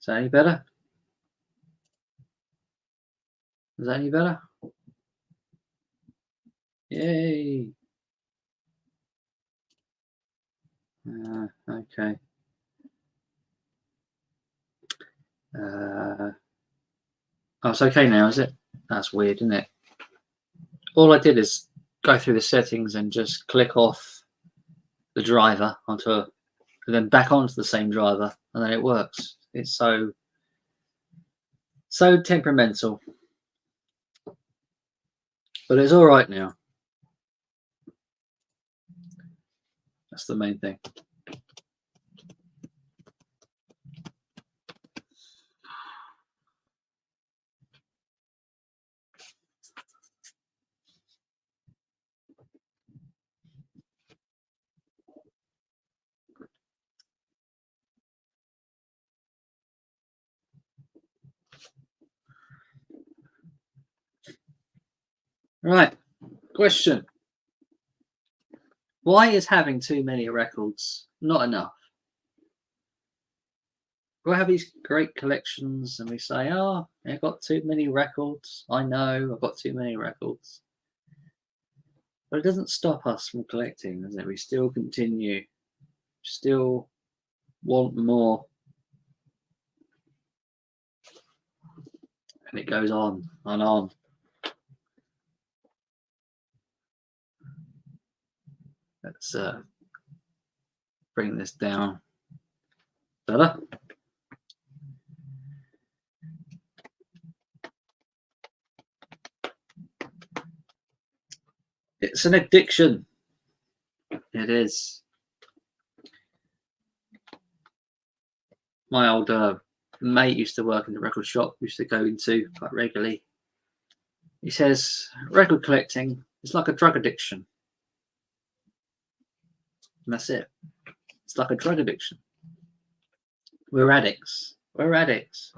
Is that any better? Is that any better? Yay! Okay. Oh, it's okay now, is it? That's weird, isn't it? All I did is go through the settings and just click off the driver and then back onto the same driver, and then it works. It's so temperamental, but it's all right now. That's the main thing. Right, question. Why is having too many records not enough? We have these great collections and we say, oh, I've got too many records. I know I've got too many records. But it doesn't stop us from collecting, does it? We still continue, still want more. And it goes on and on. Let's bring this down. Better? It's an addiction. It is. My old mate used to work in the record shop, used to go into quite regularly. He says record collecting is like a drug addiction. And that's it. It's like a drug addiction. We're addicts. We're addicts.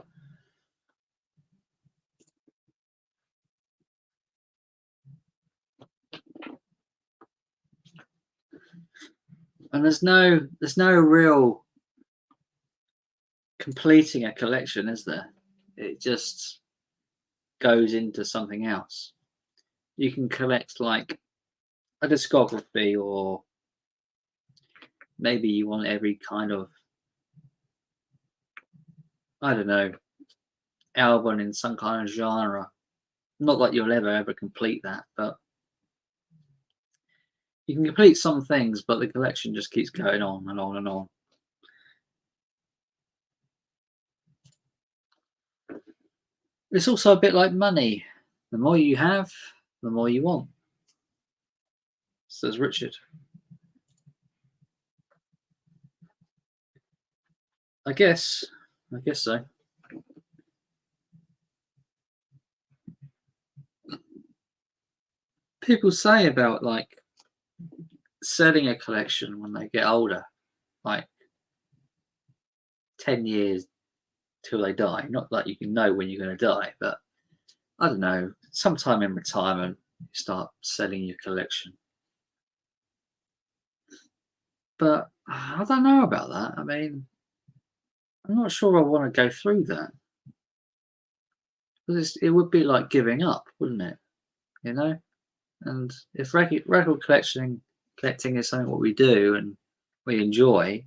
And there's no real completing a collection, is there? It just goes into something else. You can collect like a discography, or maybe you want every kind of, I don't know, album in some kind of genre. Not that you'll ever complete that, but you can complete some things, but the collection just keeps going on and on and on. It's also a bit like money. The more you have, the more you want, says Richard. I guess so. People say about like selling a collection when they get older, like 10 years till they die. Not that you can know when you're going to die, but I don't know, sometime in retirement, you start selling your collection. But I don't know about that. I mean, I'm not sure I want to go through that. Because it would be like giving up, wouldn't it? You know? And if record collecting is something what we do and we enjoy,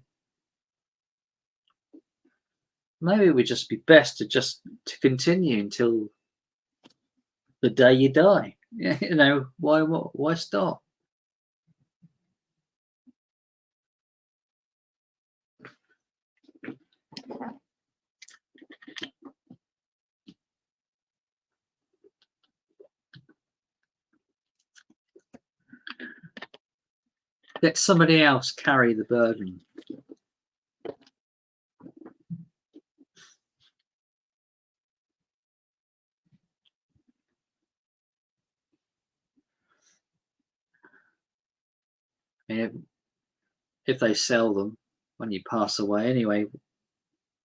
maybe it would just be best to continue until the day you die. You know, why stop? Let somebody else carry the burden. I mean, if they sell them when you pass away anyway,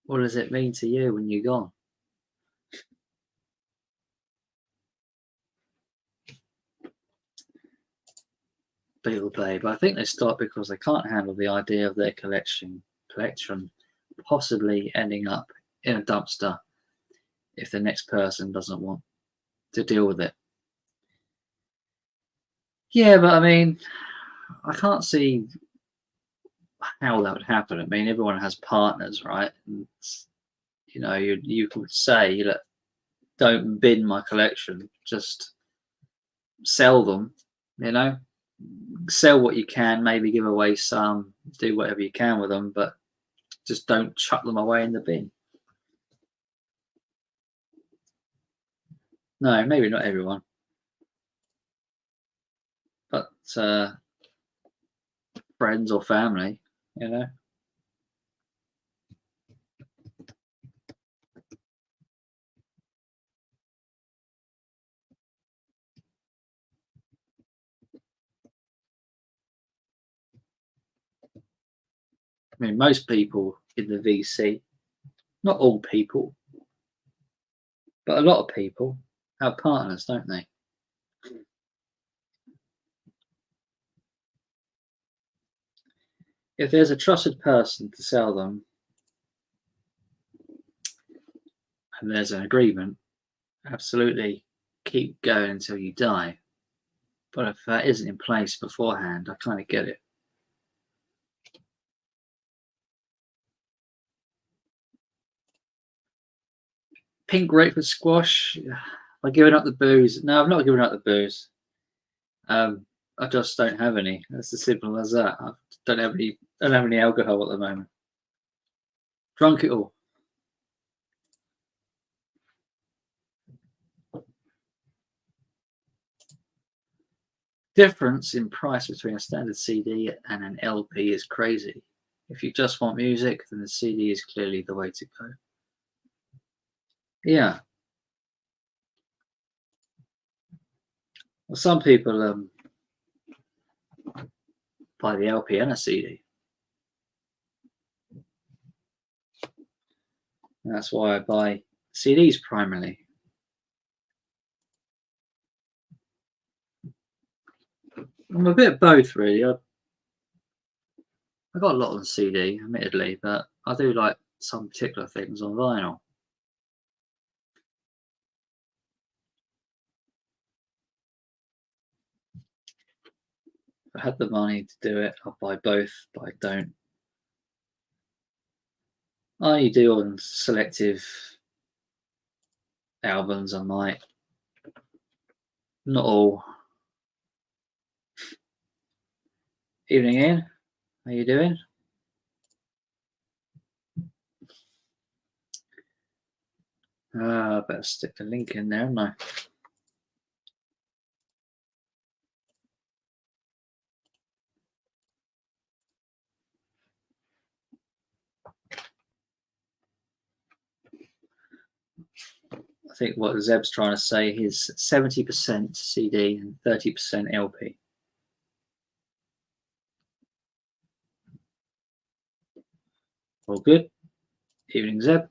what does it mean to you when you're gone? people play, but I think they stop because they can't handle the idea of their collection possibly ending up in a dumpster if the next person doesn't want to deal with it. Yeah, but I mean, I can't see how that would happen. I mean, everyone has partners, right? And, you know, you could say, look, don't bin my collection, just sell them, you know, sell what you can, maybe give away some, do whatever you can with them, but just don't chuck them away in the bin. No, maybe not everyone, but friends or family, you know. I mean, most people in the VC, not all people, but a lot of people have partners, don't they? If there's a trusted person to sell them and there's an agreement, absolutely keep going until you die. But if that isn't in place beforehand, I kind of get it. Pink grapefruit squash. I've given up the booze. No, I've not given up the booze. I just don't have any. That's as simple as that. I don't have any alcohol at the moment. Drunk it all. Difference in price between a standard CD and an LP is crazy. If you just want music, then the CD is clearly the way to go. Yeah. Well, some people buy the LP and a CD. And that's why I buy CDs primarily. I'm a bit of both, really. I got a lot on CD, admittedly, but I do like some particular things on vinyl. If I had the money to do it, I'll buy both, but I don't. I only do on selective albums, I might. Not all. Evening, Ian. How you doing? I better stick the link in there, haven't I? I think what Zeb's trying to say is 70% CD and 30% LP. All good. Evening, Zeb.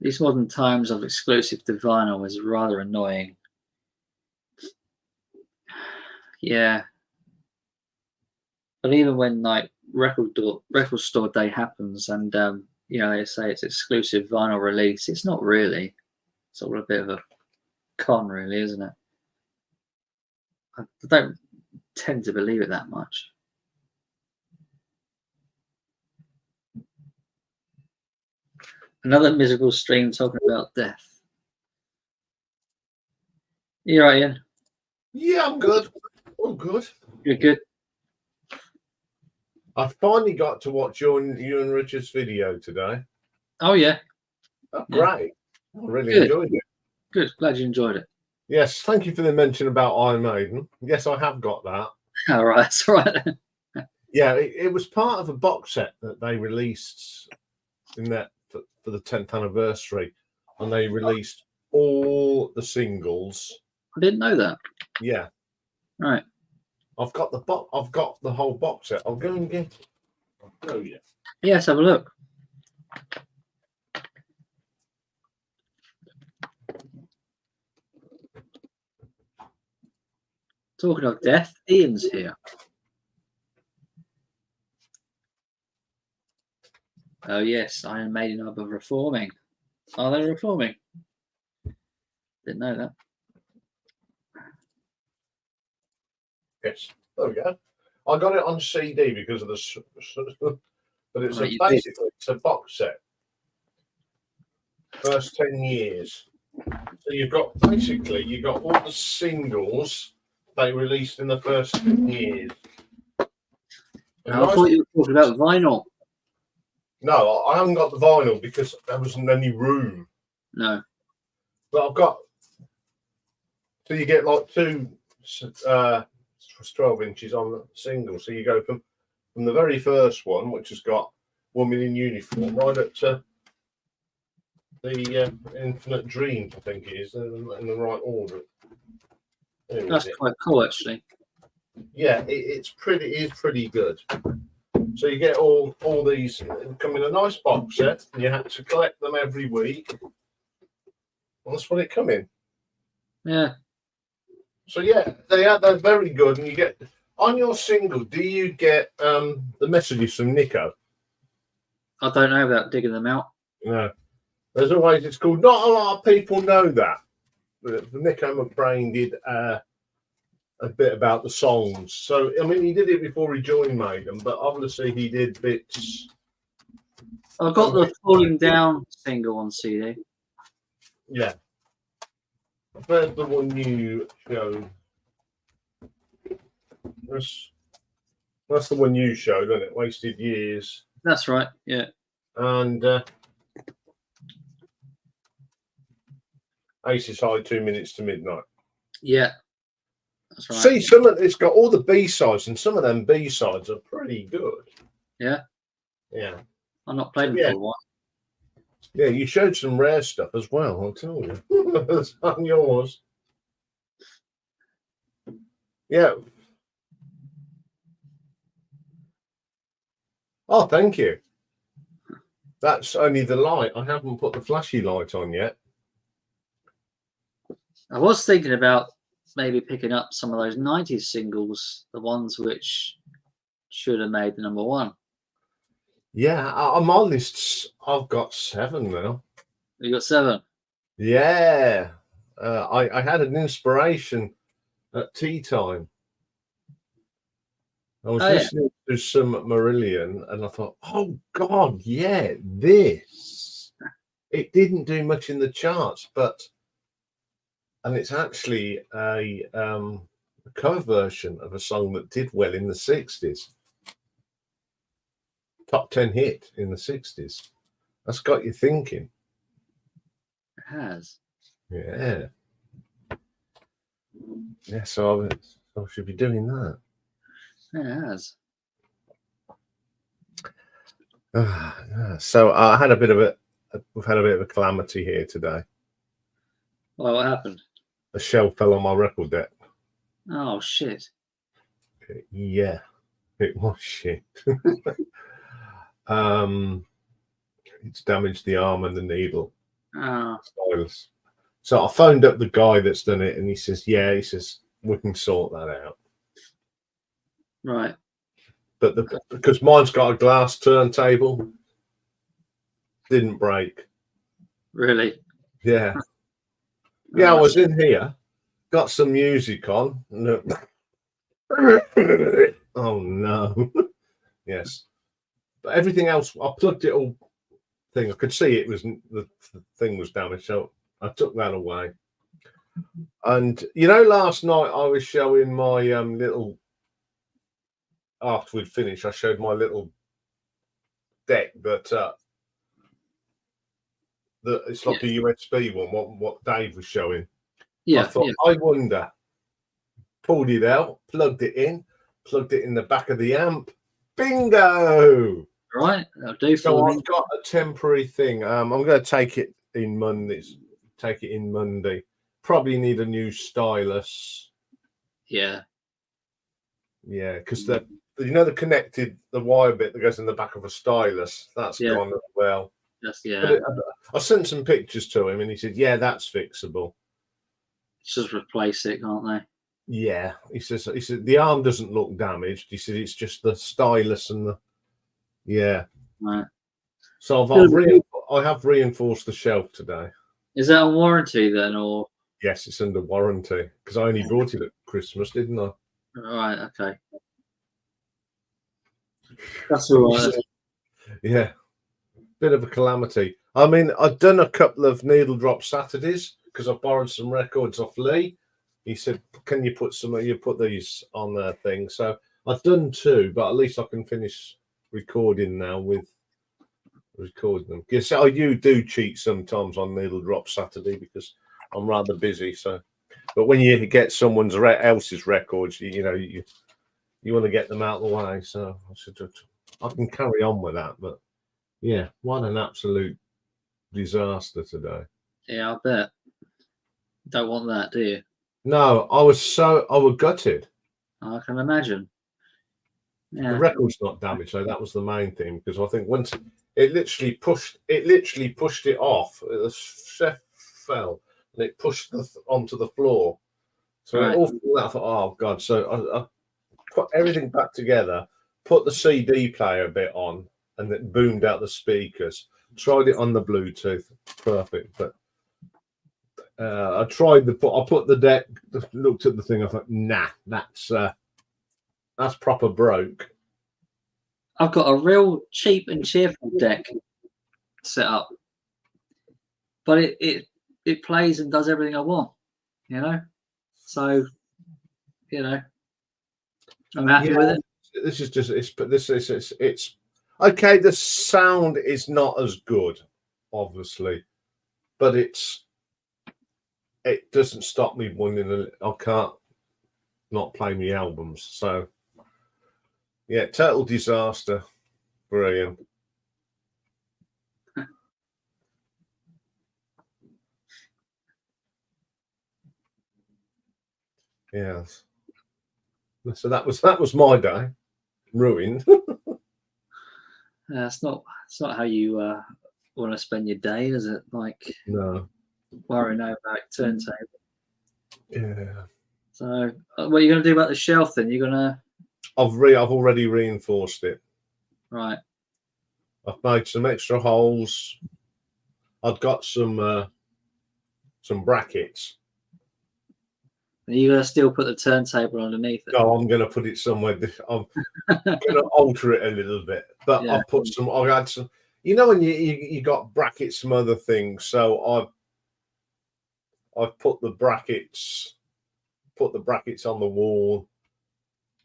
These modern times of exclusive to vinyl is rather annoying. Yeah. But even when like record store day happens and you know, they say it's exclusive vinyl release, it's not really. It's all a bit of a con, really, isn't it? I don't tend to believe it that much. Another miserable stream talking about death. You right, Ian? Yeah, I'm good. I'm good. You're good. I finally got to watch you and Richard's video today. Oh yeah. Oh, great. I really Good. enjoyed it. Good. Glad you enjoyed it. Yes, thank you for the mention about Iron Maiden. Yes, I have got that. All right, that's all right. Yeah, it was part of a box set that they released in that for the 10th anniversary, and they released all the singles. I didn't know that. Yeah. Right. I've got the whole box set. I'll go and get it. Oh yeah. Yes, have a look. Talking of death, Ian's here. Oh yes, Iron Maiden are reforming. Are they reforming? Didn't know that. Yes, there we go. I got it on CD because of the, but it's Right, you basically it's a box set. First 10 years. So you've got all the singles they released in the first 10 years. I thought you were talking about vinyl. No, I haven't got the vinyl because there wasn't any room. No. But I've got. So you get like two 12 inches on the single. So you go from the very first one, which has got Woman in Uniform, right up to the Infinite Dreams, I think it is, in the right order. That's quite cool, actually. Yeah, it's pretty good. So you get all these come in a nice box set, and you have to collect them every week. Well, that's what it come in. Yeah. So yeah, they're very good, and you get on your single. Do you get the messages from Nico? I don't know about digging them out. No, there's always it's called. Not a lot of people know that. But Nico McBrain did a bit about the songs. So I mean, he did it before he joined Maiden, but obviously he did bits. I've got the Falling Down single on CD. Yeah. There's the one you showed. That's the one you showed, isn't it? Wasted Years. That's right, yeah. And Aces High, 2 Minutes to Midnight. Yeah. That's right. See, it's got all the B-sides, and some of them B-sides are pretty good. Yeah. Yeah. I've not played them for a while. Yeah, you showed some rare stuff as well, I'll tell you. That's on yours. Yeah. Oh, thank you. That's only the light. I haven't put the flashy light on yet. I was thinking about maybe picking up some of those 90s singles, the ones which should have made the number one. Yeah, on my lists, I've got 7 now. You got 7? Yeah. I had an inspiration at tea time. I was listening to some Marillion, and I thought, oh, God, yeah, this. It didn't do much in the charts, and it's actually a cover version of a song that did well in the 60s. Top 10 hit in the 60s. That's got you thinking. It has. Yeah. Yeah, so I should be doing that. It has. So I had we've had a bit of a calamity here today. Well, what happened? A shell fell on my record deck. Oh, shit. Yeah, it was shit. It's damaged the arm and the needle. Oh. Stylus. So I phoned up the guy that's done it, and he says, "Yeah," he says, "we can sort that out." Right. But because mine's got a glass turntable, didn't break. Really? Yeah. Yeah, I was in here, got some music on. Oh no. Yes. But everything else, I plugged it all thing. I could see it was the thing was damaged, so I took that away. And last night I was showing my little. After we'd finished, I showed my little deck that it's like a USB one. What Dave was showing. Yeah. I thought, I wonder. Pulled it out, plugged it in the back of the amp. Bingo! Right, that'll do. So I've got a temporary thing. I'm going to take it in Monday. Probably need a new stylus. Yeah. Yeah, because the wire bit that goes in the back of a stylus, that's gone as well. Yes, yeah. I sent some pictures to him, and he said, "Yeah, that's fixable." Just replace it, can't they? Yeah, he said the arm doesn't look damaged. He said it's just the stylus and the Right. So I have reinforced the shelf today. Is that on warranty then, or? Yes, it's under warranty because I only brought it at Christmas, didn't I? Right. Okay. That's all right. Yeah, bit of a calamity. I mean, I've done a couple of needle drop Saturdays because I borrowed some records off Lee. He said, "Can you put these on the thing?" So I've done 2, but at least I can finish recording now with recording them. Because you do cheat sometimes on needle drop Saturday because I'm rather busy. So, but when you get someone else's records, you want to get them out of the way. So I can carry on with that. But yeah, what an absolute disaster today. Yeah, I bet. Don't want that, do you? No, I was gutted. I can imagine. Yeah. The record's not damaged, so that was the main thing. Because I think once it literally pushed it off, the chef fell and it pushed onto the floor. So Right. it all fell out. I thought, oh god! So I put everything back together, put the CD player bit on, and it boomed out the speakers. Tried it on the Bluetooth, perfect. But I put the deck, looked at the thing. I thought, nah, that's proper broke. I've got a real cheap and cheerful deck set up, but it plays and does everything I want, So, I'm happy with it. This is just it's okay. The sound is not as good, obviously, but it doesn't stop me wanting. I can't not play my albums. So yeah, total disaster. Brilliant. Yes. So that was my day, ruined. It's not how you want to spend your day, is it? Like No. worrying over that turntable. Yeah. So, what are you going to do about the shelf then? You're gonna. I've already reinforced it. Right. I've made some extra holes. I've got some brackets. Are you going to still put the turntable underneath it? No, I'm going to put it somewhere. I'm going to alter it a little bit, but Yeah. I've had some. When you got brackets, some other things. So I've put the brackets on the wall,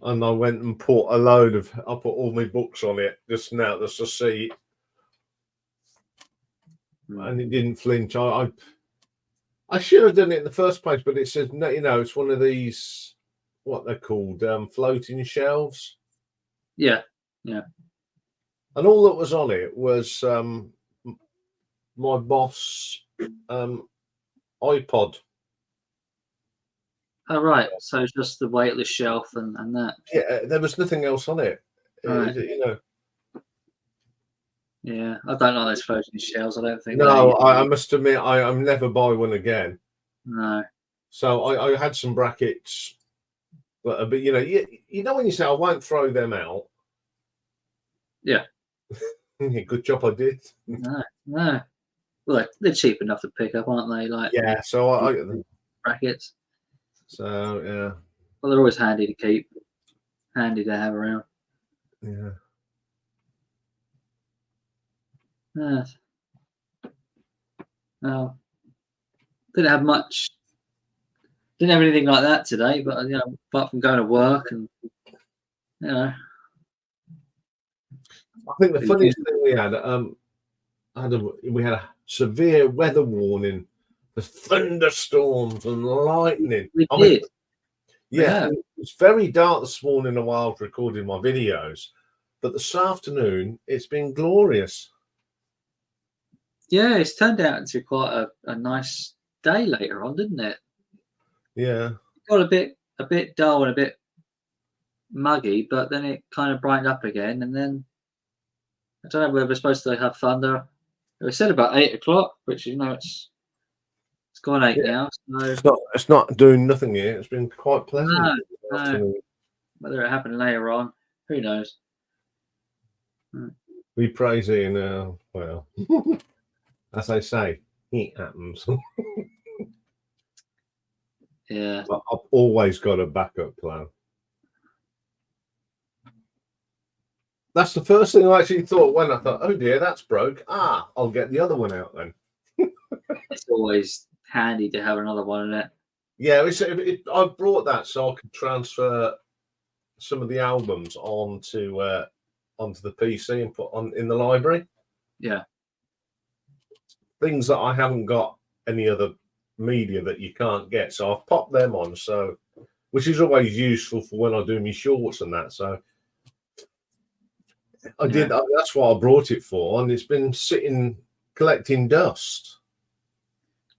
and I went and put I put all my books on it just now, just to see, and it didn't flinch. I should have done it in the first place, but it says no. It's one of these, what they're called, floating shelves. Yeah. And all that was on it was my boss iPod. Oh, right. So it's just the weightless shelf and that. Yeah, there was nothing else on it. Right. Yeah, I don't like those floating shelves. I don't think. No, I must admit, I'm never buy one again. No. So I had some brackets, but when you say I won't throw them out. Yeah. Good job I did. No. Well, they're cheap enough to pick up, aren't they? Like So I brackets. So yeah. Well, they're always handy to keep, handy to have around. Yeah. Yes. Well, didn't have much. Didn't have anything like that today, but apart from going to work and I think the funniest thing we had, we had a severe weather warning, the thunderstorms and lightning. We did. Yeah, it's very dark this morning while I was recording my videos, but this afternoon it's been glorious. Yeah, it's turned out into quite a nice day later on, didn't it? Yeah. It got a bit dull and a bit muggy, but then it kind of brightened up again, and then I don't know whether we're supposed to have thunder. It was said about 8 o'clock, which it's gone 8 now. So It's not doing nothing here. It's been quite pleasant. no. Whether it happened later on, who knows? We praise it in well, as I say, it happens. Yeah. But I've always got a backup plan. That's the first thing I actually thought when I thought, oh dear, that's broke. I'll get the other one out then. It's always handy to have another one in it. Yeah, I brought that so I could transfer some of the albums onto the PC and put on in the library. Yeah. Things that I haven't got any other media that you can't get. So I've popped them on, so which is always useful for when I do my shorts and that. So I did. That's what I brought it for, and it's been sitting collecting dust.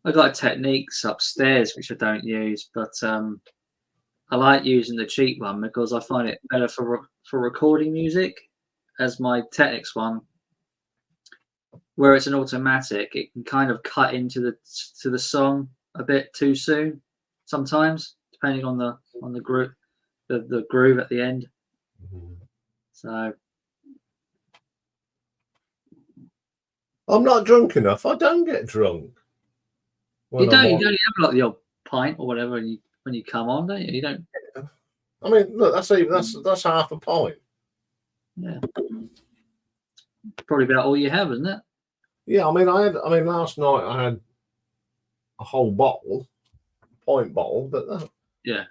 I got techniques upstairs which I don't use, but I like using the cheap one because I find it better for recording music. As my Technics one, where it's an automatic, it can kind of cut into the song a bit too soon sometimes, depending on the groove, the groove at the end. So I'm not drunk enough. I don't get drunk. you don't have like the old pint or whatever when you come on, don't you? You don't. I mean, look, that's half a pint. Yeah, probably about all you have, isn't it? Yeah, I mean, last night I had a whole pint bottle, but Yeah.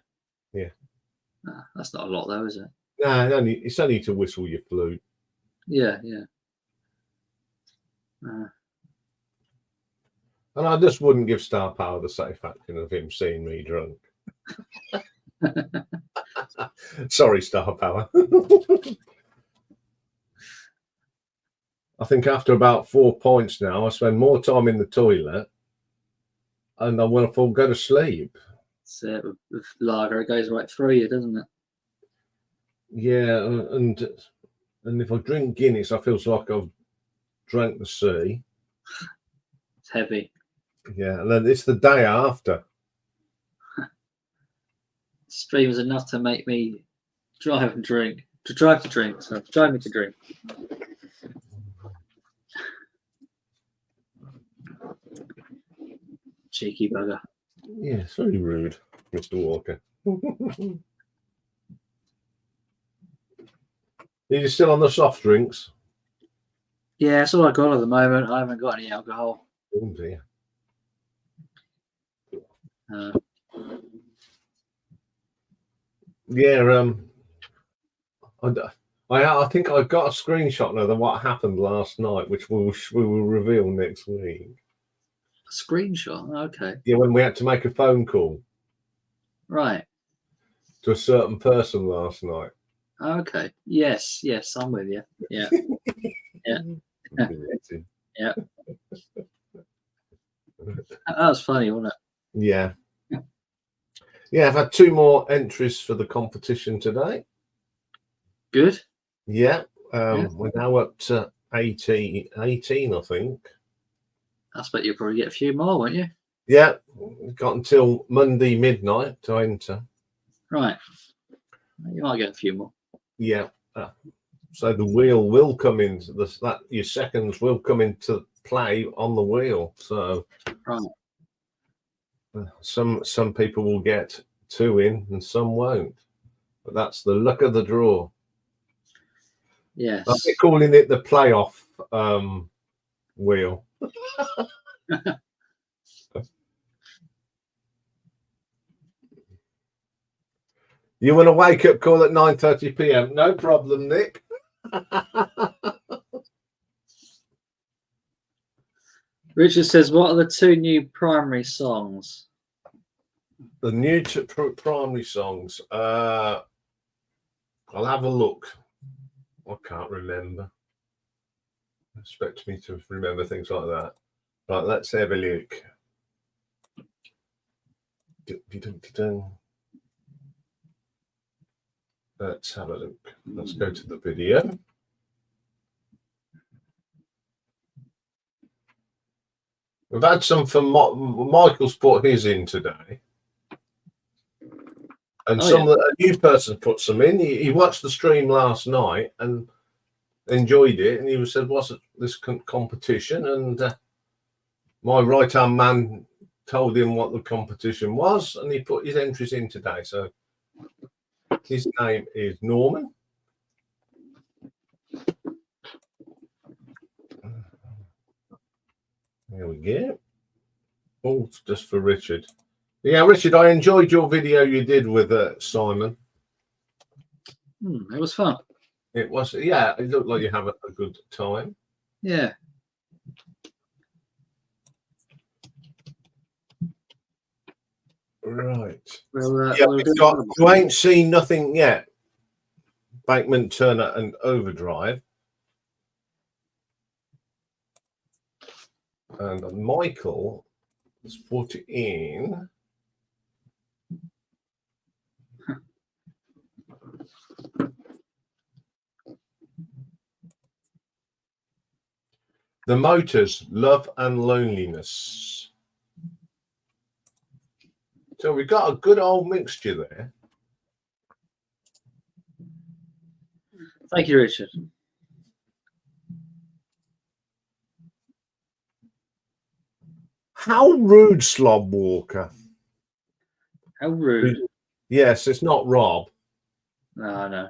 Nah, that's not a lot though, is it? Nah, it's only to whistle your flute. Yeah. And I just wouldn't give Star Power the satisfaction of him seeing me drunk. Sorry, Star Power. I think after about 4 points now, I spend more time in the toilet and I want to go to sleep. So with lager, it goes right through you, doesn't it? Yeah, and if I drink Guinness, I feel like I've drank the sea. It's heavy. Yeah, and then it's the day after. Stream is enough to make me drive to drink. So drive me to drink. Cheeky bugger. Yeah, it's very rude, Mr. Walker. Are you still on the soft drinks? Yeah, that's all I got at the moment. I haven't got any alcohol. Oh dear. Yeah, I think I've got a screenshot of what happened last night, which we will reveal next week. A screenshot? Okay. Yeah, when we had to make a phone call. Right. To a certain person last night. Okay. Yes, I'm with you. Yeah. Yeah. Yeah. That was funny, wasn't it? Yeah. Yeah, I've had 2 more entries for the competition today. Good. Yeah. We're now up to 18, I think. I expect you'll probably get a few more, won't you? Yeah. We've got until Monday midnight to enter. Right. You might get a few more. Yeah. So the wheel will come into your seconds will come into play on the wheel. So right. Some people will get 2 in and some won't. But that's the luck of the draw. Yes. I'll be calling it the playoff wheel. You want a wake-up call at 9:30 p.m? No problem, Nick. Richard says, what are the 2 new primary songs? The new primary songs. I'll have a look. I can't remember. Expect me to remember things like that. Right, let's have a look. Let's have a look. Let's go to the video. We've had some from Michael's put his in today. And a new person put some in. He watched the stream last night and enjoyed it. And he said, what's this competition? And my right-hand man told him what the competition was. And he put his entries in today. So his name is Norman. There we go. Oh, just for Richard. Yeah, Richard, I enjoyed your video you did with Simon. It was fun. It was, yeah, it looked like you have a good time. Yeah. Right. Well, yeah, you ain't seen nothing yet. Bankman, Turner, and Overdrive. And Michael has put in. The Motors, Love and Loneliness. So we've got a good old mixture there. Thank you, Richard. How rude, Slob Walker. How rude. Yes, it's not Rob. No, no.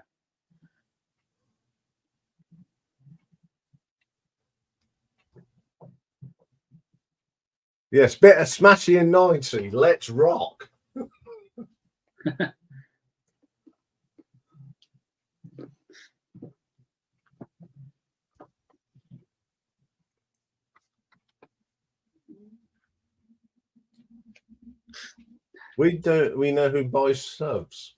Yes, bit of Smashy and 90. Let's rock. We know who buys subs.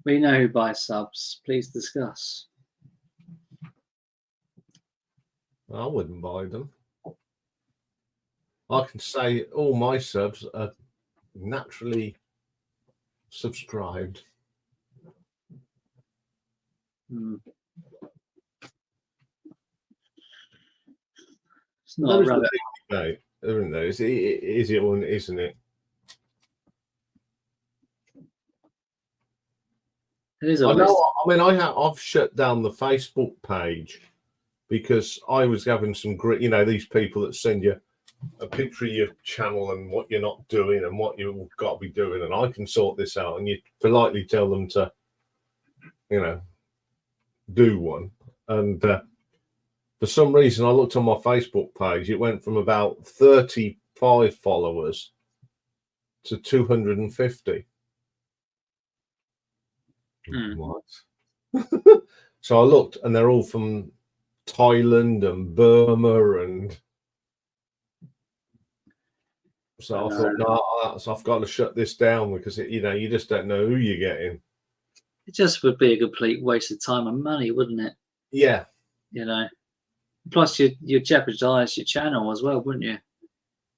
We know who buys subs. Please discuss. I wouldn't buy them. I can say all my subs are naturally subscribed. It's not a rabbit. No, isn't there? Is it one, isn't it? It is. I know. I mean, I've shut down the Facebook page because I was having some great, these people that send you a picture of your channel and what you're not doing and what you've got to be doing, and I can sort this out. And you politely tell them to, do one. And for some reason, I looked on my Facebook page. It went from about 35 followers to 250. What? So I looked, and they're all from Thailand and Burma, and so I thought, no, I've got to shut this down because you just don't know who you're getting. It just would be a complete waste of time and money, wouldn't it? Yeah. Plus you jeopardize your channel as well, wouldn't you?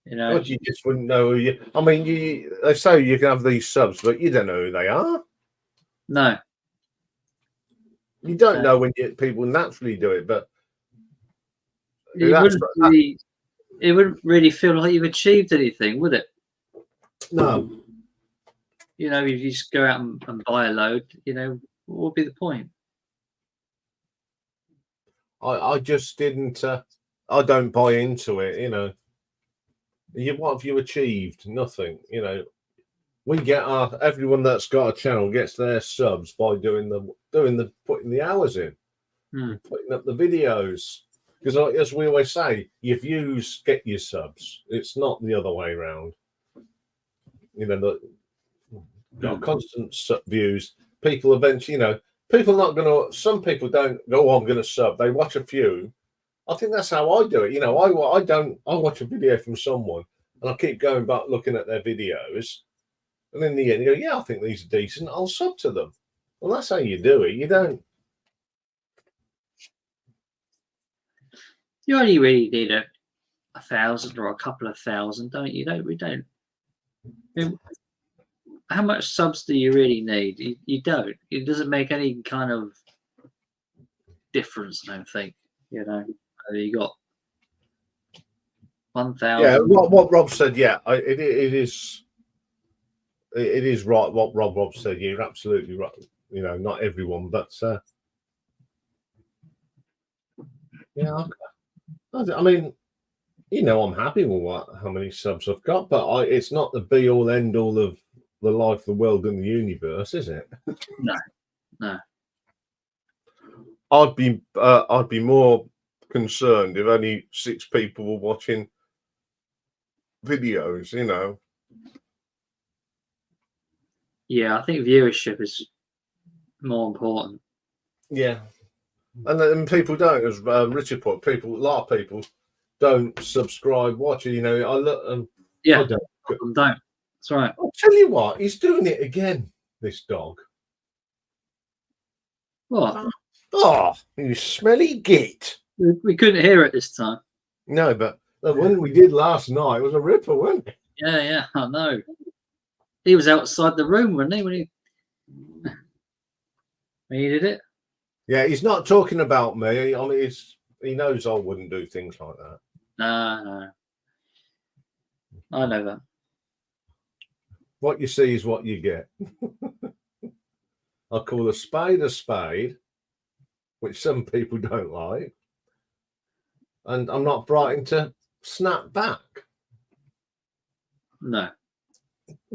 Well, you just wouldn't know who you. I mean, they say you can have these subs, but you don't know who they are. No. You don't know when people naturally do it, but it wouldn't really feel like you've achieved anything, would it? No. You just go out and buy a load, what would be the point? I just didn't. I don't buy into it. What have you achieved? Nothing. We get everyone that's got a channel gets their subs by putting the hours in, putting up the videos. Because as we always say, your views get your subs. It's not the other way around. Got constant views. People eventually, people not going to. Some people don't go, "Oh, I'm going to sub." They watch a few. I think that's how I do it. I watch a video from someone and I keep going back looking at their videos, and in the end, you go, "Yeah, I think these are decent. I'll sub to them." Well, that's how you do it. You don't. You only really need 1,000 or a couple of thousand, don't you? We don't. how much subs do you really need? You don't. It doesn't make any kind of difference, I don't think. You know, you got 1,000. Yeah, what Rob said. Yeah, it is right. What Rob said. You're absolutely right. You know, not everyone, but yeah. I mean, you know, I'm happy with how many subs I've got, but it's not the be all end all of the life, the world, and the universe, is it? No. I'd be more concerned if only 6 people were watching videos. You know. Yeah, I think viewership is more important. Yeah, and then people don't, as Richard put, a lot of people don't subscribe, watch it. You know, I look. Yeah, I don't. don't. That's right. I'll tell you what, he's doing it again. This dog. What? Oh, you smelly git. We couldn't hear it this time. No, but the one we did last night was a ripper, wasn't it? Yeah, I know. He was outside the room, wasn't he, when he did it? Yeah, he's not talking about me. I mean, he knows I wouldn't do things like that. No. I know that. What you see is what you get. I call a spade, which some people don't like. And I'm not frightened to snap back. No.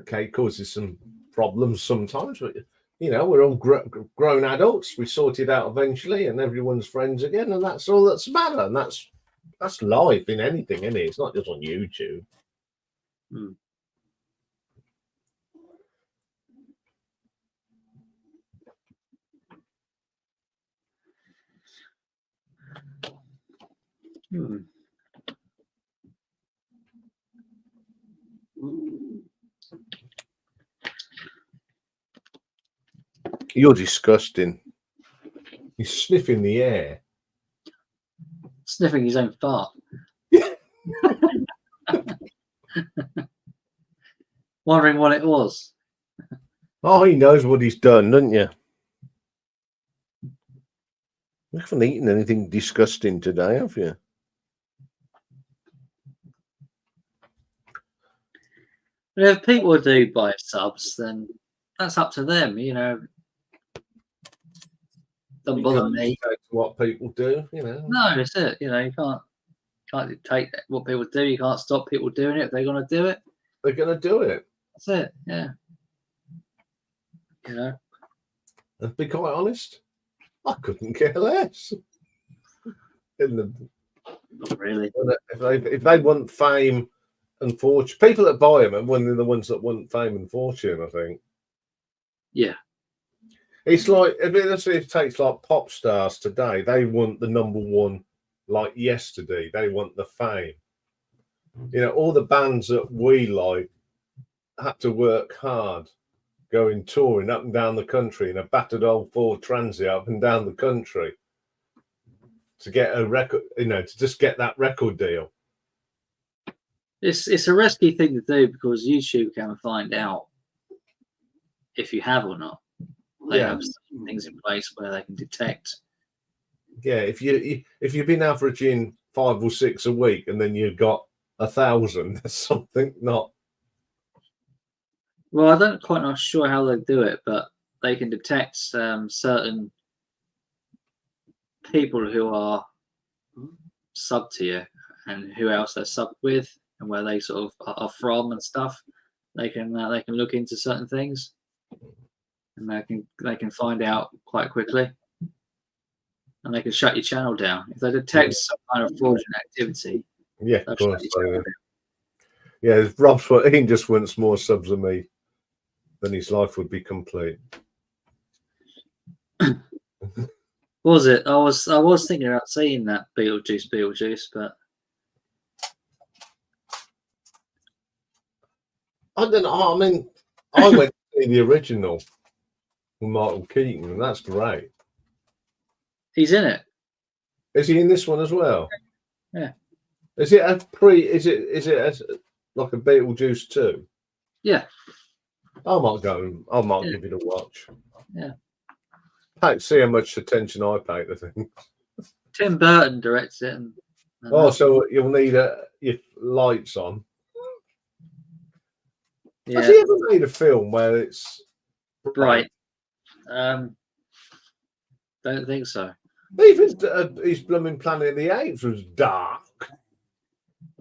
Okay, it causes some problems sometimes, but you know, we're all grown adults. We sort it out eventually, and everyone's friends again, and that's all that's matter. And that's life in anything, isn't it? It's not just on YouTube. Hmm. You're disgusting. He's sniffing the air. Sniffing his own fart. Wondering what it was. Oh, he knows what he's done, doesn't you? You haven't eaten anything disgusting today, have you? But if people do buy subs, then that's up to them, you know. Doesn't bother me. What people do, you know. No, that's it. You know, you can't dictate what people do. You can't stop people doing it if they're going to do it. They're going to do it. That's it. Yeah. You know. And to be quite honest, I couldn't care less. Not really. If they want fame and fortune, people that buy them are one of the ones that want fame and fortune, I think. Yeah. It's like, if it takes like pop stars today, they want the #1 like yesterday. They want the fame. You know, all the bands that we like had to work hard, going touring up and down the country in a battered old Ford Transit up and down the country to get a record, you know, to just get that record deal. It's a risky thing to do because YouTube can find out if you have or not. They have things in place where they can detect. Yeah, if you've been averaging 5 or 6 a week and then you've got 1,000, there's something not. Well, I don't quite know sure how they do it, but they can detect certain people who are sub to you and who else they're sub with and where they sort of are from and stuff. They can look into certain things. And they can find out quite quickly, and they can shut your channel down if they detect some kind of fraudulent activity. Yeah, of course. Yeah, Rob's he just wants more subs than me, then his life would be complete. Was it? I was thinking about seeing that Beetlejuice, but I don't know. I mean, I went to see the original. Michael Keaton, and that's great. He's in it. Is he in this one as well? Yeah. Is it a pre? Is it like a Beetlejuice 2? Yeah. I might go. I might give it a watch. Yeah. See how much attention I pay to things. Tim Burton directs it. And Oh, so you'll need your lights on. yeah. Has he ever made a film where it's bright? Don't think so. Even his blooming Planet of the Apes was dark.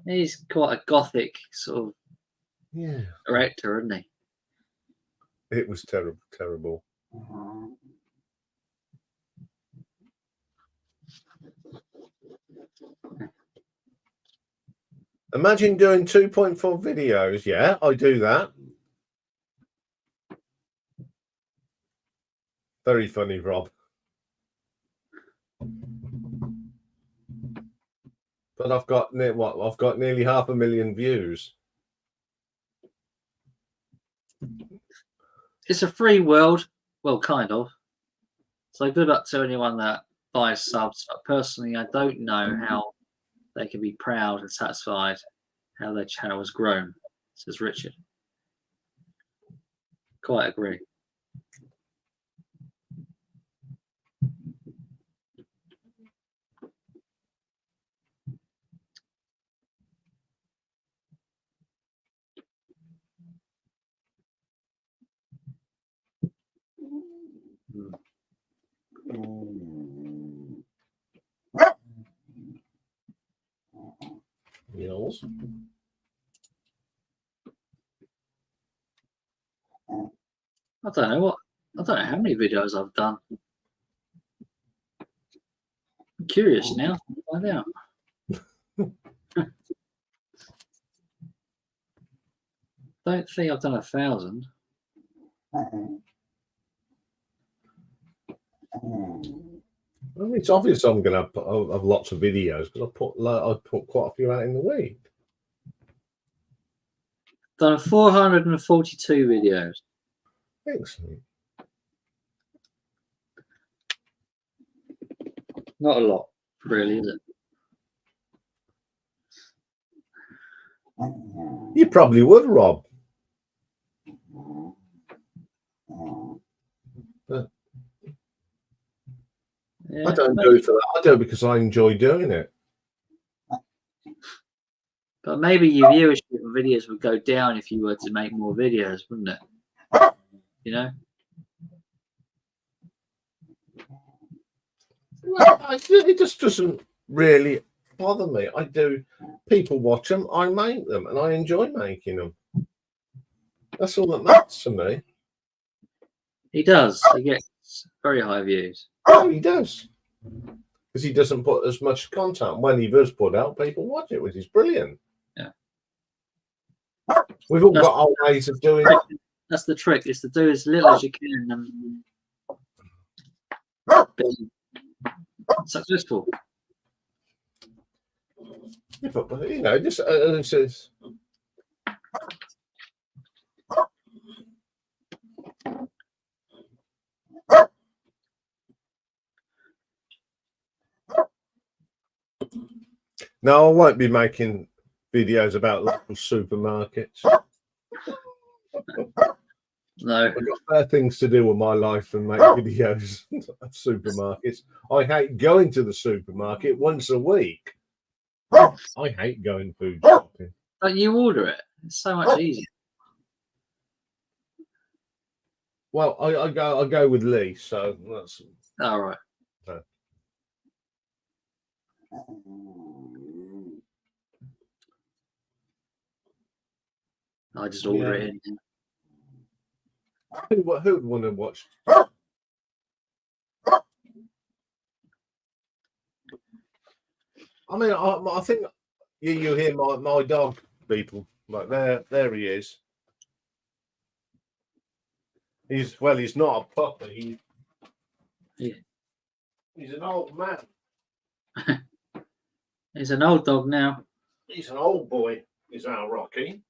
He's quite a gothic sort of Yeah. director, isn't he? It was terrible, terrible. Imagine doing 2.4 videos. Yeah, I do that. Very funny, Rob. But I've got I've got nearly 500,000 views. It's a free world. Well, kind of. So good luck to anyone that buys subs. But personally, I don't know how they can be proud and satisfied how their channel has grown, says Richard. Quite agree. Yes. I don't know how many videos I've done. I'm curious now. Find out. Don't think I've done 1,000. Well, it's obvious I'm going to have lots of videos because I put quite a few out in the week. Done 442 videos. Excellent. Not a lot, really, is it? You probably would, Rob. But Yeah, I don't do it for that. I do it because I enjoy doing it. but maybe your viewership of videos would go down if you were to make more videos, wouldn't it? You know? Well, it just doesn't really bother me. I do. People watch them. I make them, and I enjoy making them. That's all that matters to me. He does. He gets very high views. Oh, he does. Because he doesn't put as much content. When he does put out, people watch it, which is brilliant. Yeah. We've all got our ways of doing it. That's the trick, is to do as little as you can and be successful. Yeah, but you know, just it's no, I won't be making videos about local supermarkets. No. I've got better things to do with my life than make videos of supermarkets. I hate going to the supermarket once a week. I hate going food shopping. But you order it. It's so much easier. Well, I go with Lee, so that's All right. I just order it in. Who would want to watch? I mean, I think you hear my dog, people. Like there he is. He's not a puppy. He's an old man. He's an old dog now. He's an old boy. Is our Rocky.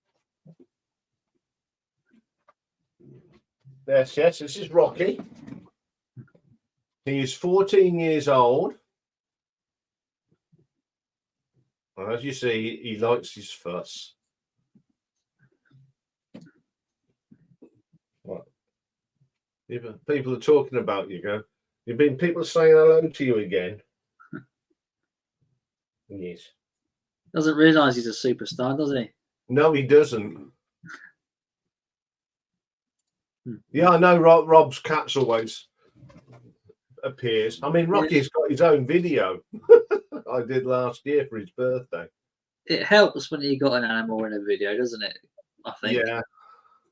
Yes, this is Rocky. He is 14 years old. And as you see, he likes his fuss. People are talking about you. Go. You've been people are saying hello to you again. Yes. Doesn't realise he's a superstar, does he? No, he doesn't. Yeah, I know. Rob's Cats always appears. I mean, Rocky's got his own video I did last year for his birthday. It helps when you got an animal in a video, doesn't it? I think. Yeah,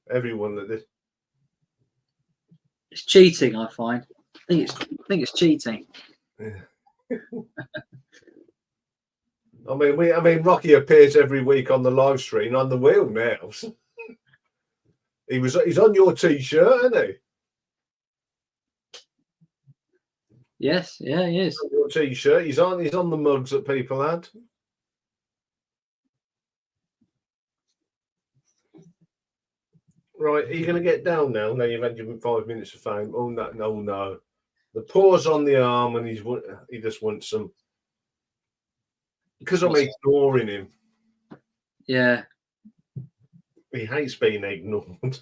everyone that did. It's cheating, I find. I think it's cheating. Yeah. I mean, Rocky appears every week on the live stream on the wheel now. He's on your T-shirt, isn't he? Yes, yeah, he is. On your T-shirt. He's on the mugs that people had. Right, are you going to get down now? Now you've had your 5 minutes of fame. Oh no. The paws on the arm, and he just wants some. Because I'm ignoring him. Yeah. He hates being ignored.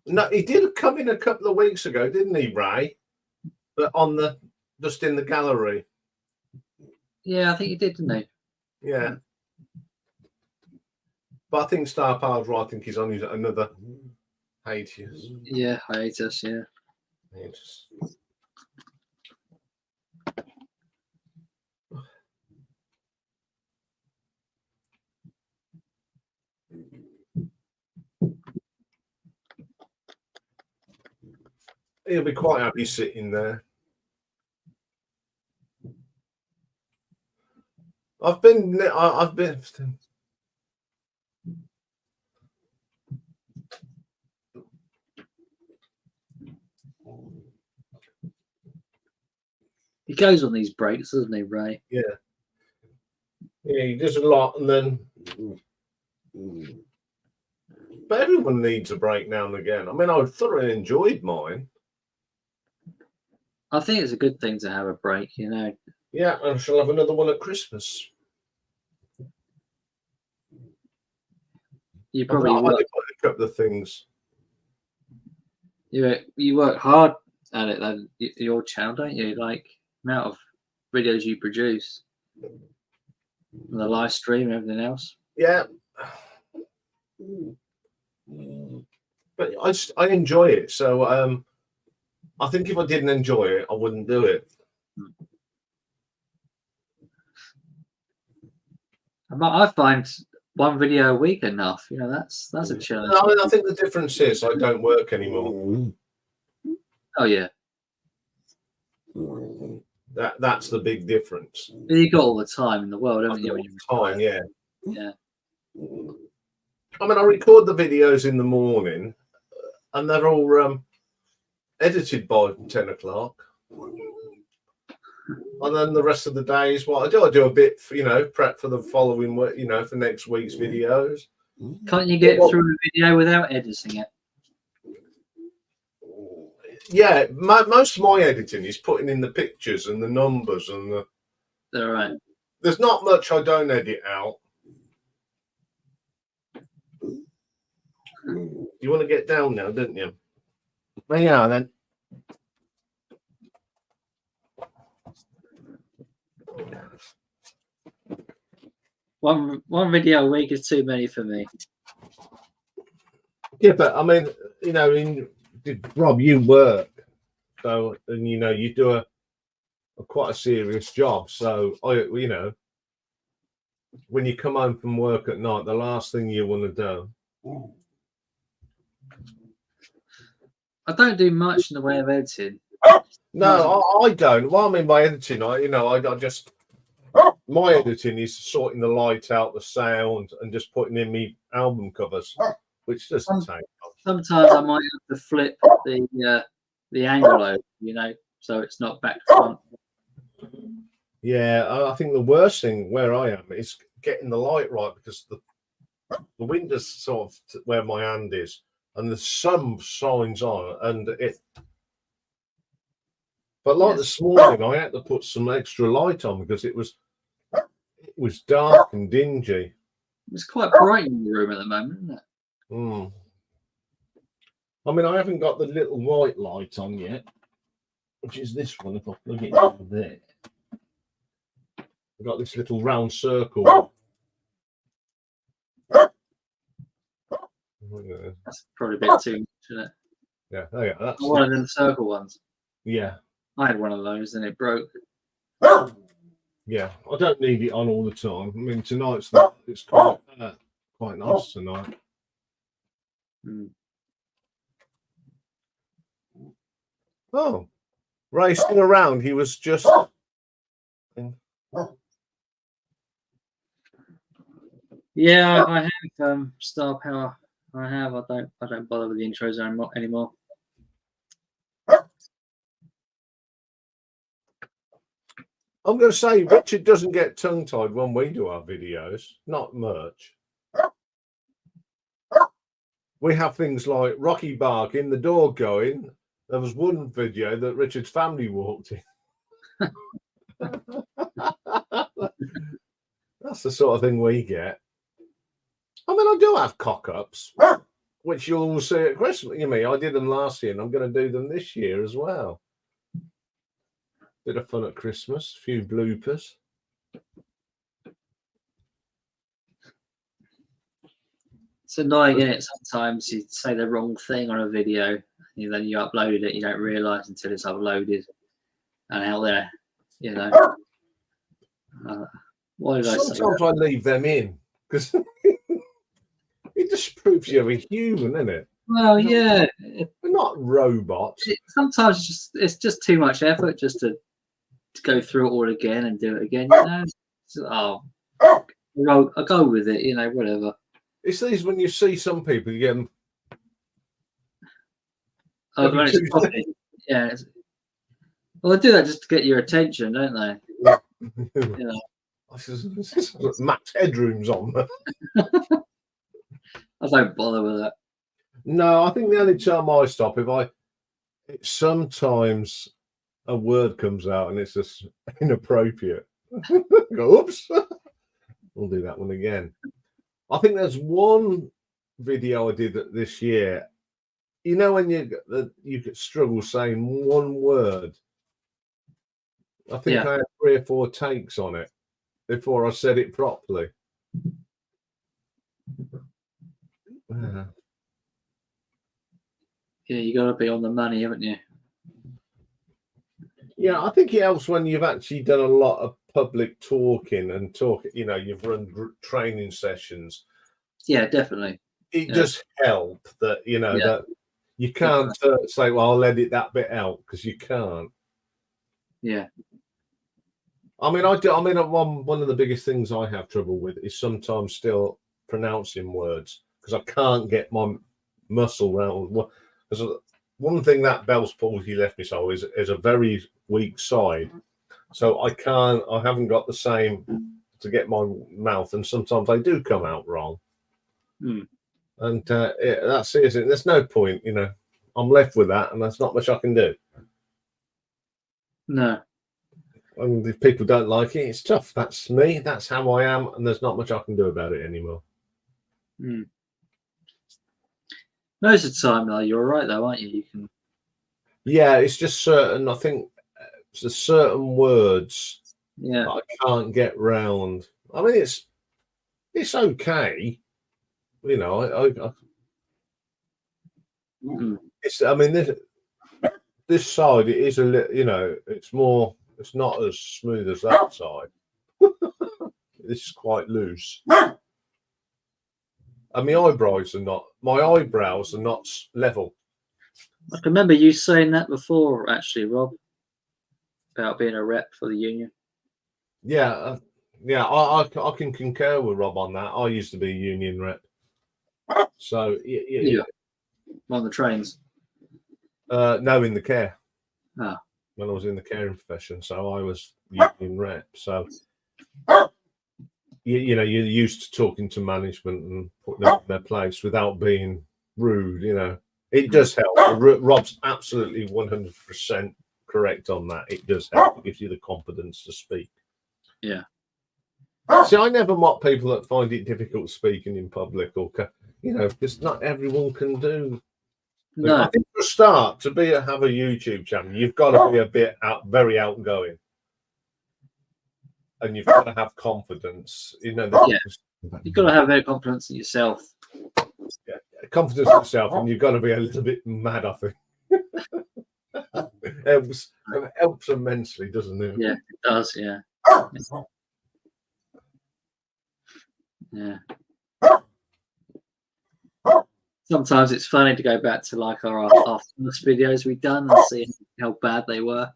No, he did come in a couple of weeks ago, didn't he, Ray? But just in the gallery. Yeah, I think he did, didn't he? Yeah. But I think Star Power's right. I think he's on another hiatus. Yeah, hiatus, yeah. Hiatus. He'll be quite happy sitting there. I've been. He goes on these breaks, doesn't he, Ray? Yeah. Yeah, he does a lot, and then. But everyone needs a break now and again. I mean, I thoroughly enjoyed mine. I think it's a good thing to have a break, you know. Yeah, I shall have another one at Christmas. You probably work a couple of things. You work hard at it, then your channel, don't you? Like amount of videos you produce, and the live stream, and everything else. Yeah. But I enjoy it. So I think if I didn't enjoy it, I wouldn't do it. I find one video a week enough. You know, that's a challenge. No, I think the difference is I don't work anymore. Oh yeah. That's the big difference. You got all the time in the world, haven't you? When you time, yeah. Yeah. I mean, I record the videos in the morning, and they're all edited by 10 o'clock. And then the rest of the day is what I do. I do a bit, prep for the following week, for next week's videos. Can't you get through a video without editing it? Yeah, most of my editing is putting in the pictures and the numbers and the. All right. There's not much I don't edit out. You want to get down now, don't you? Well, yeah, then. One video a week is too many for me. Yeah, but I mean, Rob, you work, so and you do a quite a serious job. So when you come home from work at night, the last thing you want to do. I don't do much in the way of editing. No, I don't. Well, I mean, by editing, I just my editing is sorting the light out, the sound, and just putting in me album covers, which doesn't take. Sometimes I might have to flip the angle over, so it's not back to front. Yeah, I think the worst thing where I am is getting the light right, because the window's sort of where my hand is, and the sun shines on, and it. But like this morning, I had to put some extra light on because it was dark and dingy. It's quite bright in the room at the moment, isn't it? Mm. I mean, I haven't got the little white light on yet, which is this one. If I plug it over there, I've got this little round circle. That's probably a bit too much, isn't it? Yeah, there you go. That's one of them circle ones. Yeah. I had one of those and it broke. Yeah, I don't need it on all the time. I mean, tonight's it's quite nice tonight. Mm. Oh, racing around. He was just. Yeah, I have Star Power. I have. I don't bother with the intros anymore. I'm going to say Richard doesn't get tongue-tied when we do our videos. Not much. We have things like Rocky Bark in the door going. There was one video that Richard's family walked in. That's the sort of thing we get. I mean, I do have cock-ups, which you'll all see at Christmas. You mean, I did them last year, and I'm going to do them this year as well. Bit of fun at Christmas, a few bloopers. It's annoying, isn't it? Sometimes you say the wrong thing on a video, and then you upload it, you don't realise until it's uploaded and out there, you know. Why did I say that? Sometimes I leave them in because it just proves you're a human, isn't it? Well, yeah. We're not robots. Sometimes it's just too much effort just to go through it all again and do it again. You know? So, I'll go with it, you know, whatever. It's these when you see some people, you get them. Yeah. Well, they do that just to get your attention, don't they? You know. Max Headroom's on. I don't bother with that. No, I think the only time I stop it's sometimes a word comes out and it's just inappropriate. Go, oops. We'll do that one again. I think there's one video I did this year. You know when you could struggle saying one word. I think I had 3 or 4 takes on it before I said it properly. Yeah, you got to be on the money, haven't you? Yeah, I think it helps when you've actually done a lot of public talking and you know, you've run training sessions. Yeah, definitely. It does help that, you know, that you can't say, well, I'll edit that bit out, because you can't. Yeah. I mean, one of the biggest things I have trouble with is sometimes still pronouncing words, because I can't get my muscle around. Because one thing that Bell's palsy left me so is a very weak side, so I haven't got the same to get my mouth, and sometimes they do come out wrong. And that's it. There's no point, you know. I'm left with that, and there's not much I can do. No. And if people don't like it, it's tough. That's me. That's how I am, and there's not much I can do about it anymore. Most of the time, though, you're right, though, aren't you? You can. Yeah, it's just certain. I think there's certain words that I can't get round. I mean, it's okay, you know. It's. I mean, this side, it is a little. You know, it's more. It's not as smooth as that side. This is quite loose. And my eyebrows are not level. I can remember you saying that before, actually, Rob, about being a rep for the union. Yeah, I can concur with Rob on that. I used to be a union rep. So yeah. On the trains. No, in the care. Ah. When I was in the caring profession, so I was union rep. So you know, you're used to talking to management and putting them in their place without being rude. You know, it does help. Rob's absolutely 100% correct on that. It does help. It gives you the confidence to speak. Yeah. See, I never mock people that find it difficult speaking in public, or because not everyone can do. No. I think for a start, have a YouTube channel, you've got to be a bit very outgoing, and you've got to have confidence. You've got to have very confidence in yourself. Yeah, confidence in yourself, and you've got to be a little bit mad, I think. It helps immensely, doesn't it? Yeah, it does. Yeah. Yeah. Sometimes it's funny to go back to like our first videos we've done and see how bad they were.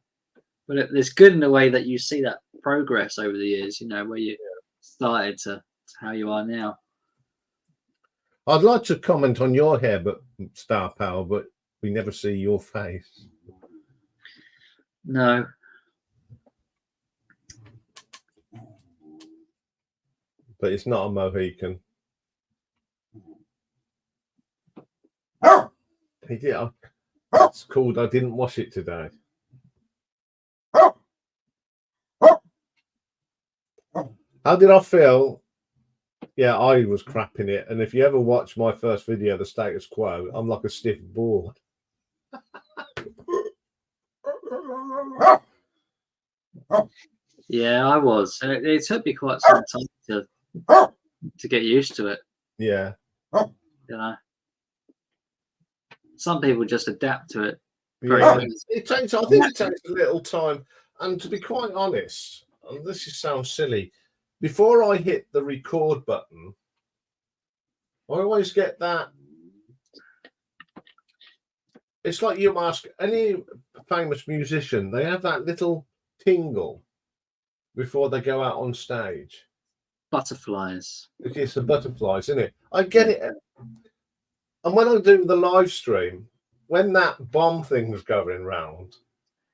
But it's good in a way that you see that progress over the years, where you started to how you are now. I'd like to comment on your hair, but Star Power, but we never see your face. No. But it's not a Mohican. He did. It's called I didn't wash it today. How did I feel? Yeah, I was crapping it. And if you ever watch my first video, the status quo, I'm like a stiff board. Yeah, I was. It took me quite some time to get used to it. Yeah. Some people just adapt to it. Yeah. It takes. I think it takes a little time. And to be quite honest, and this sounds silly, before I hit the record button, I always get that. It's like you ask any famous musician, they have that little tingle before they go out on stage. Butterflies. It's the butterflies, isn't it? I get it. And when I do the live stream, when that bomb thing was going round,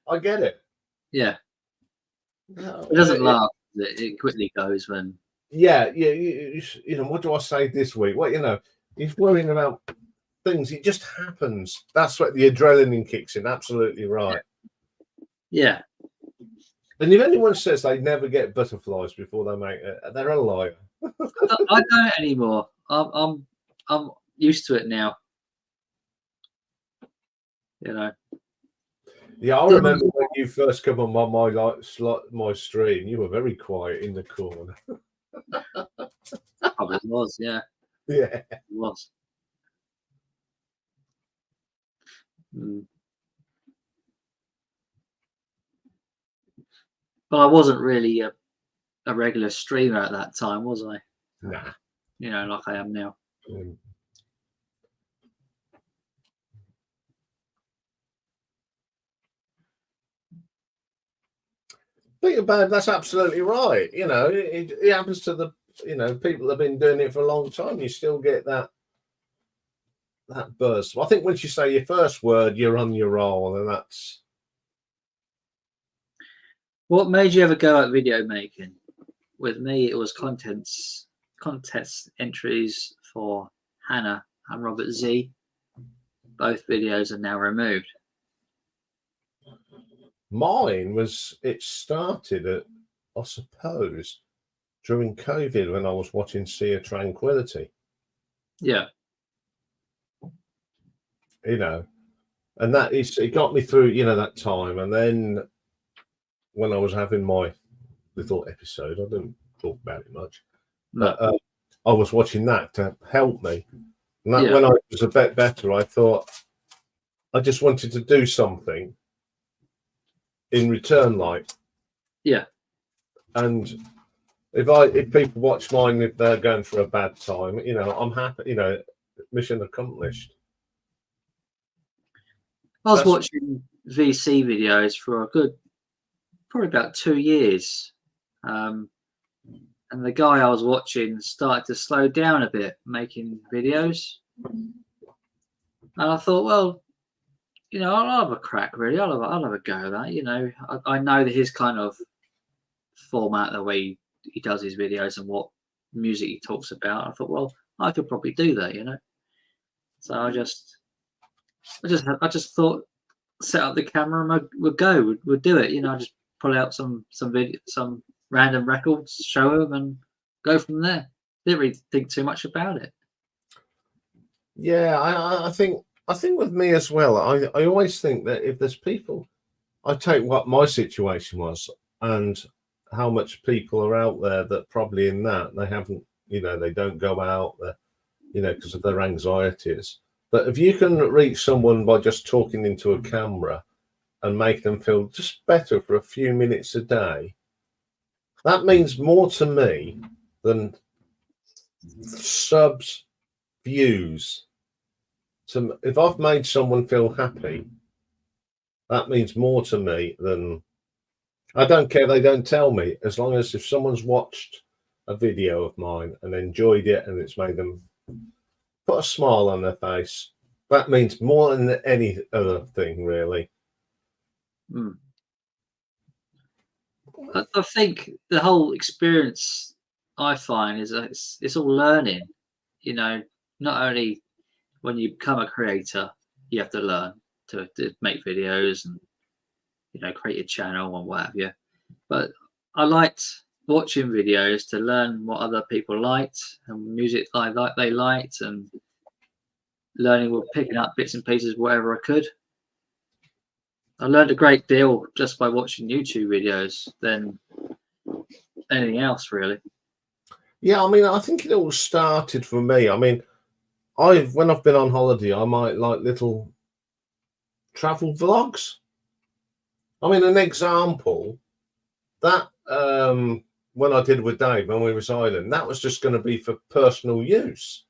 I get it. Yeah. It doesn't last. It quickly goes when. Yeah. What do I say this week? Well, he's worrying about things. It just happens. That's what the adrenaline kicks in. Absolutely right. Yeah. And if anyone says they never get butterflies before they make it, they're a liar. I don't anymore. I'm used to it now. Yeah, I remember when you first come on my stream, you were very quiet in the corner. Probably was, yeah. Yeah, it was. But I wasn't really a regular streamer at that time, was I? Nah. Like I am now. Think about it, that's absolutely right. It happens to the people that have been doing it for a long time. You still get that burst. I think once you say your first word, you're on your roll, and that's. What made you ever go at video making? With me, it was contest entries for Hannah and Robert Z. Both videos are now removed. Mine it started at, I suppose, during COVID when I was watching Sea of Tranquility. Yeah. And it got me through, that time. And then when I was having my little episode, I didn't talk about it much, but I was watching that to help me. And that when I was a bit better, I thought I just wanted to do something in return, and if people watch mine, if they're going through a bad time, I'm happy. Mission accomplished. I was watching VC videos for probably about 2 years, and the guy I was watching started to slow down a bit making videos, and I thought, well, I'll have a crack, really. I'll have a go at that. I know that his kind of format, the way he does his videos and what music he talks about. I thought, well, I could probably do that, So I just thought, set up the camera and we'd do it. I just pull out some random records, show them, and go from there. Didn't really think too much about it. Yeah, I think with me as well, I always think that if there's people, I take what my situation was and how much people are out there that probably in that they haven't, they don't go out there, because of their anxieties. But if you can reach someone by just talking into a camera and make them feel just better for a few minutes a day, that means more to me than subs, views. So if I've made someone feel happy, that means more to me than, I don't care, they don't tell me, as long as if someone's watched a video of mine and enjoyed it and it's made them put a smile on their face, that means more than any other thing, really. I think the whole experience, I find, is it's all learning. Not only when you become a creator, you have to learn to make videos and create a channel and what have you. But I liked watching videos to learn what other people liked and music they liked, and learning with picking up bits and pieces wherever I could. I learned a great deal just by watching YouTube videos than anything else, really. Yeah, I mean, I think it all started for me. I mean, when I've been on holiday, I might like little travel vlogs. I mean, an example, that when I did with Dave when we was Ireland, that was just going to be for personal use.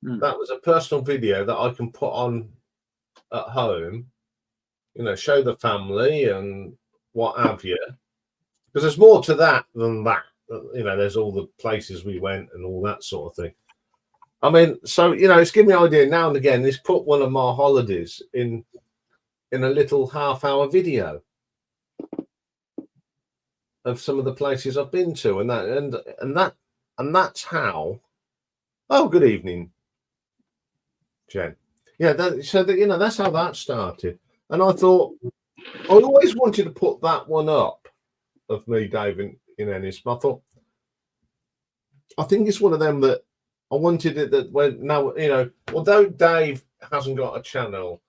That was a personal video that I can put on at home, show the family and what have you. Because there's more to that than that. There's all the places we went and all that sort of thing. I mean, so, it's given me an idea now and again. It's put one of my holidays in a little half-hour video of some of the places I've been to, and that's how. Oh, good evening, Jen. Yeah, that's how that started. And I thought, I always wanted to put that one up of me, Dave, in Ennis. I thought, I think it's one of them that I wanted it that when now, although Dave hasn't got a channel,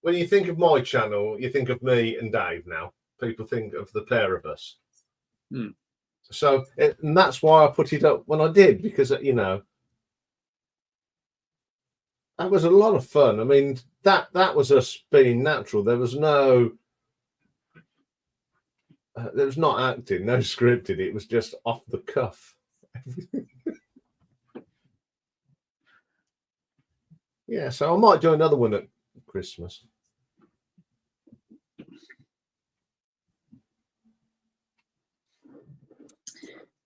when you think of my channel, you think of me and Dave now. People think of the pair of us. So, and that's why I put it up when I did, because, that was a lot of fun. I mean, that was us being natural. There was not acting, no scripted. It was just off the cuff. Yeah, so I might do another one at Christmas.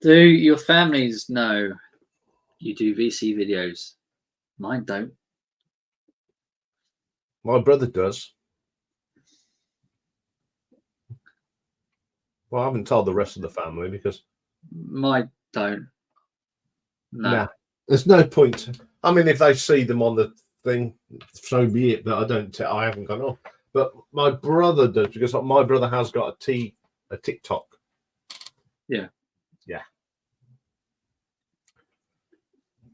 Do your families know you do VC videos? Mine don't. My brother does. Well, I haven't told the rest of the family because mine don't. No. Nah, there's no point. I mean, if they see them on the thing, so be it. But I haven't gone off. But my brother does, because my brother has got a TikTok. Yeah. Yeah.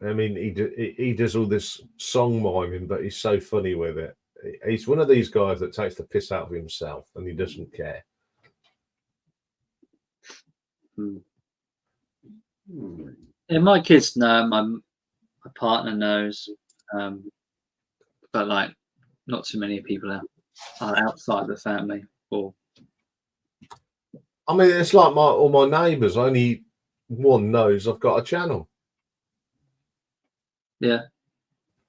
I mean, he does all this song miming, but he's so funny with it. He's one of these guys that takes the piss out of himself, and he doesn't care. Yeah, my kids know. My partner knows, but like, not too many people are outside the family. I mean, it's like all my neighbours. Only one knows I've got a channel. Yeah.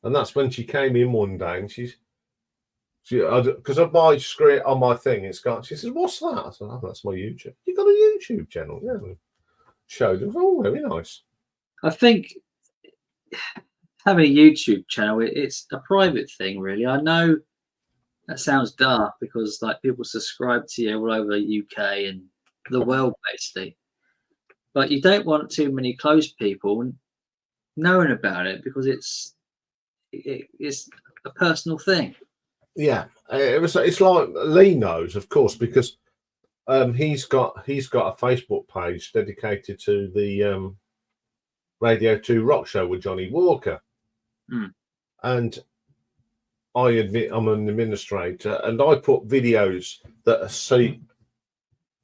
And that's when she came in one day, and because of my screen on my thing, it's got. She says, "What's that?" I said, "Oh, that's my YouTube." You got a YouTube channel? Yeah. Showed her. Oh, very nice. I think having a YouTube channel, it's a private thing, really. I know that sounds dark because like people subscribe to you all over the UK and the world, basically. But you don't want too many close people knowing about it because it's a personal thing. Yeah, it's like Lee knows, of course, because He's got a Facebook page dedicated to the Radio 2 Rock Show with Johnny Walker. And I admit I'm an administrator, and I put videos that are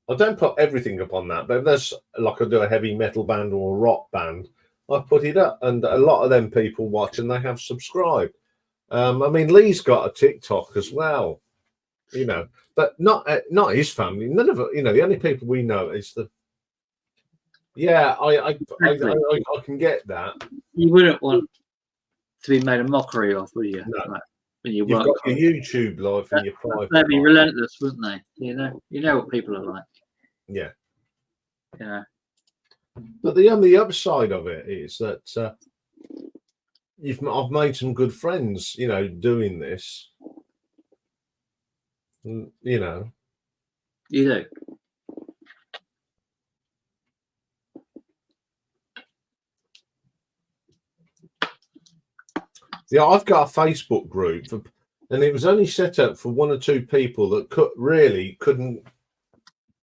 I don't put everything up on that, but if there's like I do a heavy metal band or a rock band, I put it up, and a lot of them people watch and they have subscribed. I mean, Lee's got a TikTok as well, you know, but not his family. None of it, you know. The only people we know is the. Yeah, I can get that. You wouldn't want to be made a mockery of, would you? No. Like, when you You've work got your YouTube life and your private. They'd be life. relentless, wouldn't they? You know what people are like. Yeah. You know. But the only upside of it is that I've made some good friends, you know, doing this. You know. You do. Yeah, I've got a Facebook group, and it was only set up for one or two people that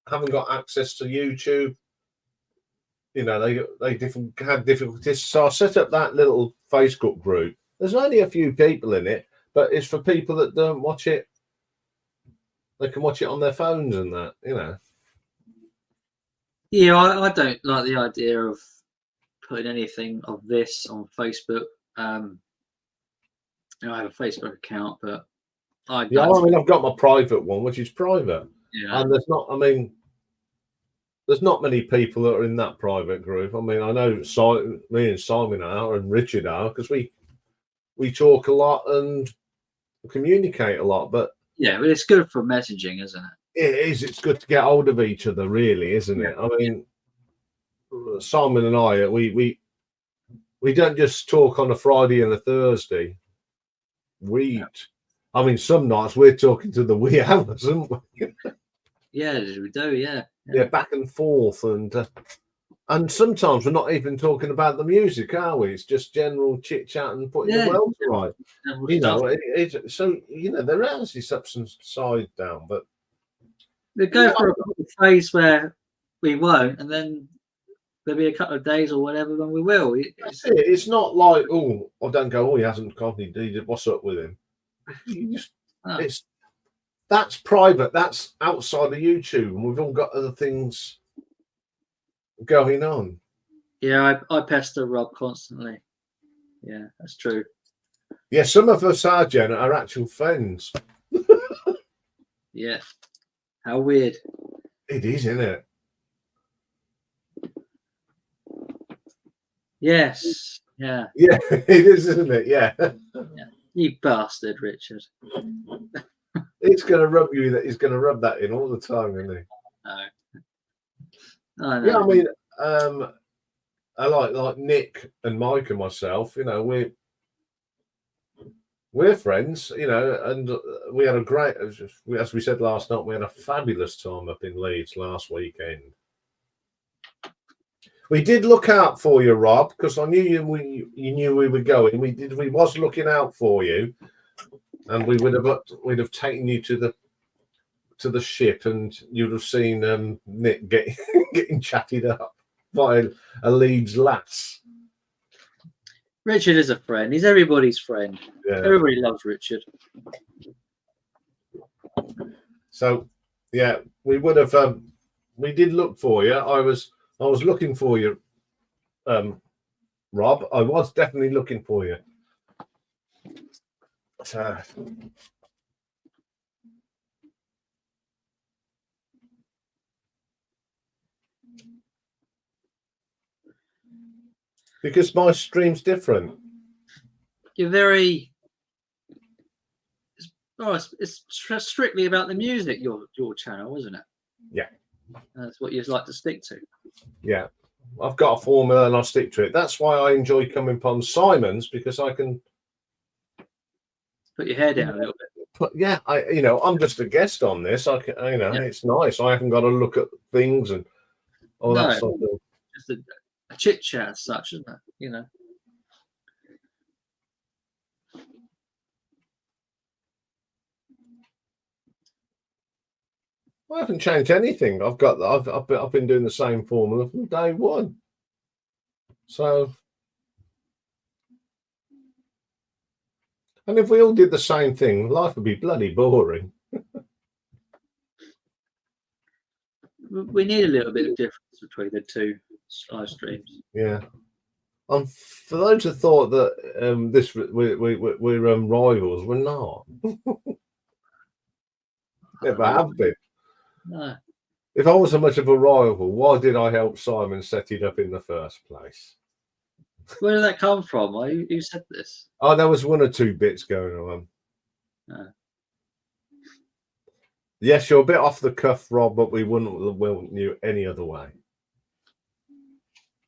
haven't got access to YouTube. You know, they had difficulties. So I set up that little Facebook group. There's only a few people in it, but it's for people that don't watch it. They can watch it on their phones and that, you know. Yeah, I don't like the idea of putting anything of this on Facebook. I have a Facebook account, but I mean, I've got my private one, which is private, and there's not many people that are in that private group. I mean, I know me and Simon are, and Richard are, because we talk a lot and communicate a lot. But yeah, but it's good for messaging, isn't it? It is. It's good to get hold of each other, really, isn't it? I mean, Simon and I, we don't just talk on a Friday and a Thursday. I mean, some nights we're talking to the wee hours, aren't we? Yeah, we do. Yeah, back and forth, and sometimes we're not even talking about the music, are we? It's just general chit chat and putting the world right. You know, so you know there is this ups and side down, but we go for a phase where we won't, and then there'll be a couple of days or whatever when we will. It's not like, oh, I don't go, oh, he hasn't copied. What's up with him? That's private. That's outside of YouTube, and we've all got other things going on. Yeah, I pester Rob constantly. Yeah, that's true. Yeah, some of us are, Jen, are actual friends. Yeah. How weird. It is, isn't it? Yes. Yeah. Yeah, it is, isn't it? Yeah. You bastard, Richard. It's going to rub you that he's going to rub that in all the time, isn't he? No. I know. Yeah, I mean, I like Nick and Mike and myself. You know, we're friends. You know, and we had a great, as we said last night, we had a fabulous time up in Leeds last weekend. We did look out for you, Rob, because I knew you knew we were going. We was looking out for you, and we'd have taken you to the ship, and you'd have seen Nick getting chatted up by a Leeds lass. Richard is a friend. He's everybody's friend. Yeah. Everybody loves Richard. So, yeah, we would have. We did look for you. I was looking for you, Rob. I was definitely looking for you. So, because my stream's different. You're very. It's strictly about the music. Your channel, isn't it? Yeah. That's what you'd like to stick to. Yeah. I've got a formula and I'll stick to it. That's why I enjoy coming upon Simon's, because I can put your hair down a little bit. I'm just a guest on this. It's nice. I haven't got to look at things and all that sort of thing. Just a chit chat as such, isn't it? You know. I haven't changed anything. I've been doing the same formula from day one. So, and if we all did the same thing, life would be bloody boring. We need a little bit of difference between the two live streams. Yeah. For those who thought that we're rivals, we're not. Never have been. No. If I was so much of a rival, why did I help Simon set it up in the first place? Where did that come from? Who said this? Oh, there was one or two bits going on. No. Yes, you're a bit off the cuff, Rob, but we wouldn't want you any other way.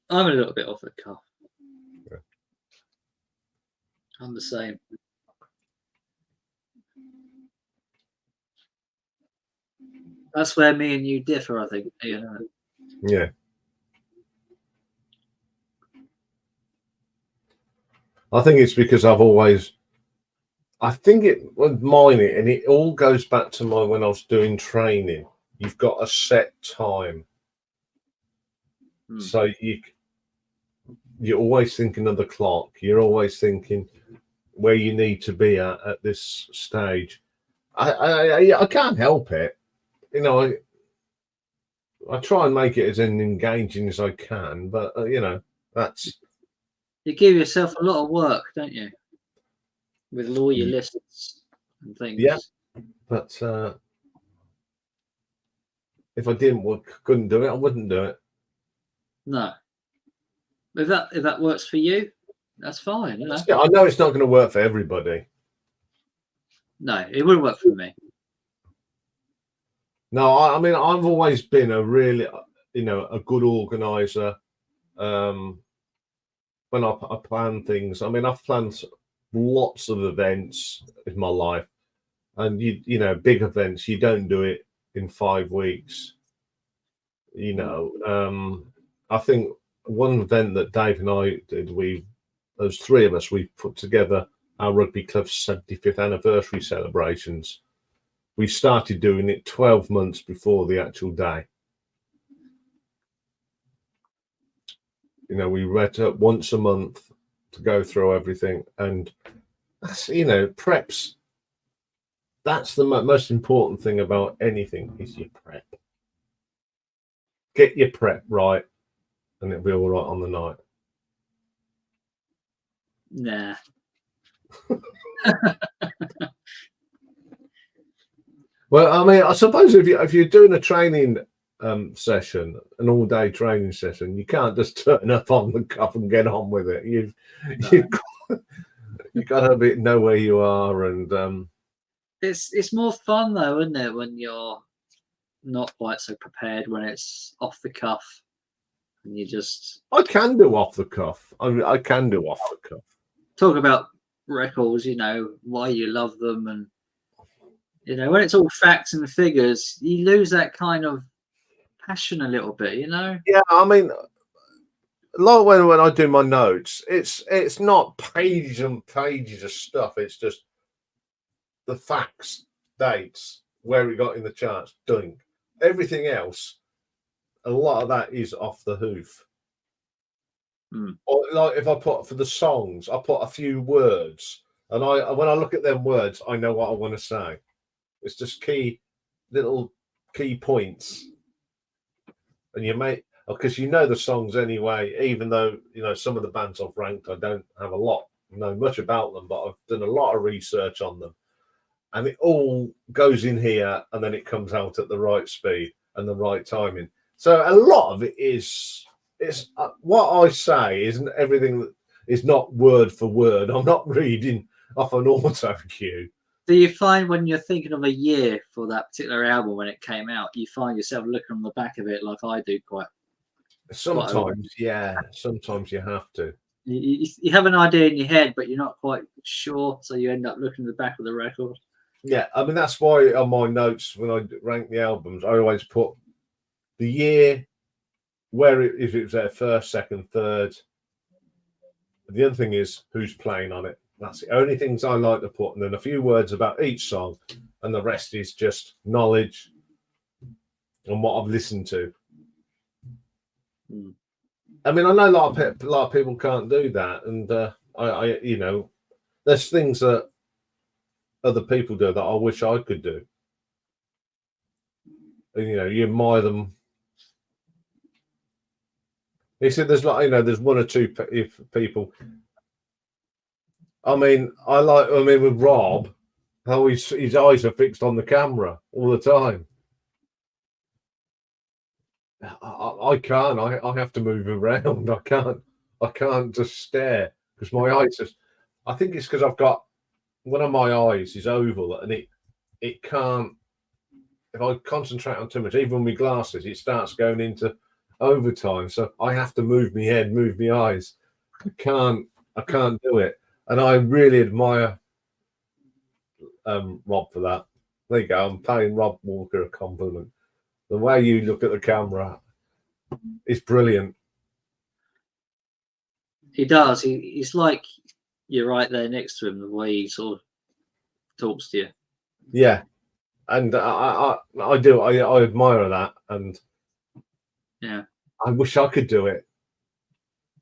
I'm a little bit off the cuff. Yeah. I'm the same. That's where me and you differ, I think. You know. Yeah. I think it's because I think it would mine it, and it all goes back to when I was doing training. You've got a set time. So you're always thinking of the clock. You're always thinking where you need to be at this stage. I can't help it. You know, I try and make it as engaging as I can, but you know, that's. You give yourself a lot of work, don't you? With all your lists and things. Yeah, but if I couldn't do it, I wouldn't do it. No. If that works for you, that's fine. You know? Yeah, I know it's not going to work for everybody. No, it wouldn't work for me. No, I mean, I've always been a really, a good organizer. When I plan things, I mean, I've planned lots of events in my life, and big events, you don't do it in 5 weeks. I think one event that Dave and I did, those three of us, we put together our rugby club's 75th anniversary celebrations. We started doing it 12 months before the actual day. We met up once a month to go through everything, and that's, preps. That's the most important thing about anything is your prep. Get your prep right, and it'll be all right on the night. Nah. Well, I mean, I suppose if you're doing a training session, an all-day training session, you can't just turn up on the cuff and get on with it. You've got to know where you are, and it's more fun though, isn't it, when you're not quite so prepared, when it's off the cuff, and you just. I can do off the cuff. I can do off the cuff. Talk about records, why you love them, and when it's all facts and figures, you lose that kind of passion a little bit, Yeah, I mean, like when I do my notes, it's not pages and pages of stuff. It's just the facts, dates, where we got in the charts, done. Everything else, a lot of that is off the hoof. Or like if I put for the songs, I put a few words, and when I look at them words, I know what I want to say. It's just little key points, and because the songs anyway. Even though some of the bands I've ranked, I don't have know much about them, but I've done a lot of research on them, and it all goes in here, and then it comes out at the right speed and the right timing. So a lot of it is what I say isn't everything that is not word for word. I'm not reading off an auto cue. Do you find when you're thinking of a year for that particular album when it came out, you find yourself looking on the back of it like I do quite? Sometimes, yeah. Sometimes you have to. You have an idea in your head, but you're not quite sure, so you end up looking at the back of the record. Yeah, I mean, that's why on my notes, when I rank the albums, I always put the year, if it was their first, second, third. The other thing is who's playing on it. That's the only things I like to put, and then a few words about each song, and the rest is just knowledge, and what I've listened to. Mm. I mean, I know a lot of people can't do that, and I you know, there's things that other people do that I wish I could do. And, you know, you admire them. He said there's like, you know, there's one or two people. I mean, with Rob, how his eyes are fixed on the camera all the time. I can't. I have to move around. I can't just stare because my eyes just. I think it's because I've got one of my eyes is oval and it can't. If I concentrate on too much, even with glasses, it starts going into overtime. So I have to move my head, move my eyes. I can't do it. And I really admire Rob for that. There you go. I'm paying Rob Walker a compliment. The way you look at the camera is brilliant. He does. He's like you're right there next to him. The way he sort of talks to you. Yeah, and I do. I admire that, and yeah, I wish I could do it.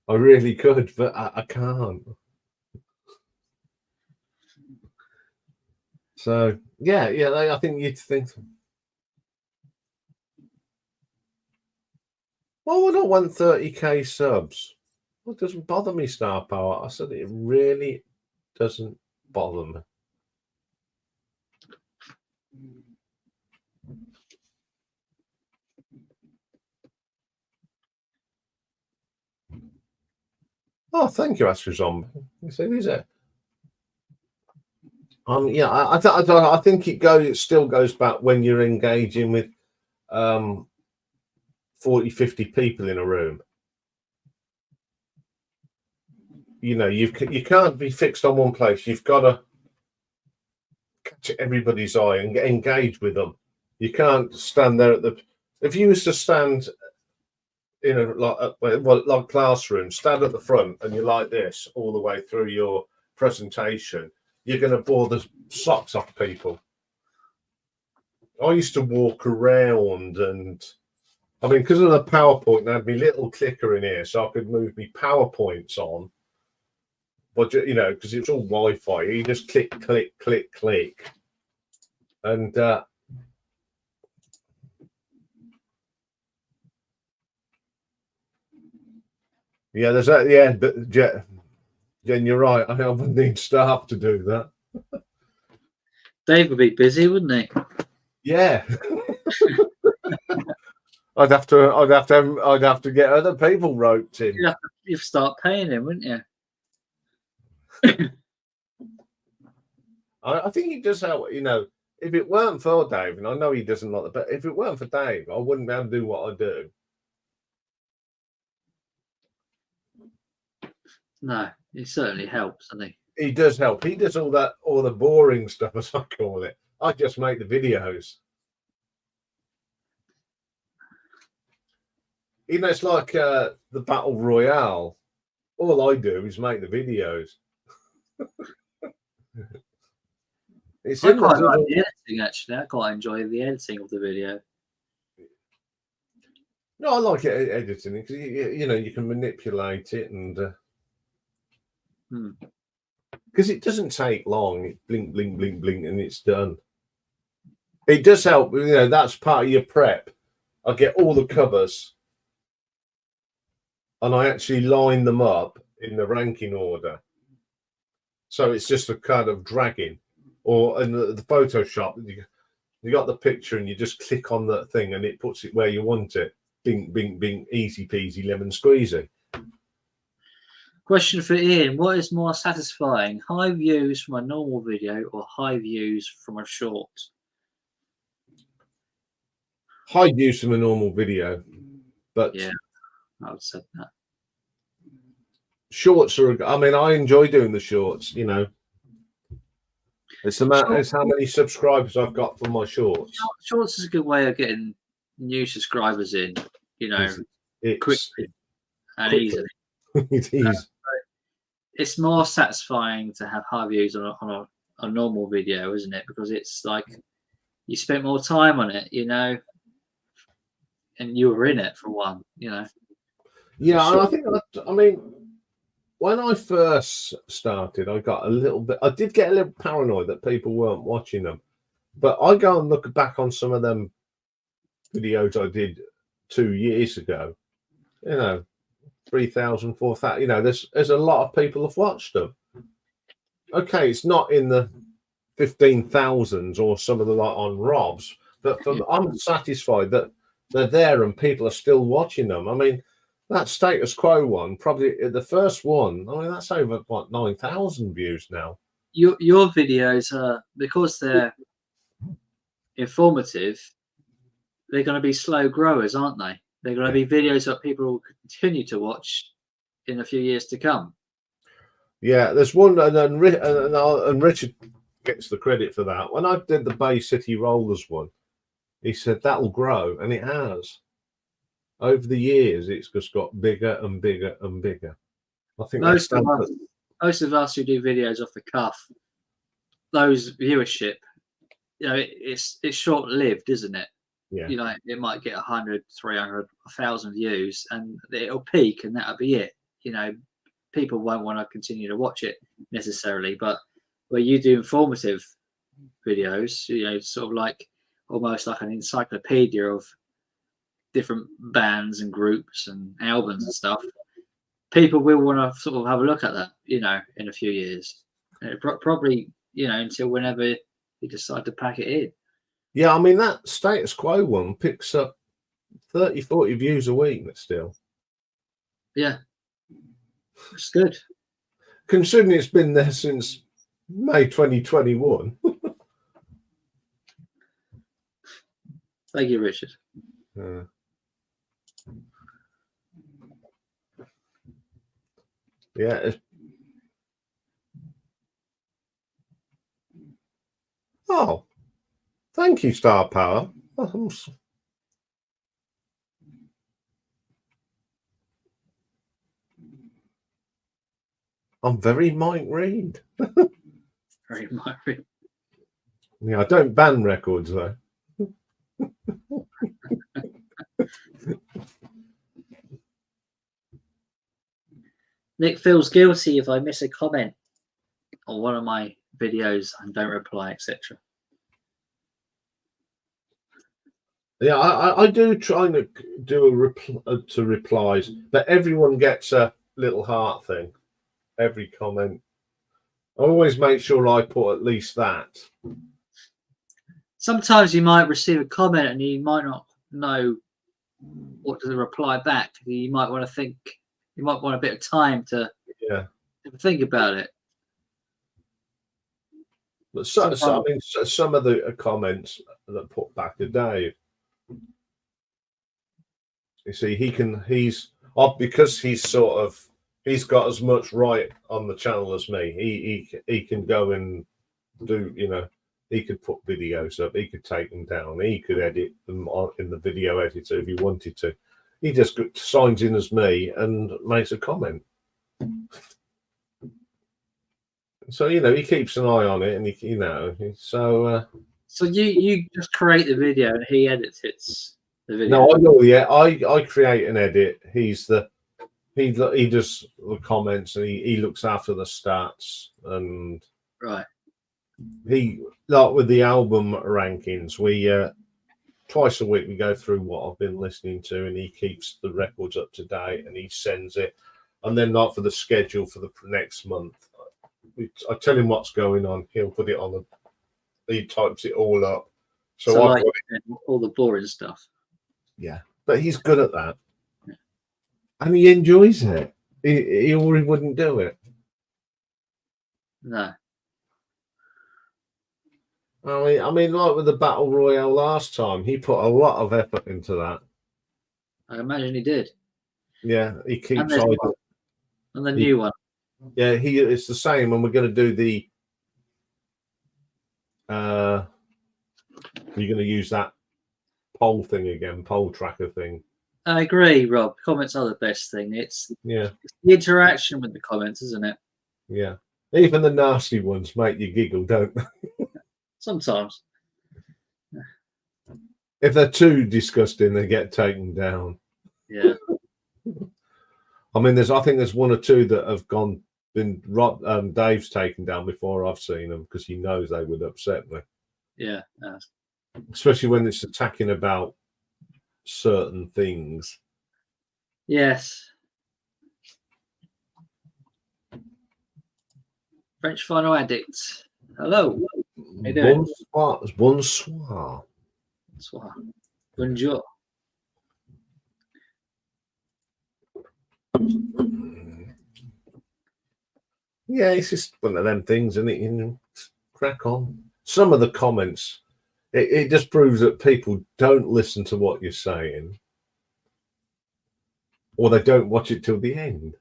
I really could, but I can't. So yeah, I think you'd think. Well, we don't want 30k subs. Well, it doesn't bother me, Star Power. I said it really doesn't bother me. Oh, thank you, Astro Zombie. You see, is it? Yeah, I think it still goes back when you're engaging with 40, 50 people in a room. You know, you can't be fixed on one place. You've got to catch everybody's eye and engage with them. You can't stand there if you was to stand in a like classroom, stand at the front and you're like this all the way through your presentation, you're going to bore the socks off people. I used to walk around and I mean, because of the PowerPoint, I had my little clicker in here so I could move my PowerPoints on. But, you know, because it's all Wi-Fi, you just click, click, click, click. And yeah, there's that. Yeah, but Jen, you're right. I would need staff to do that. Dave would be busy, wouldn't he? Yeah. I'd have to get other people roped in. You'd start paying him, wouldn't you? I think he does help. You know, if it weren't for Dave, and I know he doesn't like but if it weren't for Dave, I wouldn't be able to do what I do. No, he certainly helps, doesn't he? He does help. He does all the boring stuff, as I call it. I just make the videos. You know, it's like the Battle Royale. All I do is make the videos. I quite like the editing, actually. I quite enjoy the editing of the video. No, I like editing because you know you can manipulate it and because it doesn't take long. It blink, blink, blink, blink, and it's done. It does help. You know, that's part of your prep. I get all the covers and I actually line them up in the ranking order. So it's just a kind of dragging, or in the Photoshop, you got the picture and you just click on that thing and it puts it where you want it. Bing, bing, bing, easy peasy, lemon squeezy. Question for Ian: what is more satisfying, high views from a normal video or high views from a short? High views from a normal video, but yeah, I would say that. Shorts are. I mean, I enjoy doing the shorts. You know, it's it's how many subscribers I've got from my shorts. Shorts is a good way of getting new subscribers in. You know, quickly and easily. It is. It's more satisfying to have high views on a normal video, isn't it? Because it's like you spent more time on it. You know, and you were in it for one, you know. Yeah, Sure. I think I mean, when I first started, I got a little bit. I did get a little paranoid that people weren't watching them, but I go and look back on some of them videos I did 2 years ago. You know, 3,000, 4,000. You know, there's a lot of people have watched them. Okay, it's not in the 15,000s or some of the like on Rob's, but I'm satisfied that they're there and people are still watching them. I mean, that status quo one, probably the first one, I mean, that's over what 9,000 views now. Your videos are, because they're informative, they're going to be slow growers, aren't they? They're going to be videos that people will continue to watch in a few years to come. Yeah, there's one, and Richard gets the credit for that. When I did the Bay City Rollers one, he said that'll grow, and it has. Over the years, it's just got bigger and bigger and bigger. I think most of us who do videos off the cuff, those viewership, you know, it's short lived, isn't it? Yeah. You know, it might get 100, 300, 1,000 views, and it'll peak, and that'll be it. You know, people won't want to continue to watch it necessarily, but where you do informative videos, you know, sort of like almost like an encyclopedia of different bands and groups and albums and stuff, people will want to sort of have a look at that, you know, in a few years. Probably, you know, until whenever you decide to pack it in. Yeah, I mean, that status quo one picks up 30, 40 views a week still. Yeah, it's good. Considering it's been there since May 2021. Thank you, Richard. Yeah. Oh, thank you, Star Power. I'm very Mike Reed. Very Mike Reed. Yeah, I don't ban records though. Nick feels guilty if I miss a comment on one of my videos and don't reply, etc. Yeah, I do try to do to replies, but everyone gets a little heart thing. Every comment. I always make sure I put at least that. Sometimes you might receive a comment and you might not know what to reply back. You might want to think. You might want a bit of time to think about it. But some of the comments that put back to Dave, you see, he's because he's got as much right on the channel as me. He can go and do, you know, he could put videos up, he could take them down, he could edit them in the video editor if he wanted to. He just signs in as me and makes a comment. So, you know, he keeps an eye on it, and he, you know, so. So you just create the video and he edits the video. No, I know. Yeah, I create and edit. He does the comments, and he looks after the stats, and right. He, like with the album rankings, we twice a week we go through what I've been listening to, and he keeps the records up to date, and he sends it. And then, like for the schedule for the next month, I tell him what's going on. He'll put it on he types it all up. So like all the boring stuff. Yeah, but he's good at that, and he enjoys it. He already wouldn't do it. No. I mean, like with the Battle Royale last time, he put a lot of effort into that. I imagine he did. Yeah, he keeps and the new one. Yeah, it's the same, and we're going to do the. You're going to use that poll thing again, poll tracker thing. I agree, Rob. Comments are the best thing. It's the interaction with the comments, isn't it? Yeah, even the nasty ones make you giggle, don't they? Sometimes. If they're too disgusting, they get taken down. Yeah. I mean, I think there's one or two that have been Dave's taken down before I've seen them because he knows they would upset me. Yeah. Especially when it's attacking about certain things. Yes. French Final Addict. Hello. How you doing? Bonsoir. Bonjour. Yeah, it's just one of them things, and it, crack on. Some of the comments, it just proves that people don't listen to what you're saying, or they don't watch it till the end.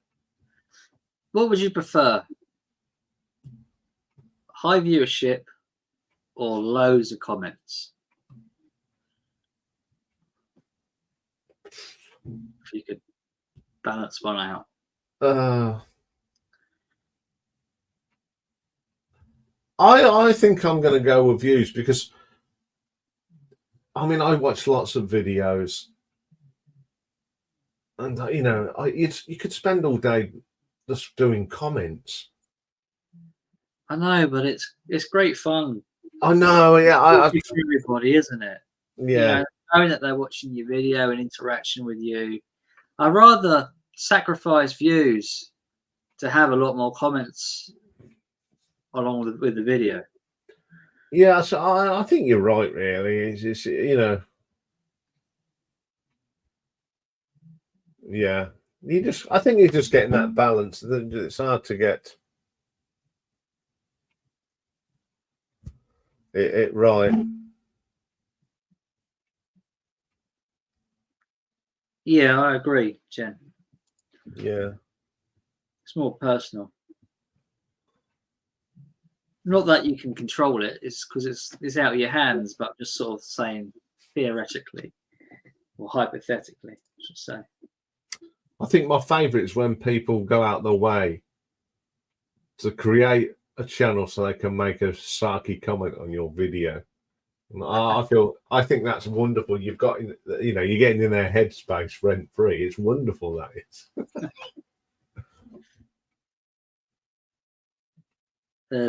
What would you prefer? High viewership or loads of comments? If you could balance one out. I think I'm going to go with views because, I mean, I watch lots of videos, and you know, you could spend all day just doing comments. I know, but it's great fun. I know, yeah. For everybody, isn't it? Yeah. You know, knowing that they're watching your video and interaction with you. I'd rather sacrifice views to have a lot more comments along with the video. Yeah, so I think you're right. Really, it's you know, yeah. I think you're just getting that balance. It's hard to get it right. Yeah, I agree, Jen. Yeah. It's more personal. Not that you can control it, it's because it's out of your hands, but just sort of saying theoretically or hypothetically, I should say. I think my favourite is when people go out their way to create a channel so they can make a sarky comment on your video. I think that's wonderful. You've got, you know, you're getting in their headspace rent free. It's wonderful, that is.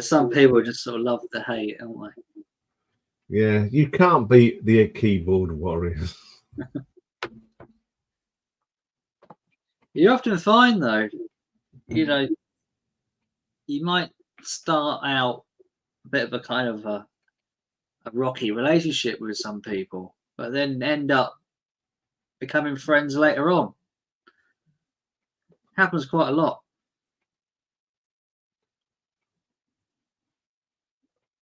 Some people just sort of love the hate, don't they? Yeah, you can't beat the keyboard warriors. You often find, though, you know, you might start out a bit of a kind of a rocky relationship with some people, but then end up becoming friends later on. Happens quite a lot.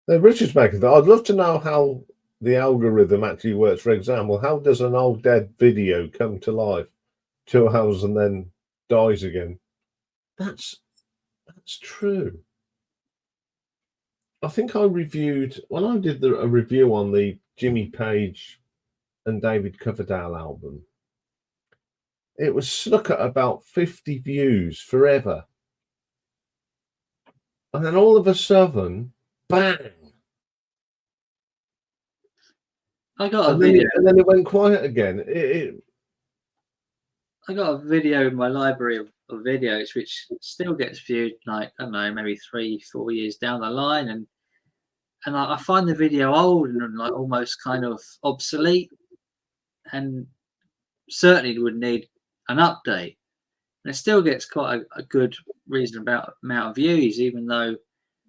Richard's making that. I'd love to know how the algorithm actually works. For example, how does an old dead video come to life 2 hours and then dies again? That's true. I think I reviewed when I did a review on the Jimmy Page and David Coverdale album. It was stuck at about 50 views forever, and then all of a sudden, bang! I got a video, and then it went quiet again. I got a video in my library of videos which still gets viewed, like, I don't know, maybe 3-4 years down the line, and I find the video old and like almost kind of obsolete, and certainly would need an update. And it still gets quite a good reasonable amount of views, even though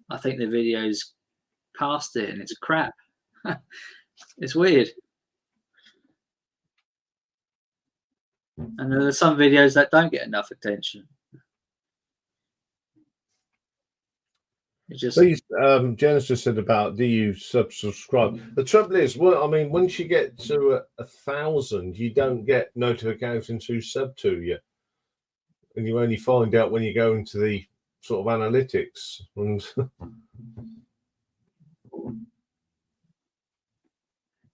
I think the video's past it and it's crap. It's weird. And there are some videos that don't get enough attention. It's just Janice just said about, do you subscribe? The trouble is, well, I mean, once you get to 1,000, you don't get notifications who sub to you, and you only find out when you go into the sort of analytics. And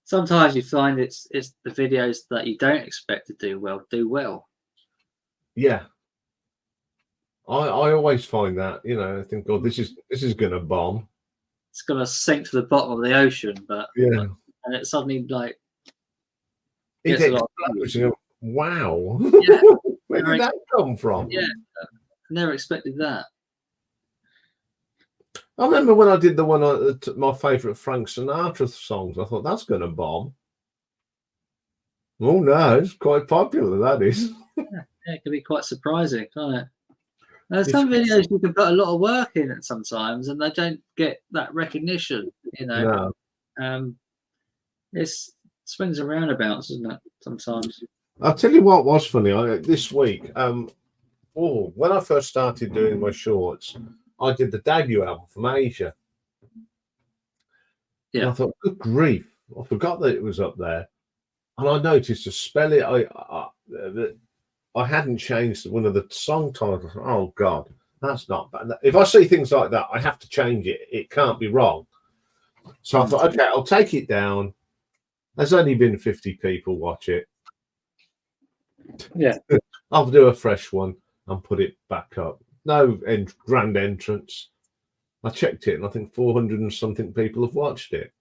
sometimes you find it's the videos that you don't expect to do well. Yeah, I always find that, you know, I think, God, this is gonna bomb. It's gonna sink to the bottom of the ocean, but yeah, and it suddenly like He Gets a gets lot of close and you go, wow. Yeah. Where did that come from? Yeah, never expected that. I remember when I did the one my favourite Frank Sinatra songs. I thought that's going to bomb. Oh no, it's quite popular. That is. Yeah, it can be quite surprising, can't it? There's some videos you can put a lot of work in it sometimes, and they don't get that recognition. You know, No. It's swings and roundabouts, isn't it? Sometimes. I'll tell you what was funny this week. When I first started doing my shorts, I did the debut album from Asia. Yeah. And I thought, good grief, I forgot that it was up there. And I noticed to spell it, I hadn't changed one of the song titles. Oh God, that's not bad. If I see things like that, I have to change it. It can't be wrong. So I thought, okay, I'll take it down. There's only been 50 people watch it. Yeah. I'll do a fresh one and put it back up. No grand entrance. I checked it and I think 400 and something people have watched it.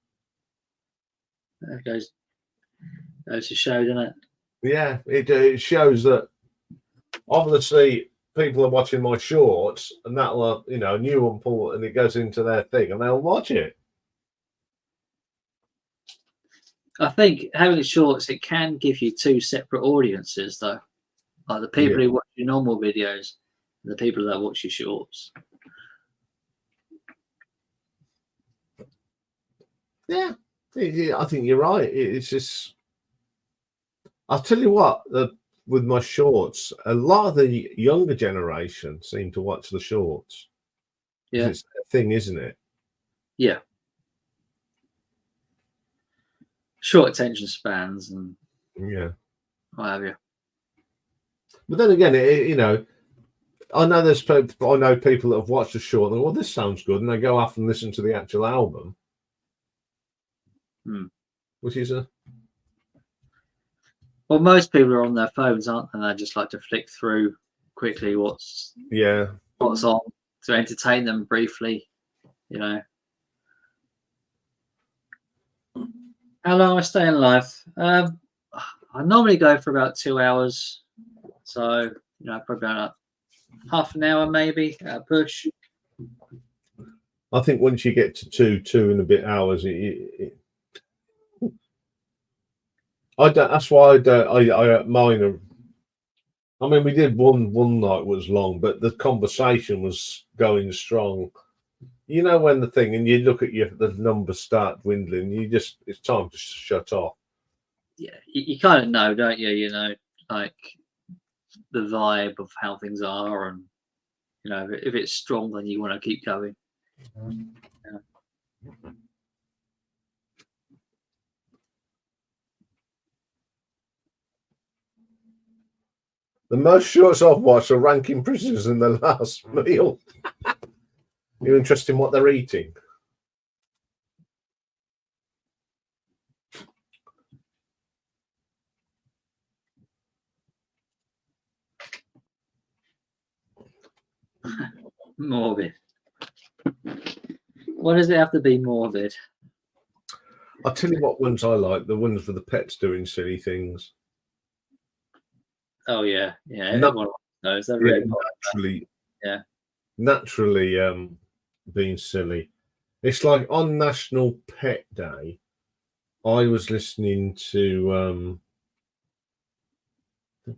That goes to show, doesn't it? Yeah, it shows that obviously people are watching my shorts, and that'll new one pull, and it goes into their thing, and they'll watch it. I think having shorts, it can give you two separate audiences, though. Like the people who watch your normal videos, and the people that watch your shorts. Yeah, I think you're right. It's just, I'll tell you what, with my shorts, a lot of the younger generation seem to watch the shorts. Yeah, it's a thing, isn't it? Yeah. Short attention spans and what have you. But then again, I know there's people. I know people that have watched the short and go, well, this sounds good, and they go off and listen to the actual album, which is well, most people are on their phones, aren't they? They just like to flick through quickly what's on to entertain them briefly. How long I stay in life? I normally go for about 2 hours, so probably about half an hour maybe at a push. I think once you get to two and a bit hours, I don't. That's why I don't. Mine are. I mean, we did one night was long, but the conversation was going strong. When the thing, and you look at the numbers start dwindling, it's time to shut off. Yeah, you kind of know, don't you? Like the vibe of how things are, and if it's strong, then you want to keep going. The most shorts I've watched are ranking prisoners in the last meal. You're interested in what they're eating? Morbid. Why does it have to be morbid? I'll tell you what ones I like. The ones with the pets doing silly things. Oh yeah. Everyone knows. They're really naturally being silly. It's like on National Pet Day, I was listening to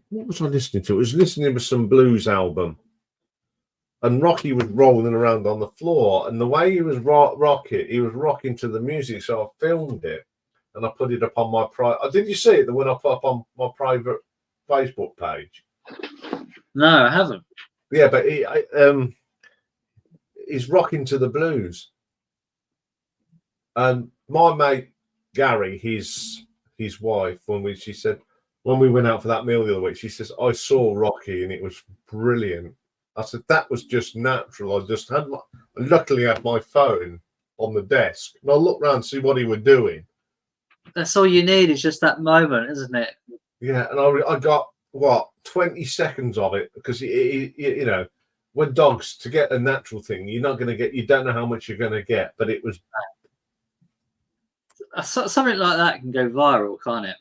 what was I listening to? I was listening to some blues album, and Rocky was rolling around on the floor, and the way he was rocking to the music. So I filmed it, and I put it up on my private. Did you see it? The one I put up on my private Facebook page. No, I haven't. Yeah, but he's rocking to the blues. And my mate Gary, his wife, when we went out for that meal the other week, she says, I saw Rocky and it was brilliant. I said, that was just natural. I just luckily had my phone on the desk, and I looked around to see what he was doing. That's all you need, is just that moment, isn't it? Yeah, and I got 20 seconds of it, because when dogs, to get a natural thing, you don't know how much you're going to get, but it was something like that can go viral, can't it?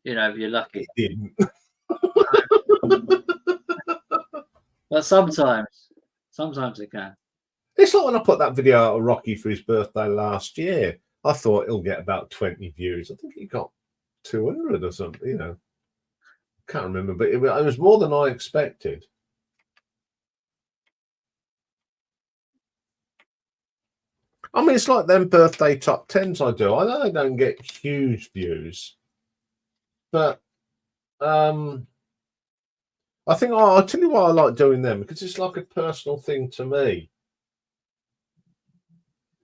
You know, if you're lucky. It didn't. But sometimes it can. It's like when I put that video out of Rocky for his birthday last year. I thought he'll get about 20 views. I think he got 200 or something, you know. Can't remember, but it was more than I expected. I mean, it's like them birthday top 10s I do. I know they don't get huge views, but I think I'll tell you why I like doing them, because it's like a personal thing to me.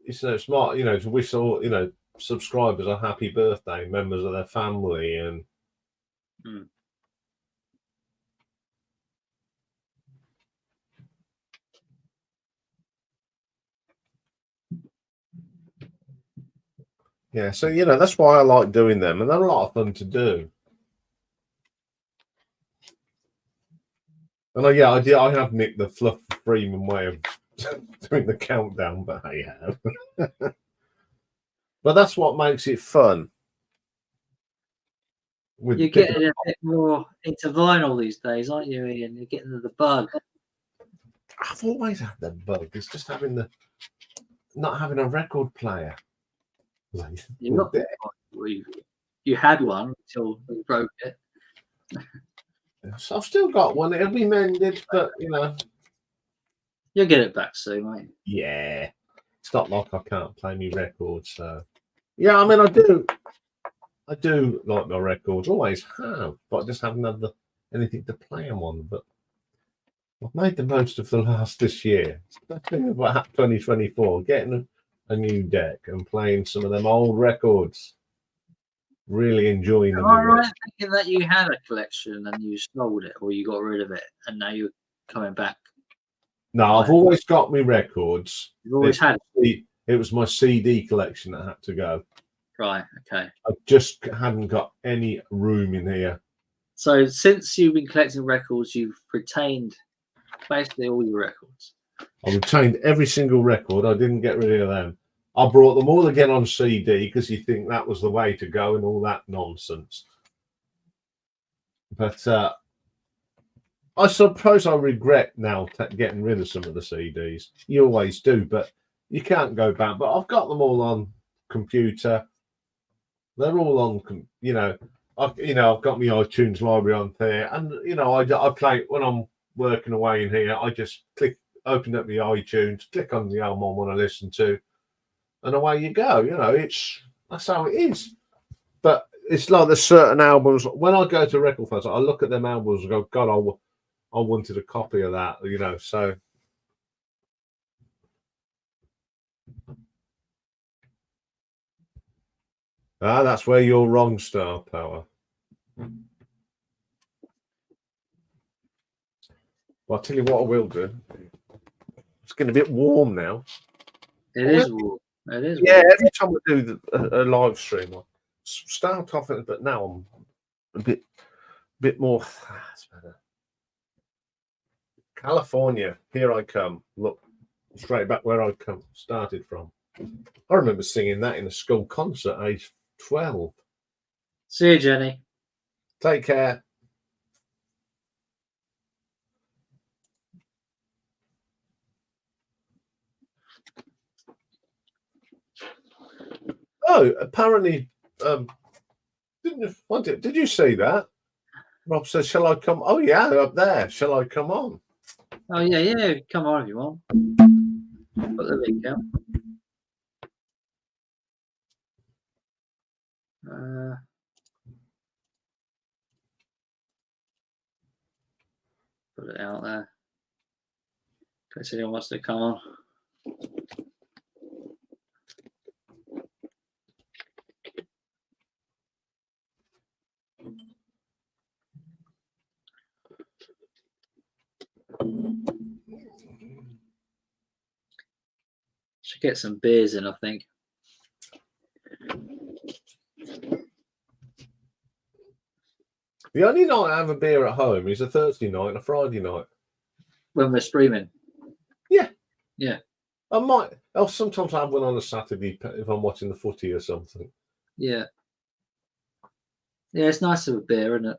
It's smart, you know, to wish all, you know, subscribers a happy birthday, members of their family, and yeah, so you know that's why I like doing them, and they're a lot of fun to do. And I have nicked the Fluff Freeman way of doing the countdown, but I have. But that's what makes it fun. You're getting a bit more into vinyl these days, aren't you, Ian? You're getting the bug. I've always had the bug. It's just not having a record player. You had one until you broke it. I've still got one. It'll be mended, but you know. You'll get it back soon, mate. Yeah. It's not like I can't play me records. So yeah, I mean I do like my records, always have, but I just haven't had anything to play them on. But I've made the most of this year, especially about 2024, getting a new deck and playing some of them old records. Really enjoying them. Am I right thinking that you had a collection and you sold it, or you got rid of it, and now you're coming back? No, I've always got my records. You've always had it. It was my CD collection that had to go. Right, okay. I just hadn't got any room in here. So since you've been collecting records, you've retained basically all your records. I retained every single record. I didn't get rid of them. I brought them all again on CD because you think that was the way to go and all that nonsense. But I suppose I regret now getting rid of some of the CDs. You always do, but you can't go back. But I've got them all on computer. They're all on, you know, I've got my iTunes library on there, and you know, I play when I'm working away in here. I just open up the iTunes, click on the album I want to listen to, and away you go. You know, that's how it is. But it's like there's certain albums. When I go to record fairs, I look at them albums and go, God, I wanted a copy of that. You know, so. That's where you're wrong, Star Power. Well, I'll tell you what I will do. It's getting a bit warm now. It is warm. It is. Yeah, warm. every time I do a live stream, I start off it, but now I'm a bit more. That's better. California, here I come. Look, straight back where I started from. I remember singing that in a school concert, age 12. See you, Jenny. Take care. Oh, apparently, did you see that? Rob says, shall I come? Oh, yeah, up there. Shall I come on? Oh, yeah. Come on if you want. Put the link out. Put it out there. In case anyone wants to come on. Should get some beers in, I think. The only night I have a beer at home is a Thursday night and a Friday night. When we're streaming. Yeah. Yeah. I'll sometimes have one on a Saturday if I'm watching the footy or something. Yeah. Yeah, it's nice to have a beer, isn't it?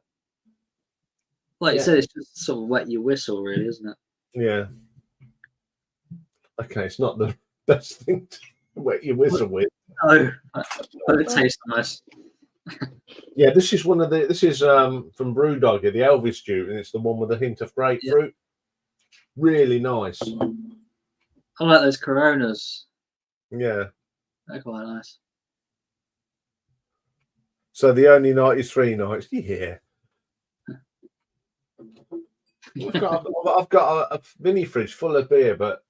Like you said, it's just sort of wet your whistle, really, isn't it? Yeah. Okay, it's not the best thing to wet your whistle with. No, but it tastes nice. Yeah, this is one of the. This is from Brewdogger, the Elvis Duke, and it's the one with a hint of grapefruit. Really nice. I like those Coronas. Yeah. They're quite nice. So the only night is 3 nights. Yeah. I've got a mini fridge full of beer, but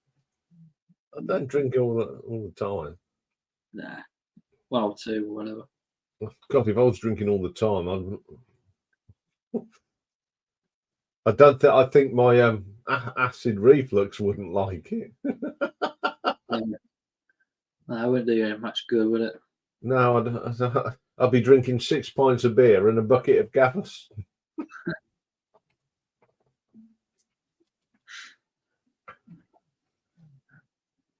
I don't drink it all the time. Nah, 1 or 2 or whatever. God, if I was drinking all the time, I don't think. I think my acid reflux wouldn't like it. No, it wouldn't do you much good, would it? No, I'd be drinking 6 pints of beer and a bucket of gaffers.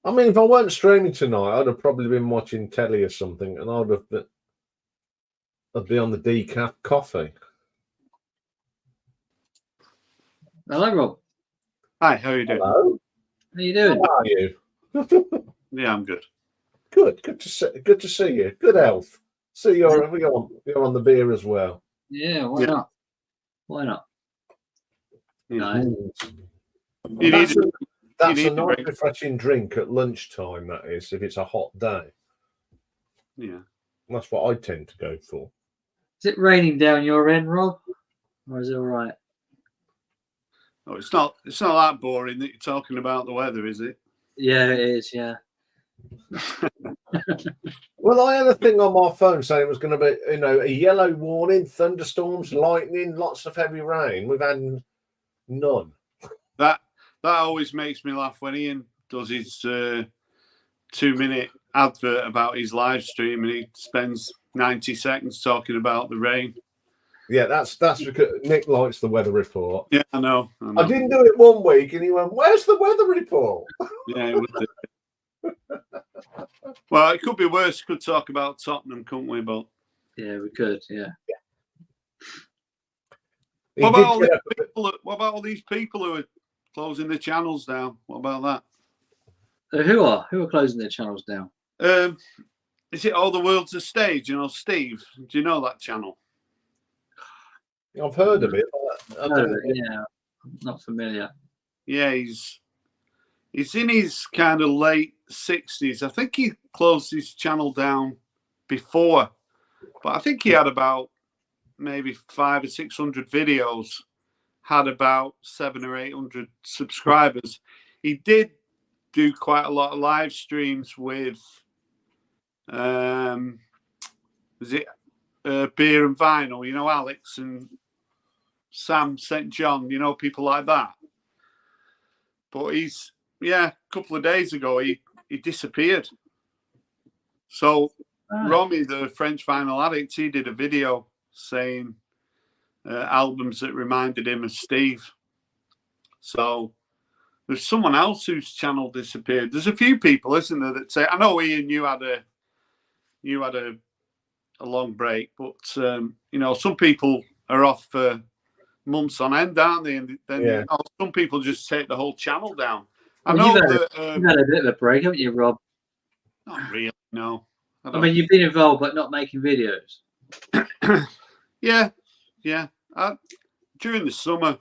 I mean, if I weren't streaming tonight, I'd have probably been watching telly or something, and I'd be on the decaf coffee. Hello, Rob. Hi, how are you doing? Hello. How you doing? How are you? Yeah, I'm good. Good. Good to see you. Good health. So you're on the beer as well. Yeah, why not? Why not? Yeah. Nice. That's a nice refreshing drink at lunchtime, that is, if it's a hot day. Yeah. That's what I tend to go for. Is it raining down your end, Rob? Or is it all right? Oh, it's not that boring that you're talking about the weather, is it? Yeah, it is, yeah. Well, I had a thing on my phone saying it was going to be, a yellow warning, thunderstorms, lightning, lots of heavy rain. We've had none. That always makes me laugh when Ian does his 2-minute advert about his live stream and he spends 90 seconds talking about the rain. Yeah, that's because Nick likes the weather report. Yeah, I know. I didn't do it one week and he went, "Where's the weather report?" Yeah, it would do. Well, it could be worse. Could talk about Tottenham, couldn't we? But yeah, we could. Yeah. What about all these people who are closing the channels down? What about that? Who are closing their channels down? Is it All the World's a Stage? Steve. Do you know that channel? I've heard of it. Yeah, I'm not familiar. Yeah, he's in his kind of late 60s. I think he closed his channel down before, but I think he had about maybe 500 or 600 videos, had about 700 or 800 subscribers. He did do quite a lot of live streams with was it Beer and Vinyl, Alex and Sam St. John, people like that. But a couple of days ago he disappeared. So Romy, the French vinyl addict, he did a video saying albums that reminded him of Steve. So there's someone else whose channel disappeared. There's a few people, isn't there, that say, I know Ian, you had a long break, but some people are off for months on end, aren't they? And then some people just take the whole channel down. I know you've had a bit of a break, haven't you, Rob? Not really, no. I mean, you've been involved, but not making videos. Yeah. During the summer,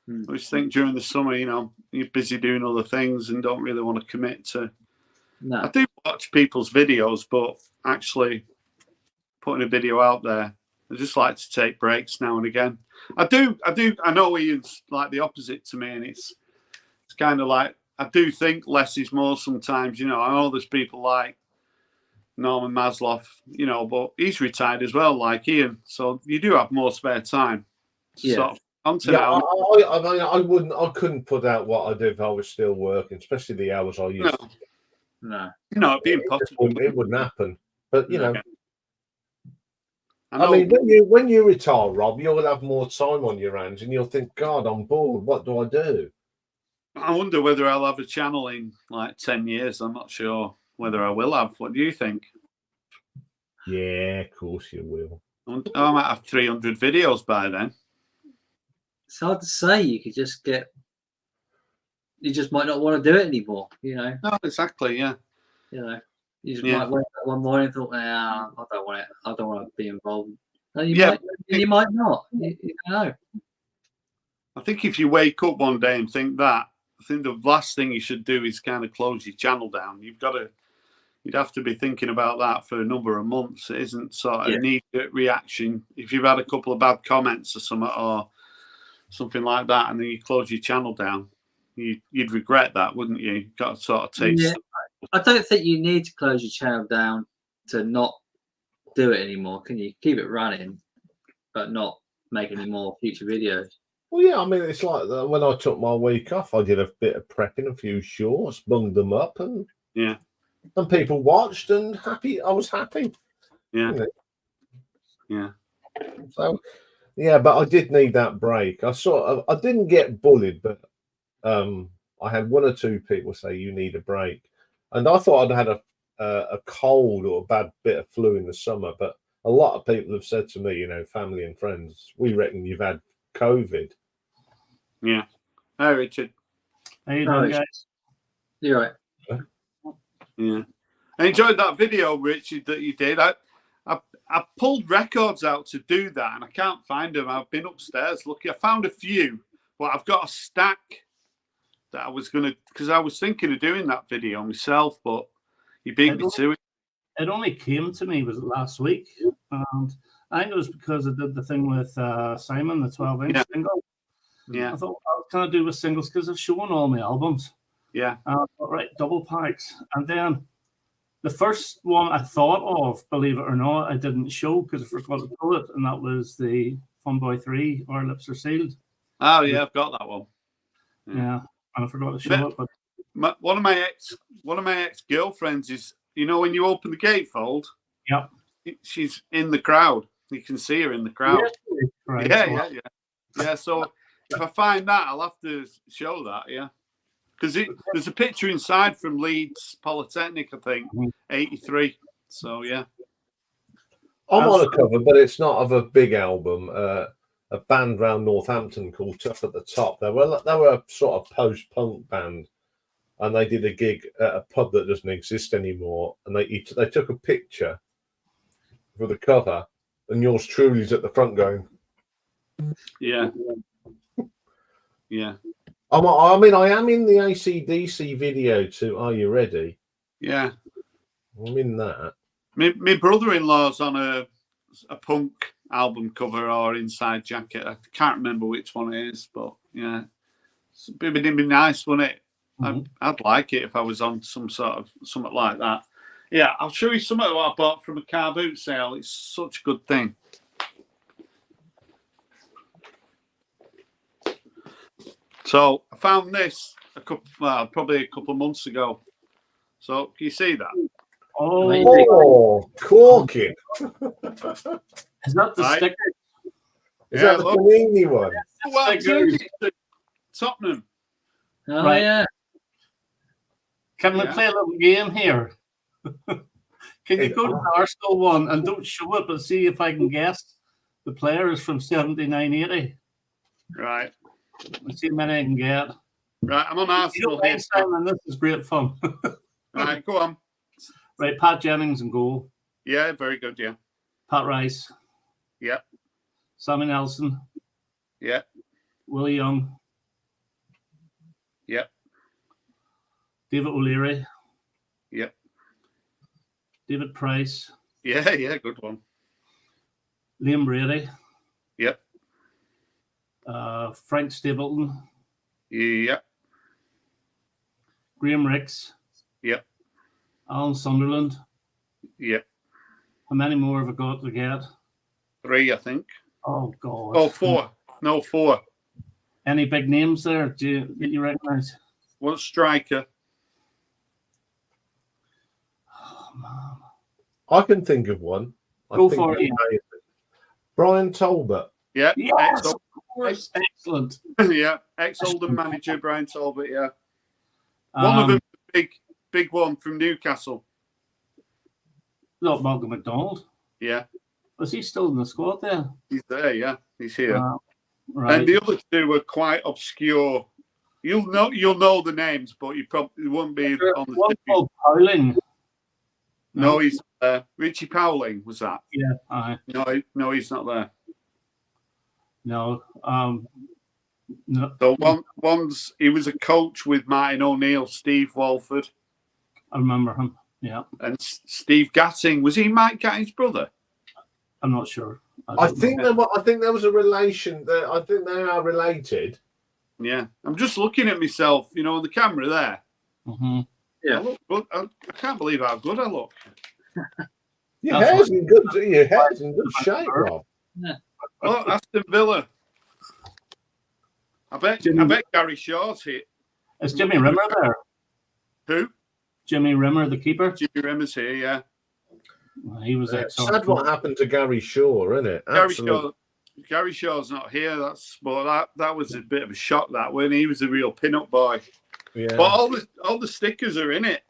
I always think during the summer, you're busy doing other things and don't really want to commit to. No. I do watch people's videos, but actually putting a video out there, I just like to take breaks now and again. I know Ian's like the opposite to me, and it's kind of like, I do think less is more sometimes. I know there's people like Norman Maslow, but he's retired as well, like Ian. So you do have more spare time. Yeah. I couldn't put out what I do if I was still working, especially the hours I used to. No, it'd be impossible. It wouldn't happen. But I mean, when you retire, Rob, you'll have more time on your hands, and you'll think, "God, I'm bored. What do I do?" I wonder whether I'll have a channel in like 10 years. I'm not sure whether I will have. What do you think? Yeah, of course you will. I might have 300 videos by then. It's hard to say. You could just get. You just might not want to do it anymore. You know. No, exactly. Yeah. You know. You just Yeah. might wake up one morning and thought, I don't want it. I don't want to be involved. No, you Yeah, might. You might not. You don't know. I think if you wake up one day and think that, I think the last thing you should do is kind of close your channel down. You'd have to be thinking about that for a number of months. It isn't sort of immediate reaction. If you've had a couple of bad comments or something like that, and then you close your channel down, you'd regret that, wouldn't you? You've got to sort of take. Yeah. I don't think you need to close your channel down to not do it anymore. Can you keep it running, but not make any more future videos? Well, yeah, I mean, it's like when I took my week off, I did a bit of prepping, a few shorts, bunged them up, and people watched and happy. I was happy. Yeah. You know? Yeah. So, yeah, but I did need that break. I didn't get bullied, but I had one or two people say you need a break, and I thought I'd had a cold or a bad bit of flu in the summer, but a lot of people have said to me, you know, family and friends, we reckon you've had COVID. Yeah. Hi, Richard. How you doing, guys? You're right. Yeah. I enjoyed that video, Richard, that you did. I pulled records out to do that, and I can't find them. I've been upstairs looking. I found a few, but I've got a stack that I was going to, because I was thinking of doing that video myself, but you beat me to it. It only came to me, was it last week? And I think it was because I did the thing with Simon, the 12-inch single. Yeah. I thought, what can I do with singles? Because I've shown all my albums. Yeah. And I thought, right, double packs. And then the first one I thought of, believe it or not, I didn't show because I forgot to pull it. And that was the Funboy 3, Our Lips Are Sealed. Oh, yeah, I've got that one. Yeah. And I forgot to show it. But one of my ex-girlfriends is, you know, when you open the gatefold, she's in the crowd. You can see her in the crowd. Yeah. So if I find that, I'll have to show that. Yeah, because there's a picture inside from Leeds Polytechnic, I think, 83. So yeah, I'm on a cover, but it's not of a big album. A band round Northampton called Tough at the Top. They were a sort of post-punk band, and they did a gig at a pub that doesn't exist anymore. And they took a picture for the cover, and yours truly's at the front going. Yeah. I mean, I am in the AC/DC video to Are You Ready? Yeah. I'm in that. My brother-in-law's on a punk album cover or inside jacket. I can't remember which one it is, but yeah. It'd be nice, wouldn't it? I'd like it if I was on something like that. Yeah, I'll show you some of what I bought from a car boot sale. It's such a good thing. So I found this probably a couple of months ago. So can you see that? Oh, corking! Is that the sticker? Is that the Panini one? Well, Tottenham. Oh, right. Yeah. Can we play a little game here? Can you go to the Arsenal one and don't show it, but see if I can guess the players from 79-80? Right. Let's see how many I can get. Right, I'm on Arsenal here. Simon, this is great fun. Right, go on. Right, Pat Jennings in goal. Yeah, very good, yeah. Pat Rice. Yeah. Sammy Nelson. Yeah. Willie Young. Yeah. David O'Leary. Yeah. David Price. Yeah, good one. Liam Brady. Yeah. Frank Stapleton. Yeah. Graham Ricks. Yeah. Alan Sunderland. Yeah. How many more have I got to get? 3, I think. Oh, God. Oh, 4. No, 4. Any big names there that you recognise? One striker. Oh, man. I can think of one. Go for it. Brian Talbot. Yeah. Yes, of course. Excellent. Yeah. Ex-Oldham manager, Brian Talbot, yeah. One of them, big one from Newcastle. Not Malcolm McDonald. Yeah. Was he still in the squad there? He's there, yeah. He's here. Right. And the other two were quite obscure. You'll know the names, but you probably won't be on the One TV. called Powling. No, he's Richie Powling was that? Yeah. Aye. No, he's not there. No. No. So one's he was a coach with Martin O'Neill, Steve Walford, I remember him. Yeah. and Steve Gatting. Was he Mike Gatting's brother? I'm not sure. I think there was a relation there. I think they are related. Yeah, I'm just looking at myself, on the camera there. Mm-hmm. Yeah, I look good. I can't believe how good I look. Your hair's in good shape, Rob. Yeah. Oh, Aston Villa. I bet Gary Shaw's here. Is Jimmy Rimmer there? Who? Jimmy Rimmer, the keeper? Jimmy Rimmer's here, yeah. Well, he was Sad what happened to Gary Shaw, isn't it? Gary Shaw's not here. That was a bit of a shock, that, when he was a real pin-up boy. Yeah. But all the stickers are in it.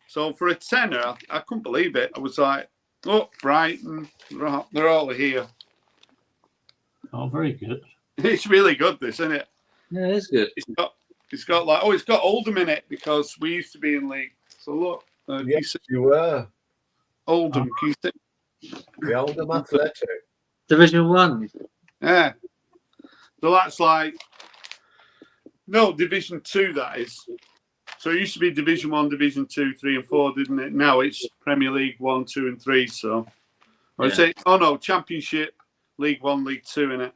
So for a tenner, I couldn't believe it. I was like, look, Brighton, they're all here. Oh, very good. It's really good, this, isn't it? Yeah, it's good. It's got Oldham in it because we used to be in league. So look, Yes, you were. Oldham, can you see? The Oldham Athletic. Division 1. Yeah. So that's Division 2, that is. So it used to be Division 1, Division 2, 3 and 4, didn't it? Now it's Premier League 1, 2 and 3. So, Championship, League 1, League 2, innit?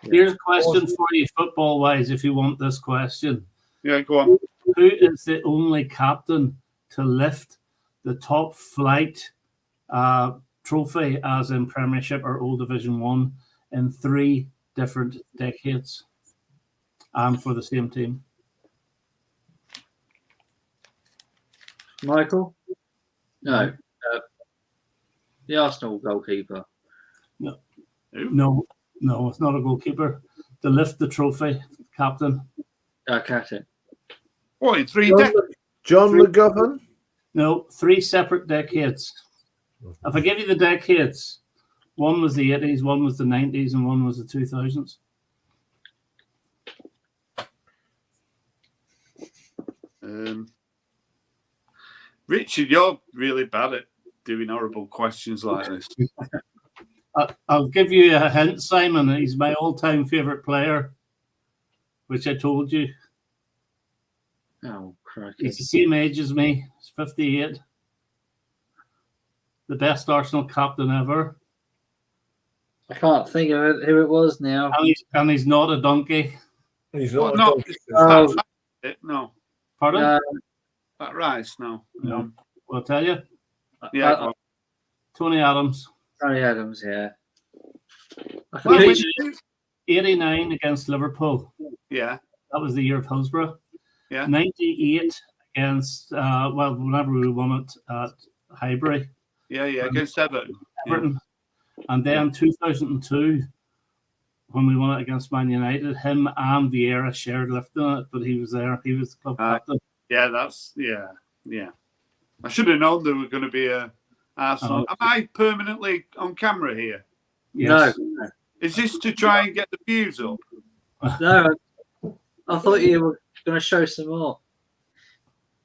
Here's a question for you, football-wise, if you want this question. Yeah, go on. Who is the only captain to lift the top flight trophy, as in Premiership or Old Division 1, in 3 different decades, and for the same team? Michael? No. The Arsenal goalkeeper. No, it's not a goalkeeper. To lift the trophy, captain. Captain. What, in 3 decades? John McGovern? No, 3 separate decades. If I give you the decades, one was the 80s, one was the 90s, and one was the 2000s. Richard, you're really bad at doing horrible questions like this. I'll give you a hint, Simon. He's my all-time favourite player, which I told you. Oh, crikey. He's the same age as me. He's 58. The best Arsenal captain ever. I can't think of who it was now. And he's not a donkey. He's not. No. Pardon? That Rice, no. No. I'll tell you. Yeah. Tony Adams. Tony Adams, yeah. I Well, can when picture you- 89 against Liverpool. yeah. That was the year of Hillsborough. Yeah. 98 against, whenever we won it at Highbury. Yeah, against Everton. Everton. And then 2002, when we won it against Man United, him and Vieira shared lifting it, but he was there. He was the club captain. Yeah. I should have known there were going to be a Arsenal. Am I permanently on camera here? Yes. No. Is this to try and get the views up? No. I thought you were going to show some more.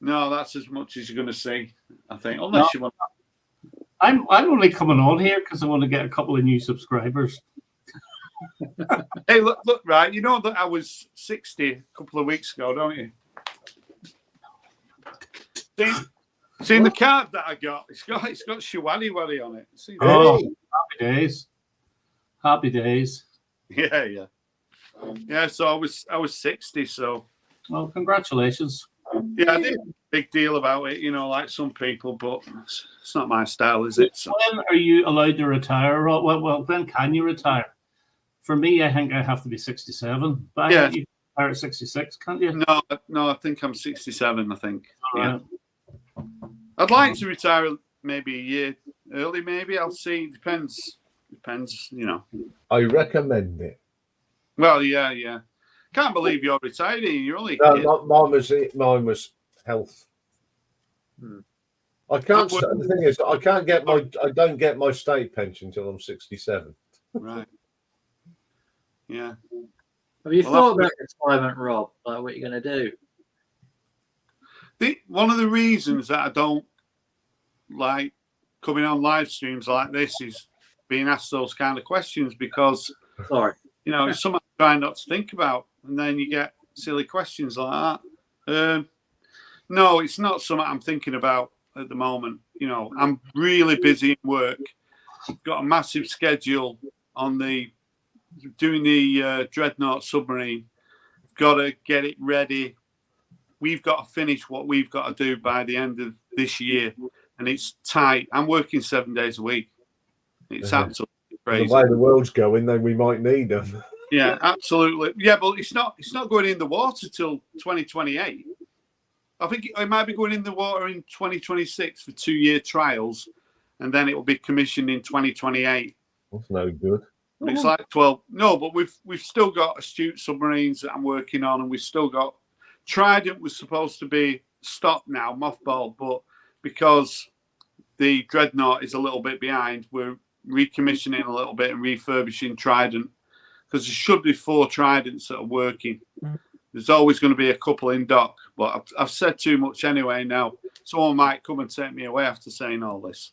No, that's as much as you're going to see, I think. Unless you want. I'm only coming on here because I want to get a couple of new subscribers. Hey, look, right. You know that I was 60 a couple of weeks ago, don't you? Seen the card that I got? It's got Shawani on it. See that? Oh, happy days. Happy days. Yeah. Yeah, so I was 60, so Well, congratulations. yeah, I did a big deal about it, like some people, but it's not my style, is it? So, When are you allowed to retire? Well, when can you retire? For me, I think I have to be 67. But I think you can retire at 66, can't you? no, I think I'm 67, I think. All right. I'd like to retire maybe a year early, maybe. I'll see. Depends, I recommend it. Well, yeah. Can't believe you're retiring. You're only a No, kid. mine was health. I can't. The thing is, I don't get my state pension until I'm 67. Right. Yeah. Have you thought about retirement, Rob? Like what you're going to do? One of the reasons that I don't like coming on live streams like this is being asked those kind of questions, because it's something I try not to think about, and then you get silly questions like that. No, it's not something I'm thinking about at the moment. I'm really busy in work. Got a massive schedule on doing the Dreadnought submarine. Got to get it ready. We've got to finish what we've got to do by the end of this year, and it's tight. I'm working 7 days a week. It's absolutely crazy. The way the world's going, then we might need them. Yeah, absolutely. Yeah, but it's not going in the water till 2028. I think it might be going in the water in 2026 for 2-year trials, and then it will be commissioned in 2028. That's no good. It's like 12. No, but we've still got astute submarines that I'm working on, and we've still got Trident was supposed to be stopped now, mothballed, but because the Dreadnought is a little bit behind, we're recommissioning a little bit and refurbishing Trident, because there should be 4 Tridents that are working. There's always going to be a couple in dock, but I've said too much anyway now. Someone might come and take me away after saying all this.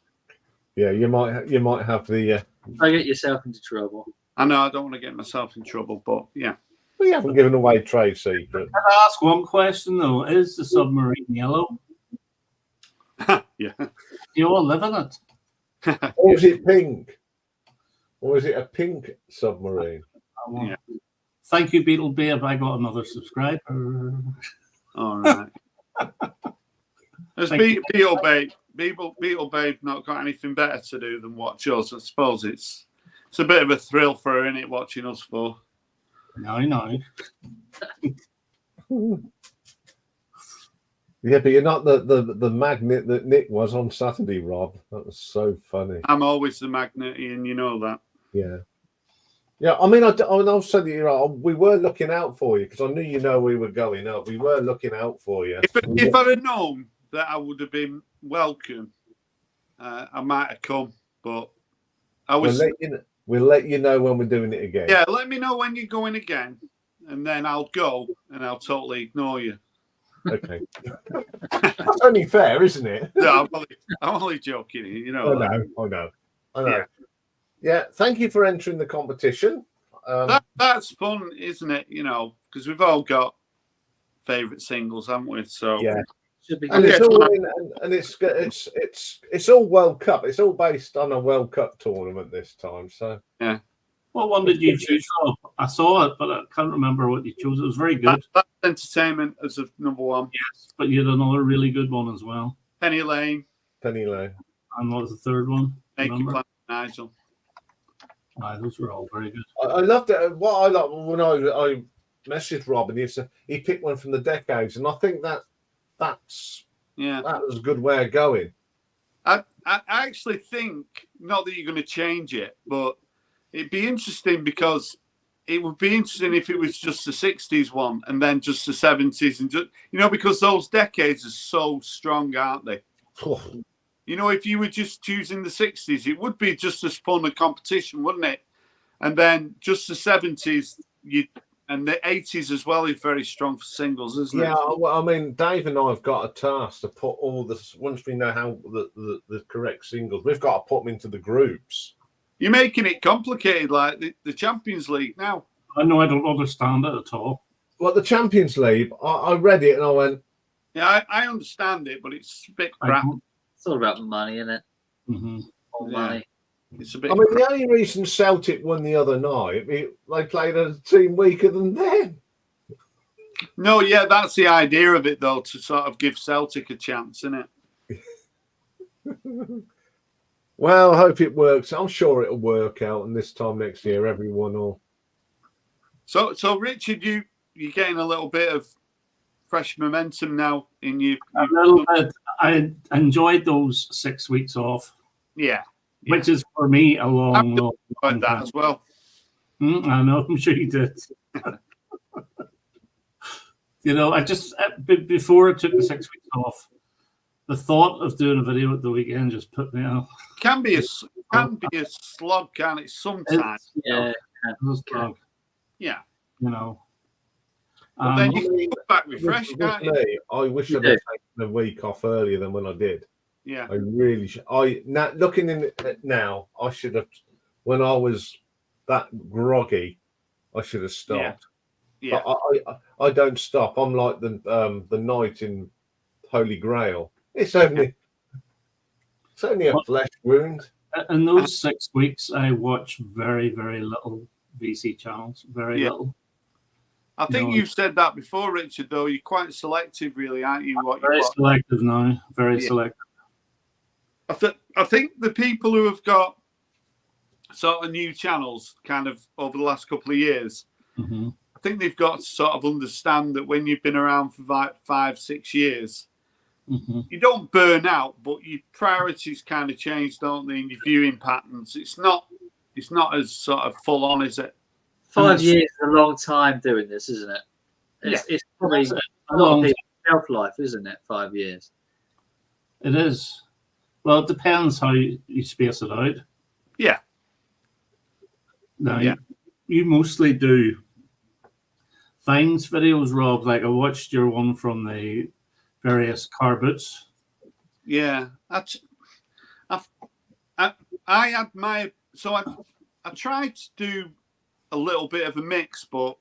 Yeah, you might have the. Don't get yourself into trouble. I know I don't want to get myself in trouble, but yeah. We haven't given away trade secrets. Can I ask one question though? Is the submarine yellow? Yeah. You all live in it. Or is it pink? Or is it a pink submarine? Yeah. Thank you, Beetle Babe. I got another subscriber. All right. Has Beetle Babe not got anything better to do than watch us? I suppose it's a bit of a thrill for her, isn't it, watching us for? No. Yeah, but you're not the magnet that Nick was on Saturday, Rob. That was so funny. I'm always the magnet, Ian. You know that. Yeah. Yeah, I mean, I'll say that we were looking out for you, because I knew we were going up. We were looking out for you. If I'd have known that I would have been welcome, I might have come. But I was. We'll let you know when we're doing it again. Yeah, let me know when you're going again, and then I'll go and I'll totally ignore you. Okay. That's only fair, isn't it? No, I'm only joking. You know. I know. Yeah, thank you for entering the competition. That's fun, isn't it? Because we've all got favourite singles, haven't we? So yeah, and it's all World Cup. It's all based on a World Cup tournament this time. So yeah. What one did you choose, Rob? I saw it, but I can't remember what you chose. It was very good. That's Entertainment as of number 1. Yes, but you had another really good one as well. Penny Lane. And what was the third one? Naked Planet Nigel. Those were all very good. I loved it. What I like when I messaged Rob, and he picked one from the decades, and I think that was a good way of going. I actually think, not that you're going to change it, but it'd be interesting, because it would be interesting if it was just the 60s one and then just the 70s, and just because those decades are so strong, aren't they? If you were just choosing the 60s, it would be just as fun a competition, wouldn't it? And then just the 70s, and the 80s as well is very strong for singles, isn't it? Yeah, well, I mean, Dave and I have got a task to put all this, once we know how the correct singles, we've got to put them into the groups. You're making it complicated, like the Champions League now. I know, I don't understand it at all. Well, the Champions League, I read it and I went... Yeah, I understand it, but it's a bit crap. It's all about money, isn't it? Mm-hmm. All money. It's a bit. I mean, the only reason Celtic won the other night, they played a team weaker than them. No, yeah, that's the idea of it, though, to sort of give Celtic a chance, isn't it? Well, I hope it works. I'm sure it'll work out, and this time next year, everyone will. So Richard, you're getting a little bit of fresh momentum now in you. A little bit. I enjoyed those 6 weeks off. Yeah. Which is for me a long that time as well. I know, I'm sure you did. I just before I took the 6 weeks off, the thought of doing a video at the weekend just put me off. Can be a slog, can it? Sometimes. Yeah. Yeah. You know. But then you can come back refreshed, can't you? I wish I'd have taken a week off earlier than when I did. Yeah. I really should. Now looking in it now, I should have. When I was that groggy, I should have stopped. Yeah. But I don't stop. I'm like the knight in Holy Grail. It's only a flesh wound. In those 6 weeks, I watch very, very little VC channels. Very little. I think you've said that before, Richard, though. You're quite selective, really, aren't you? Very selective now. Very selective. I think the people who have got sort of new channels kind of over the last couple of years, I think they've got to sort of understand that when you've been around for like 5-6 years, you don't burn out, but your priorities kind of change, don't they? And your viewing patterns. It's not as sort of full on, is it? 5 years is a long time doing this, isn't it? It's probably a lot of shelf life, isn't it? 5 years. It is. Well, it depends how you space it out. Yeah. Now, you mostly do finds videos, Rob. Like I watched your one from the various car boots. Yeah. I had my... So I tried to do a little bit of a mix, but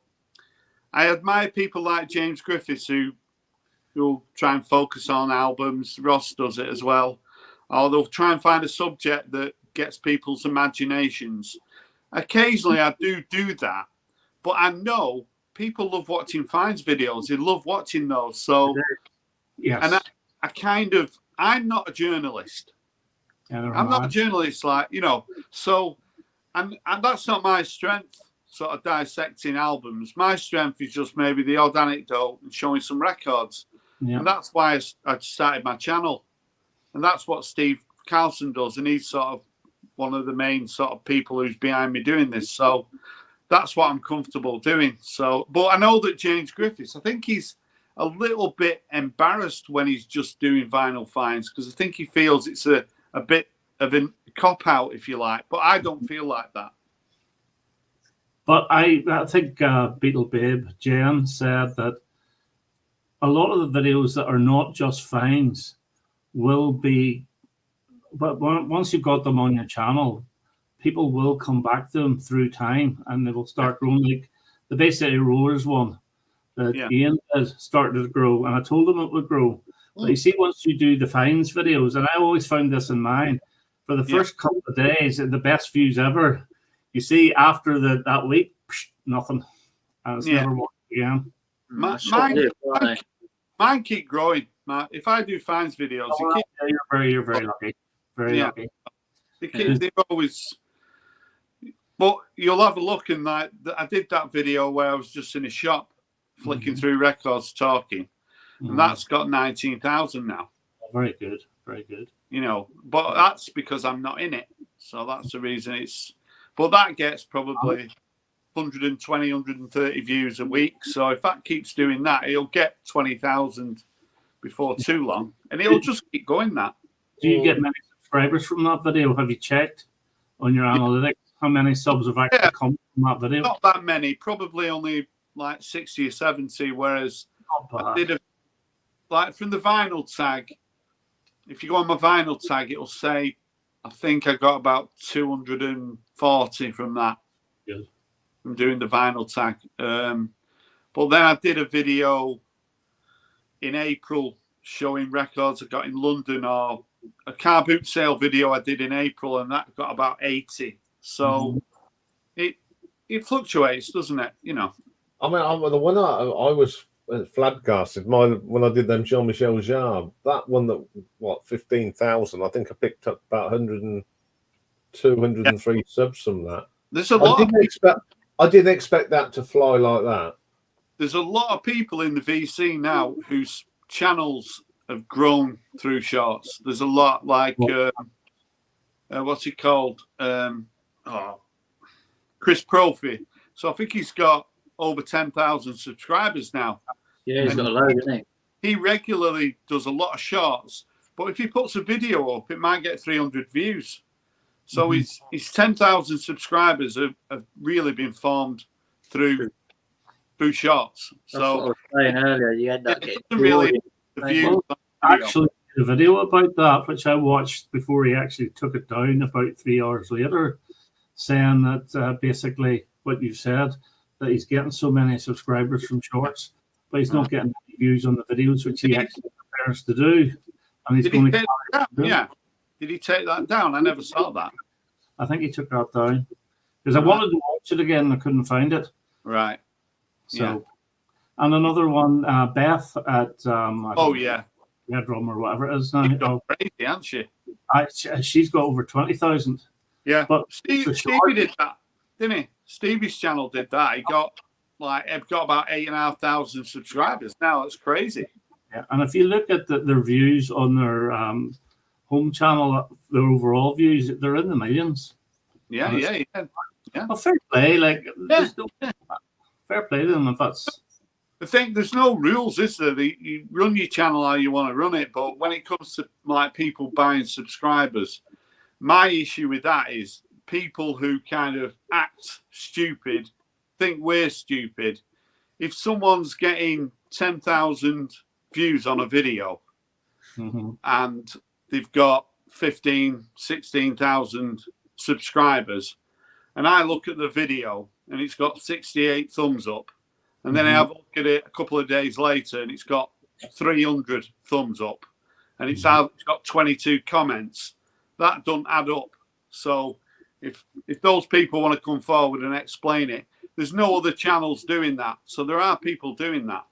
I admire people like James Griffiths who'll try and focus on albums. Ross does it as well. Or they'll try and find a subject that gets people's imaginations. Occasionally I do that, but I know people love watching finds videos. They love watching those. So, and I'm not a journalist. I'm not a journalist, like, you know, so, and that's not my strength, sort of dissecting albums. My strength is just maybe the odd anecdote and showing some records. Yeah. And that's why I started my channel. And that's what Steve Carlson does. And he's sort of one of the main sort of people who's behind me doing this. So that's what I'm comfortable doing. So, but I know that James Griffiths, I think he's a little bit embarrassed when he's just doing vinyl finds, because I think he feels it's a bit of a cop out, if you like. But I don't feel like that. But I think Beetle Babe Jen said that a lot of the videos that are not just finds will be, but once you've got them on your channel, people will come back to them through time and they will start growing. Like the Bay City Rollers one that Ian has started to grow, and I told him it would grow. But you see, once you do the finds videos, and I always found this in mind, for the first couple of days, the best views ever. You see, after that week, nothing, and it's never watched again. Mine keep growing. If I do finds videos, you're very lucky. Very lucky. They've always. But you'll have a look, and like I did that video where I was just in a shop, flicking through records, talking, and that's got 19,000 now. Very good, very good. You know, but that's because I'm not in it, so that's the reason it's. But that gets probably 120, 130 views a week. So if that keeps doing that, it'll get 20,000 before too long, and it'll just keep going that. Do you get many subscribers from that video? Have you checked on your analytics how many subs have actually come from that video? Not that many, probably only like 60 or 70, whereas I did like from the vinyl tag, if you go on my vinyl tag, it'll say, I think I got about 240 from that. Good. From doing the vinyl tag. But then I did a video in April showing records I got in London, or a car boot sale video I did in April, and that got about 80. So it fluctuates, doesn't it? You know. I mean, the one I was flabbergasted. When I did them Jean-Michel Jarre, that one that 15,000. I think I picked up about 102, 103 subs from that. There's a lot. I didn't expect that to fly like that. There's a lot of people in the VC now whose channels have grown through shorts. There's a lot, like what's he called? Chris Profi. So I think he's got over 10,000 subscribers now. Yeah, he's got a load, isn't he? He regularly does a lot of shorts, But if he puts a video up, it might get 300 views. So his 10,000 subscribers have really been formed through shorts. That's what I was saying earlier. You end up getting really the views. Actually, a video about that, which I watched before he actually took it down about 3 hours later, saying that basically what you said, that he's getting so many subscribers from shorts, but he's not getting any views on the videos, which he actually prepares to do. And he's going to Did he take that down? I never saw that. I think he took that down because I wanted to watch it again and I couldn't find it. Right. So, and another one, Beth at Red Rum or whatever it is now. Crazy, hasn't she? She's got over 20,000. Yeah, but Stevie did that, didn't he? Stevie's channel did that. He got about 8,500 subscribers now. It's crazy. Yeah, and if you look at their views on their home channel, their overall views, they're in the millions. Yeah. Well, fair play, fair play to them if that's. I think there's no rules, is there? You run your channel how you want to run it, but when it comes to like people buying subscribers, my issue with that is people who kind of act stupid, think we're stupid. If someone's getting 10,000 views on a video and they've got 15, 16,000 subscribers, and I look at the video and it's got 68 thumbs up, and then I have a look at it a couple of days later and it's got 300 thumbs up, and it's got 22 comments, that doesn't add up. So if those people want to come forward and explain it, there's no other channels doing that. So there are people doing that.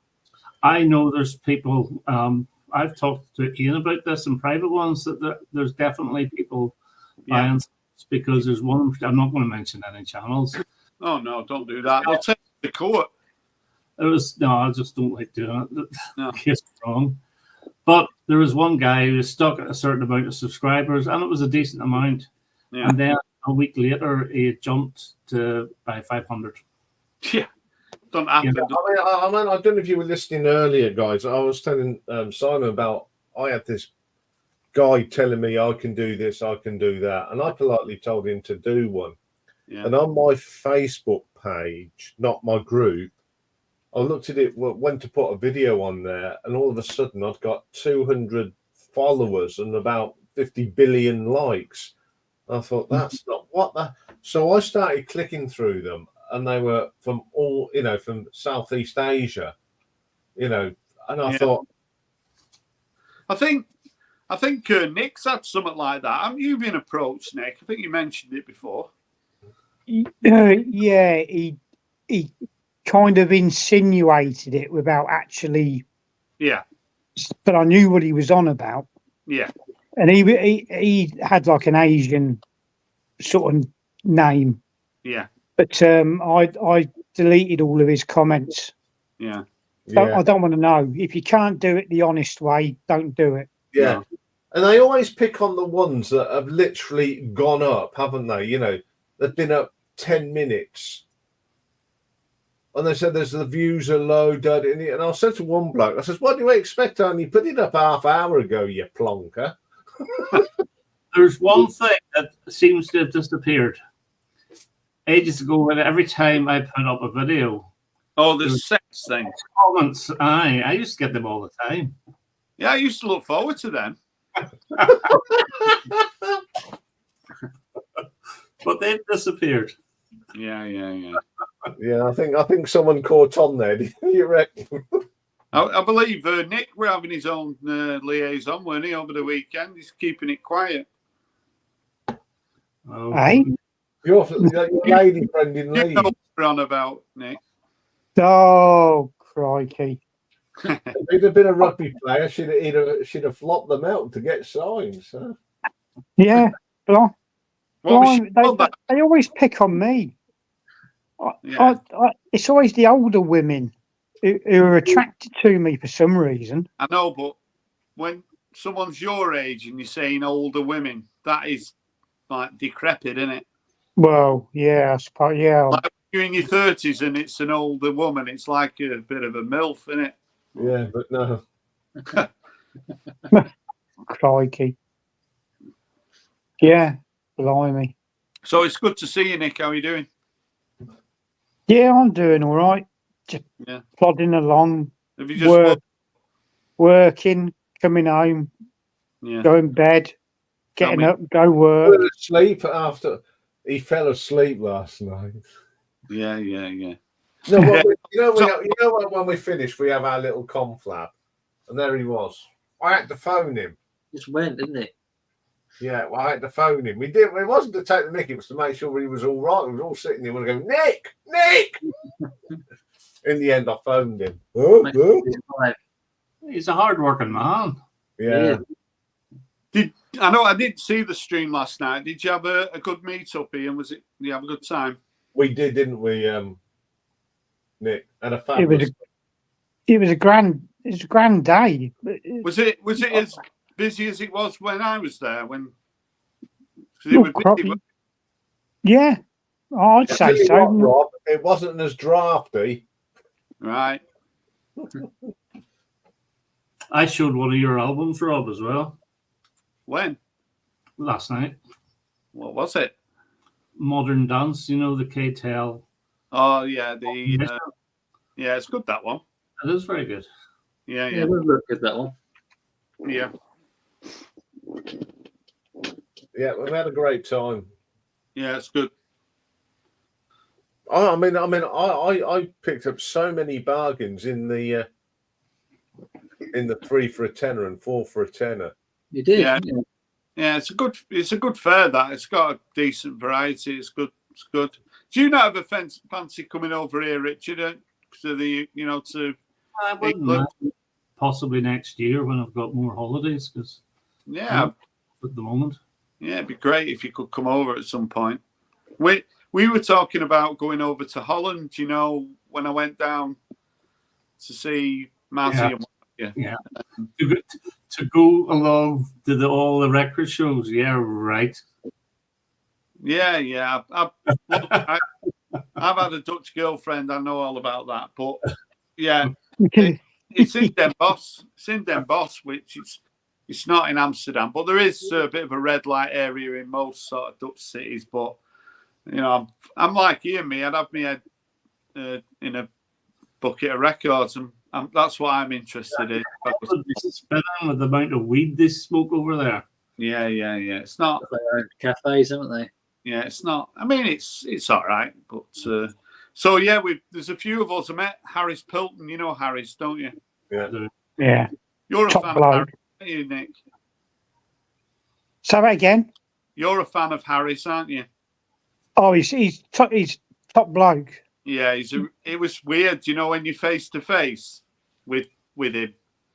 I know there's people, I've talked to Ian about this in private ones, that there's definitely people buying because there's one, I'm not going to mention any channels. Oh, no, don't do that. They'll take it to court. I just don't like doing it. No. It's wrong. But there was one guy who was stuck at a certain amount of subscribers, and it was a decent amount. Yeah. And then a week later, he jumped to by 500. Yeah. Don't happen. I don't know if you were listening earlier, guys. I was telling Simon about, I had this guy telling me I can do this, I can do that. And I politely told him to do one. Yeah. And on my Facebook page, not my group, I looked at it, went to put a video on there, and all of a sudden I've got 200 followers and about 50 billion likes. I thought, that's not what the... So I started clicking through them, and they were from all, from Southeast Asia, and I thought... I think Nick's had something like that. Haven't you been approached, Nick? I think you mentioned it before. Yeah, he kind of insinuated it without actually. Yeah. But I knew what he was on about. Yeah. And he had like an Asian sort of name. Yeah. But I deleted all of his comments. Yeah. I don't want to know. If you can't do it the honest way, don't do it. Yeah. No. And they always pick on the ones that have literally gone up, haven't they? They've been up 10 minutes. And they said the views are low, and I said to one bloke, I said, what do you expect? I only put it up half hour ago, you plonker. There's one thing that seems to have disappeared. Ages ago, when every time I put up a video. Oh, the sex thing. Comments. I used to get them all the time. Yeah, I used to look forward to them. But they've disappeared. Yeah. Yeah, I think someone caught on there. Do you reckon? I believe Nick were having his own liaison, weren't he, over the weekend? He's keeping it quiet. Oh. Hey? Your lady friend in Leeds. You know what we're on about, Nick. Oh, crikey. If he'd have been a rugby player, she'd have flopped them out to get signs. Huh? Yeah. They always pick on me. It's always the older women who are attracted to me for some reason. I know, but when someone's your age and you're saying older women, that is like decrepit, isn't it? Well, yeah, I suppose, yeah. Like you're in your 30s and it's an older woman, it's like a bit of a MILF, isn't it? Yeah, but no. crikey. Yeah, blimey. So it's good to see you, Nick. How are you doing? Yeah, I'm doing all right. Just Yeah. plodding along, Have you just working, coming home, Yeah. going bed, getting up, go Fell work. asleep after he fell asleep last night. Yeah. No, Yeah. you know what? When we finished, we have our little conflab, and there he was. I had to phone him. Just went, didn't it? Yeah, well, I had to phone him. We did. It wasn't to take the mickey; it was to make sure he was all right. We were all sitting there, we were going, Nick. In the end, I phoned him. He's a hard-working man. Yeah. I didn't see the stream last night. Did you have a good meet up, Ian? Did you have a good time? We did, didn't we, Nick? And a It fabulous. was a grand day. Was it as busy as it was when I was there? When yeah, I'd say so. Rob, it wasn't as drafty. Right. I showed one of your albums, Rob, as well. When? Last night. What was it? Modern Dance, the K-Tel. Oh, yeah. Yeah, it's good, that one. It is very good. Yeah. It would look good, that one. Yeah. Yeah, we had a great time. Yeah, it's good. I picked up so many bargains in the 3 for a tenner and 4 for a tenner. You did. Yeah. Didn't you? Yeah, it's a good fair. That it's got a decent variety. It's good. Do you not have a fancy coming over here, Richard? To the to I wouldn't mind. Possibly next year when I've got more holidays, because at the moment. Yeah, it'd be great if you could come over at some point. We were talking about going over to Holland. When I went down to see Mazzy. Yeah. To go along to all the record shows. Yeah, right. Yeah. I've had a Dutch girlfriend. I know all about that. But yeah, it's in Den Bosch. It's in Den Bosch, which it's not in Amsterdam. But there is a bit of a red light area in most sort of Dutch cities. But I'm like you and me. I'd have my head in a bucket of records, and that's what I'm interested in. Spinning with the amount of weed they smoke over there. Yeah. It's not cafes, haven't they? Yeah, it's not. I mean, it's all right, but so yeah, there's a few of us. I met Harris Pilton. You know Harris, don't you? Yeah. You're Top a fan bloke. of Harris, aren't you, Nick? Say that again. You're a fan of Harris, aren't you? Oh, he's top bloke. Yeah, it was weird, when you're face to face with him.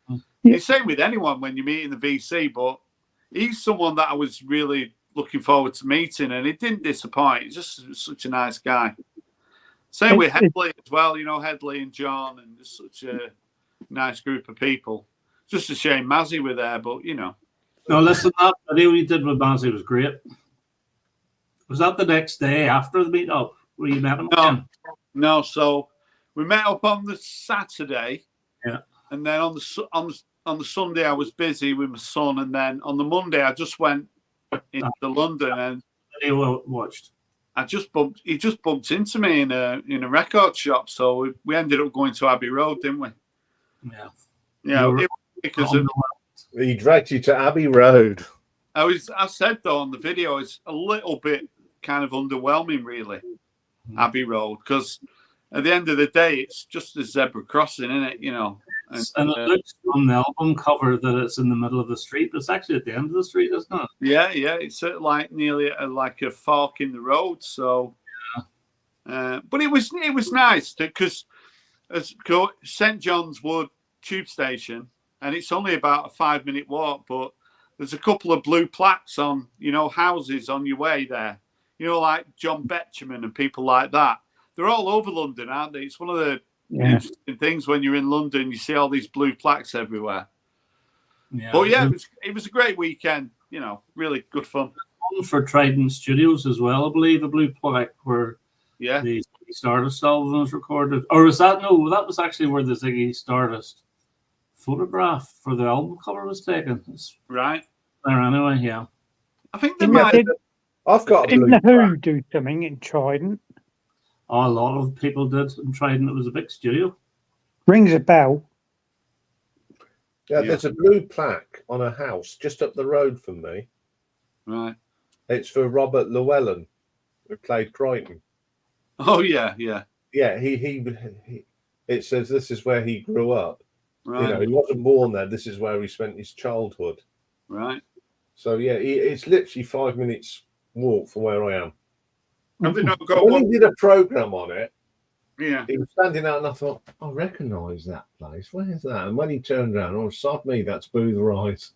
Yeah. It's same with anyone when you meet in the VC, but he's someone that I was really looking forward to meeting, and it didn't disappoint. He's just such a nice guy. Same with Headley as well, Headley and John, and just such a nice group of people. Just a shame Mazzy were there, but No, listen, that video you did with Mazzy was great. Was that the next day after the meetup where you met him again? No, so we met up on the Saturday. Yeah. And then on the Sunday I was busy with my son, and then on the Monday I just went into London, and video watched. He just bumped into me in a record shop, so we ended up going to Abbey Road, didn't we? Yeah. Because he dragged you to Abbey Road. I said though on the video, it's a little bit kind of underwhelming, really, Abbey Road, because at the end of the day, it's just a zebra crossing, isn't it? And it looks on the album cover that it's in the middle of the street, but it's actually at the end of the street, isn't it? Yeah, it's like nearly like a fork in the road. So, but it was nice because St John's Wood tube station, and it's only about a 5-minute walk, but there's a couple of blue plaques on, houses on your way there. Like John Betjeman and people like that. They're all over London, aren't they? It's one of the interesting things when you're in London, you see all these blue plaques everywhere. Yeah. But yeah, it was a great weekend, really good fun. One for Trident Studios as well, I believe, a blue plaque where the Stardust album was recorded. Or was that? No, that was actually where the Ziggy Stardust photograph for the album cover was taken. It's Right. there anyway, yeah. I think they Didn't, might. did, I've got a didn't blue the Who do something in Trident? A lot of people did and tried, and it was a big studio. Rings a bell. Yeah, Yeah. there's a blue plaque on a house just up the road from me. Right. It's for Robert Llewellyn, who played Crichton. Oh yeah, yeah. Yeah, he it says this is where he grew up. Right. You know, he wasn't born there. This is where he spent his childhood. Right. So yeah, it's literally 5 minutes walk from where I am. Have they not got When one? he did a program on it, Yeah. he was standing out, and I thought, I recognise that place. Where's that? And when he turned around, oh, sod me, that's Booth Rise.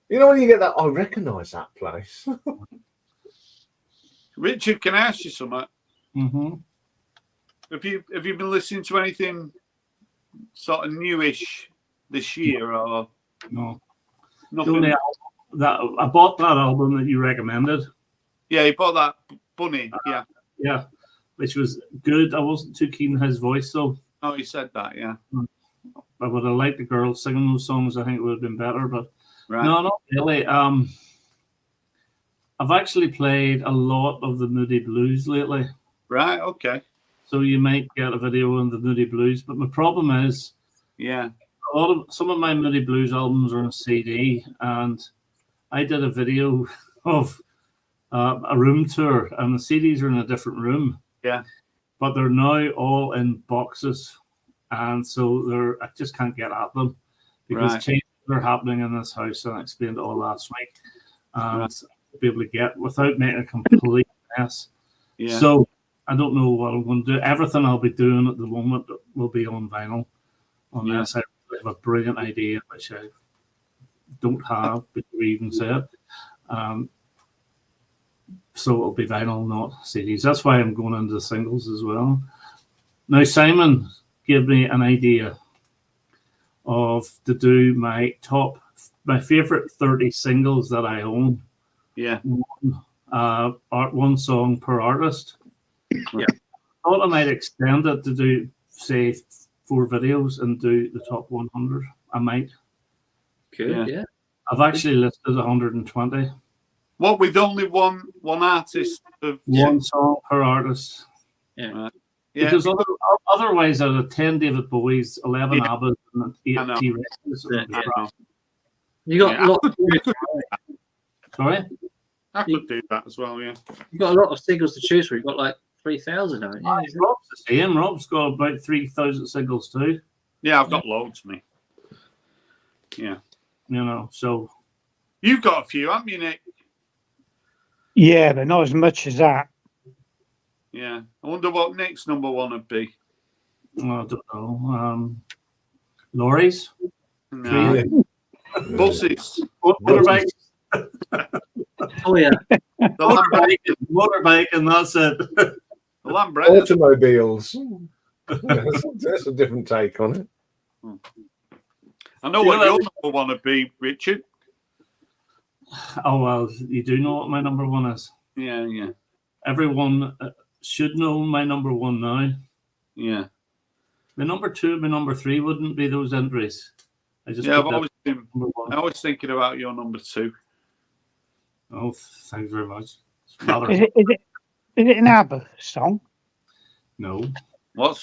You know when you get that, I recognise that place. Richard, can I ask you something? Mm-hmm. Have you been listening to anything sort of newish this year or No. nothing? The only album that I bought that album that you recommended. Yeah, he bought that Bunny. Yeah. Yeah, which was good. I wasn't too keen on his voice, though. Oh, he said that. Yeah. I would have liked the girls singing those songs. I think it would have been better, but Right. no, not really. I've actually played a lot of the Moody Blues lately, Right. Okay. so you might get a video on the Moody Blues. But my problem is Yeah. some of my Moody Blues albums are on CD, and I did a video of a room tour, and the CDs are in a different room. Yeah. But they're now all in boxes, and so I just can't get at them because Right. changes are happening in this house, and I explained it all last week, and I'll be able to get without making a complete mess. Yeah. So I don't know what I'm going to do. Everything I'll be doing at the moment will be on vinyl, unless I have a brilliant idea, which I don't have before we even say it. So it'll be vinyl, not CDs. That's why I'm going into the singles as well. Now, Simon gave me an idea to do my favorite 30 singles that I own. Yeah. One song per artist. Yeah. I thought I might extend it to do, say, 4 videos and do the top 100. I might. Good, yeah. I've actually listed 120. What, with only one artist of One song per artist. Yeah. Right. Yeah. Because otherwise, I'd have 10 David Bowies, 11 ABBAs, and 8 I know. T-Rexes. I know. You got Yeah, a lot. Sorry? I could do that as well. Yeah. You got a lot of singles to choose from. You got like 3,000, haven't you? Rob's the same. Rob's got about 3,000 singles too. Yeah, I've got loads, me. Yeah. You know, so You've got a few, haven't you, Nick? Yeah, but not as much as that. Yeah. I wonder what Nick's number one would be. I don't know. Lorries, No. Buses. motorbike, Oh yeah. The motorbike, and that's it. Lambretta. Automobiles. That's a different take on it. I know what your number one would be, Richard. Oh well, you do know what my number one is. Yeah, yeah, Everyone should know my number one now. yeah. My number 2 and my number 3 wouldn't be those entries. I just Yeah, put that number 1. I'm always thinking about your number 2. Oh, thanks very much. It's rather- Is it an ABBA song? No. What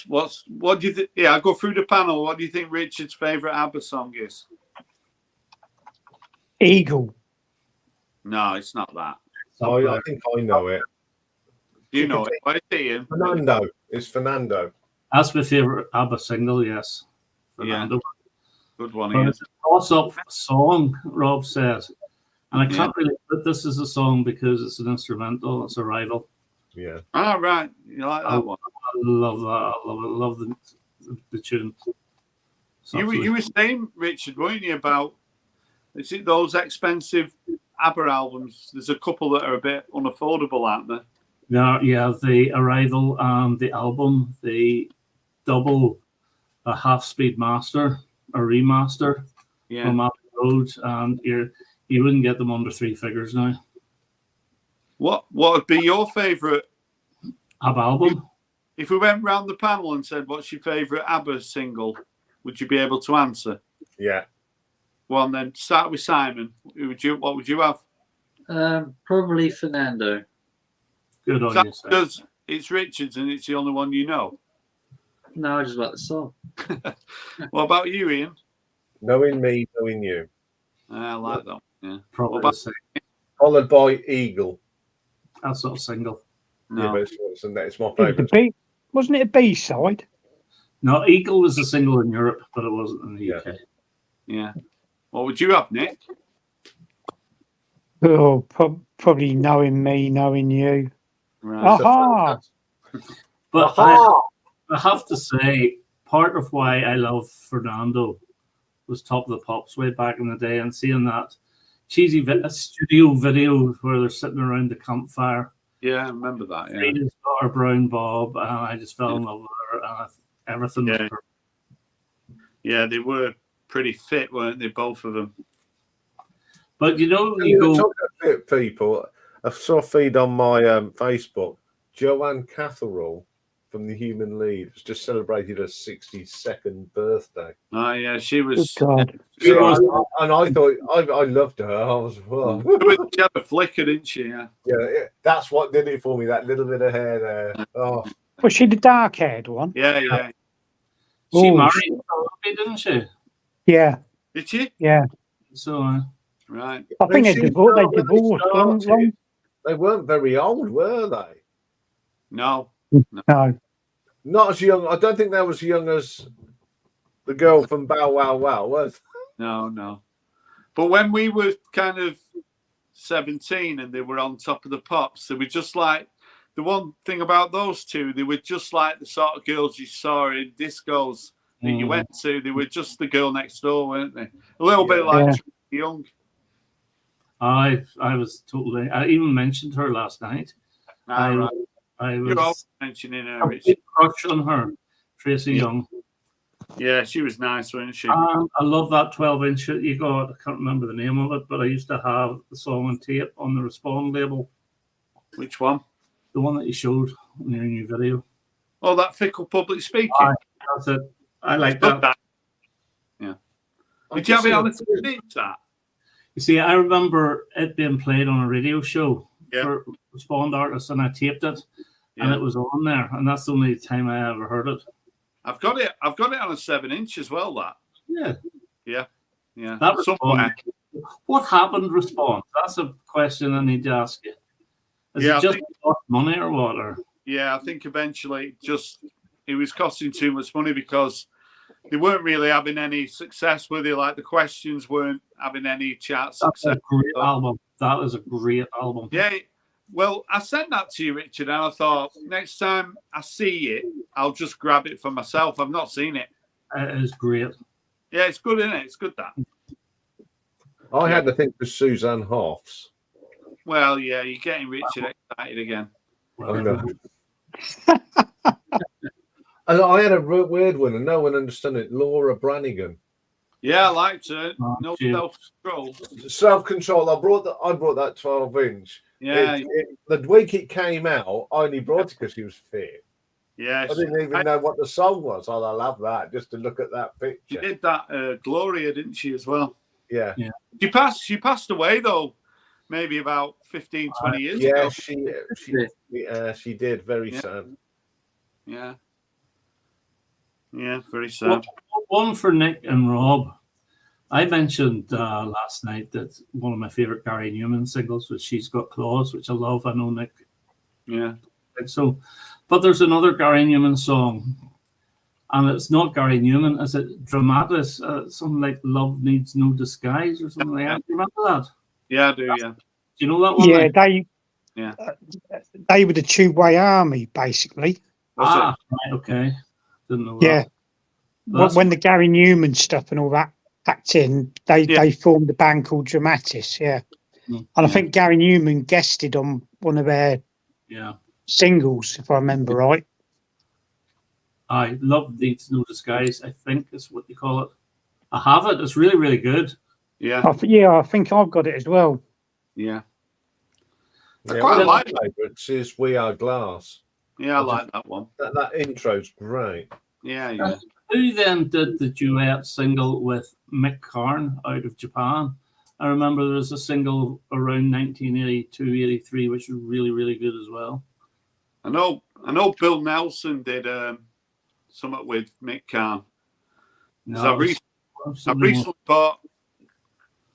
do you think? Yeah, I'll go through the panel. What do you think Richard's favourite ABBA song is? Eagle. No, it's not that. I think I know it. You know it. What is it, Ian? Fernando. It's Fernando. That's my favourite ABBA single, yes. Fernando. Good one, But Ian. it's a toss-up song, Rob said. And I can't really put this as a song because it's an instrumental. It's a rival. Yeah. Ah, right. You like that one? I love that. I love it. I love the tune. It's You were saying, Richard, weren't you, about is it those expensive ABBA albums? There's a couple that are a bit unaffordable, aren't there? Yeah, the Arrival and the album, the double a half-speed master, a remaster Yeah. from Abbey Road, and you wouldn't get them under 3 figures now. What would be your favourite? ABBA album? If we went round the panel and said, "What's your favourite ABBA single?" Would you be able to answer? Yeah. Well, then start with Simon. What would you have? Probably Fernando. Good Is on that you, sir. because it's Richards and it's the only one you know? No, I just like the song. What about you, Ian? Knowing me, knowing you. I like that. Yeah. Probably What the about same. Followed by Eagle. That's not a single. Yeah, no? but it's my It was favourite. wasn't it a B-side? No, Eagle was a single in Europe, but it wasn't in the Yeah. UK. Yeah. What would you have, Nick? Oh, probably knowing me, knowing you. Right. Aha! But Aha! I have to say, part of why I love Fernando was Top of the Pops way back in the day, and seeing that cheesy studio video where they're sitting around the campfire. Yeah, I remember that. Yeah. Frida's daughter, Brown Bob, and I just fell in love with her, and everything was Yeah. perfect. Yeah, they were pretty fit, weren't they? Both of them. But you know, You you go, talking about fit people. I saw a feed on my Facebook. Joanne Catherall from the Human Lead has just celebrated her 62nd birthday. Oh, yeah, she Good was. God. She was- and I thought I loved her. I was well. She had a flicker, didn't she? Yeah. Yeah, that's what did it for me. That little bit of hair there. Oh, Was she the dark-haired one? Yeah, yeah. she Oh, married somebody, didn't she? Yeah, Did she? yeah. So Right. I think They they divorced. started- They divorced. Long. they weren't very old, were they? No. No. Not as young. I don't think they were as young as the girl from Bow Wow Wow, was? No, no. But when we were kind of 17 and they were on Top of the Pops, they were just like, the one thing about those two, they were just like the sort of girls you saw in discos that you went to. They were just the girl next door, weren't they? A little bit like Yeah. Tracy Young. I was totally. I even mentioned her last night. Ah, right. I You're all was mentioning a her, Rich. big crush on her, Tracy Young. Yeah, she was nice, wasn't she? I love that 12-inch that you got. I can't remember the name of it, but I used to have the song on tape on the Respond label, Which one? the one that you showed in your new video. Oh, that Fickle Public Speaking. That's it. I like Love that. Yeah. Did you have it on the TV, that? You see, I remember it being played on a radio show Yeah. for Respond artists, and I taped it, and Yeah. it was on there, and that's the only time I ever heard it. I've got it on a 7-inch as well, that. Yeah. Yeah. That Somewhere. What happened, Respond? That's a question I need to ask you. Is Yeah, I it just think- lost money or what? Or Yeah, I think eventually it was costing too much money because they weren't really having any success with it. Like the questions weren't having any chart that's success. a great album. That is a great album. Yeah. Well, I sent that to you, Richard, and I thought next time I see it, I'll just grab it for myself. I've not seen it. It is great. Yeah, it's good, isn't it? It's good, that. I had to think for Suzanne Hoffs. Well, yeah, you're getting Richard excited again. I know. And I had a weird one, and no one understood it. Laura Branigan. Yeah, I liked it. Oh, No shit. self-control. Self-control. I brought that 12-inch. Yeah, The week it came out, I only brought it because she was fit. yeah. I didn't even know what the song was. Oh, I love that, just to look at that She picture. did that Gloria, didn't she, as well? Yeah. She passed away, though, maybe about 15, 20 years Yeah, ago. she did. Very Yeah. sad. Yeah. Yeah, very sad. One for Nick and Rob. I mentioned last night that one of my favorite Gary Newman singles was "She's Got Claws," which I love. I know Nick. Yeah. So, but there's another Gary Newman song, and it's not Gary Newman. Is it Dramatis? Something like "Love Needs No Disguise" or something like that. Do you remember that? Yeah, I do, yeah. Do you know that one? Yeah, Nick? they were the two-way army, basically. Right, okay. Didn't know Yeah. that. That's- When the Gary Newman stuff and all that packed in, they formed a band called Dramatis, yeah. Mm, And I think Gary Newman guested on one of their yeah. singles, if I remember right. I Love Needs No Disguise, I think is what you call it. I have it. It's really, really good. Yeah, I think I've got it as well. yeah. I Yeah, quite one of like my favourites is "We Are Glass." Yeah, I like that one. That intro's great. Yeah, yeah. Who then did the duet single with Mick Karn out of Japan? I remember there was a single around 1982, 83, which was really, really good as well. I know Bill Nelson did something with Mick Karn. No, I've recently bought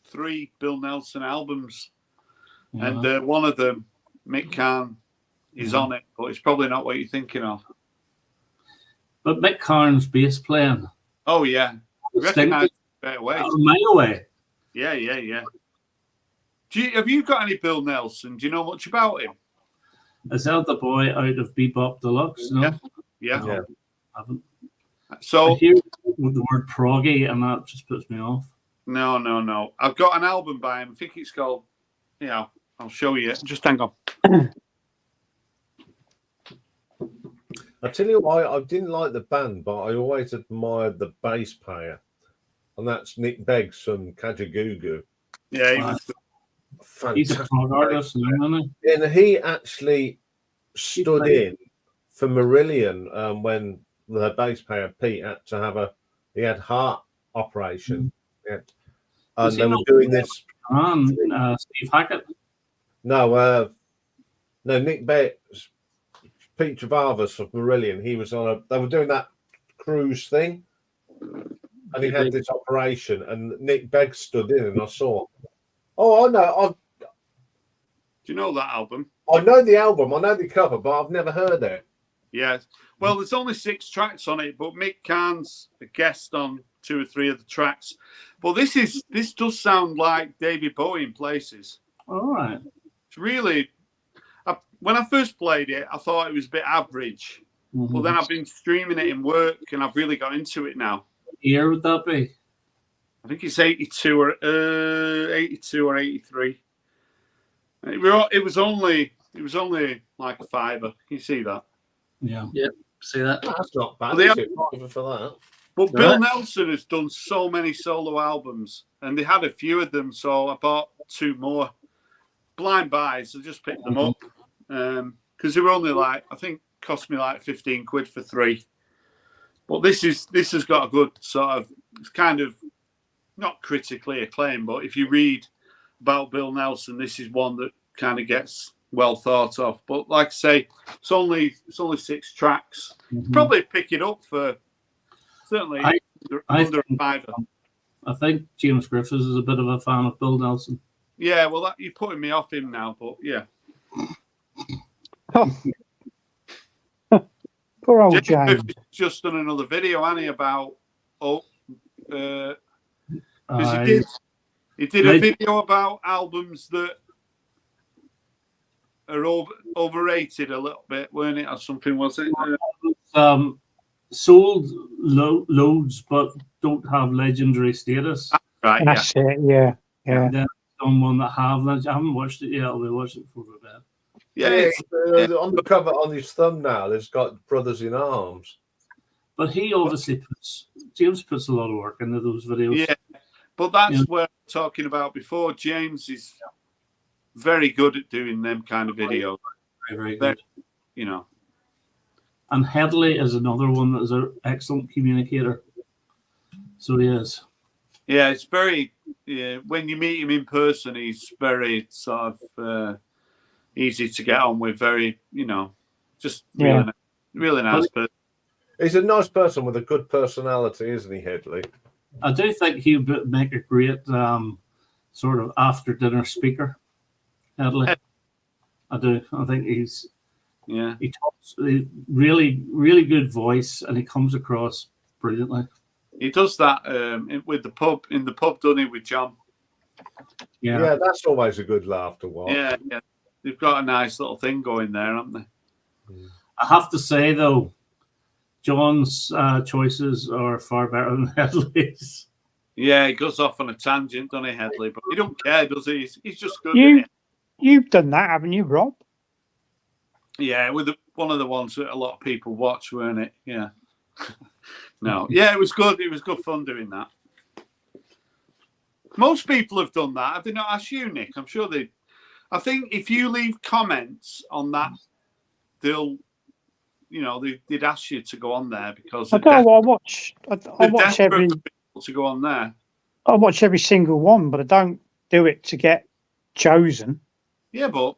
3 Bill Nelson albums, and one of them, Mick Karn, is on it, but it's probably not what you're thinking of. But Mick Karn's bass playing. Oh yeah, recognise it straight away. A mile away. Yeah, yeah, yeah. Have you got any Bill Nelson? Do you know much about him? Is that the boy out of Bebop Deluxe? No? Yeah. No, I haven't. So I hear the word proggy, and that just puts me off. No. I've got an album by him. I think it's called, I'll show you. Just hang on. I tell you why I didn't like the band, but I always admired the bass player, and that's Nick Beggs from Kajagoogoo. Yeah, He's a prog artist, isn't he? And he actually stood in for Marillion when the bass player Pete had to have he had heart operation. And they were doing this. Steve Hackett? No, Nick Beggs, Pete Travavis of Marillion. He was they were doing that cruise thing, and he had this operation, and Nick Beggs stood in, and I saw. Oh, I know. Do you know that album? I know the album. I know the cover, but I've never heard it. Yeah. Well, there's only 6 tracks on it, but Mick Karn's a guest on 2 or 3 of the tracks. But this does sound like David Bowie in places. All right. It's really. When I first played it, I thought it was a bit average. Mm-hmm. But then I've been streaming it in work, and I've really got into it now. What year would that be? I think it's 82 or 83. It was only like a £5. Can you see that? Yeah. Yep. See that? That's not bad. For that. But Bill Nelson has done so many solo albums, and they had a few of them, so I bought 2 more. Blind buys, I just picked them up because they were only I think cost me like 15 quid for 3. But this has got a good sort of, it's kind of not critically acclaimed, but if you read about Bill Nelson, this is one that kind of gets well thought of. But like I say, it's only 6 tracks. Mm-hmm. Probably pick it up for certainly under a £5. I think James Griffiths is a bit of a fan of Bill Nelson. Yeah, well, you're putting me off him now, but yeah. Poor old James. Just done another video, hasn't he, about he did a video about albums that are overrated a little bit, weren't it, or something? Was it? Sold loads, but don't have legendary status. Right. That's it. Yeah. And then someone that have. I haven't watched it yet. I'll be watching it for a bit. Yeah, on the cover on his thumbnail, it's got Brothers in Arms. But he obviously James puts a lot of work into those videos. Yeah, but that's what I'm talking about before. James is very good at doing them kind of videos. Very good. You know. And Headley is another one that is an excellent communicator. So he is. Yeah, it's very. Yeah, when you meet him in person, he's very sort of easy to get on with. Very, just really nice person. He's a nice person with a good personality, isn't he, Headley? I do think he would make a great sort of after dinner speaker. Headley, I do. I think he's. Yeah, he talks really, really good voice, and he comes across brilliantly. He does that with the pub, doesn't he, with John? Yeah, that's always a good laugh to watch. Yeah. They've got a nice little thing going there, haven't they? I have to say, though, John's choices are far better than Headley's. Yeah, he goes off on a tangent, doesn't he, Headley? But he don't care, does he? He's just good. You've done that, haven't you, Rob? Yeah, with one of the ones that a lot of people watch, weren't it? Yeah. No. Yeah, it was good. It was good fun doing that. Most people have done that. Have they not asked you, Nick? I'm sure they. I think if you leave comments on that, they'll you know, they'd ask you to go on there because I don't know. I watch every. people to go on there. I watch every single one, but I don't do it to get chosen. Yeah, but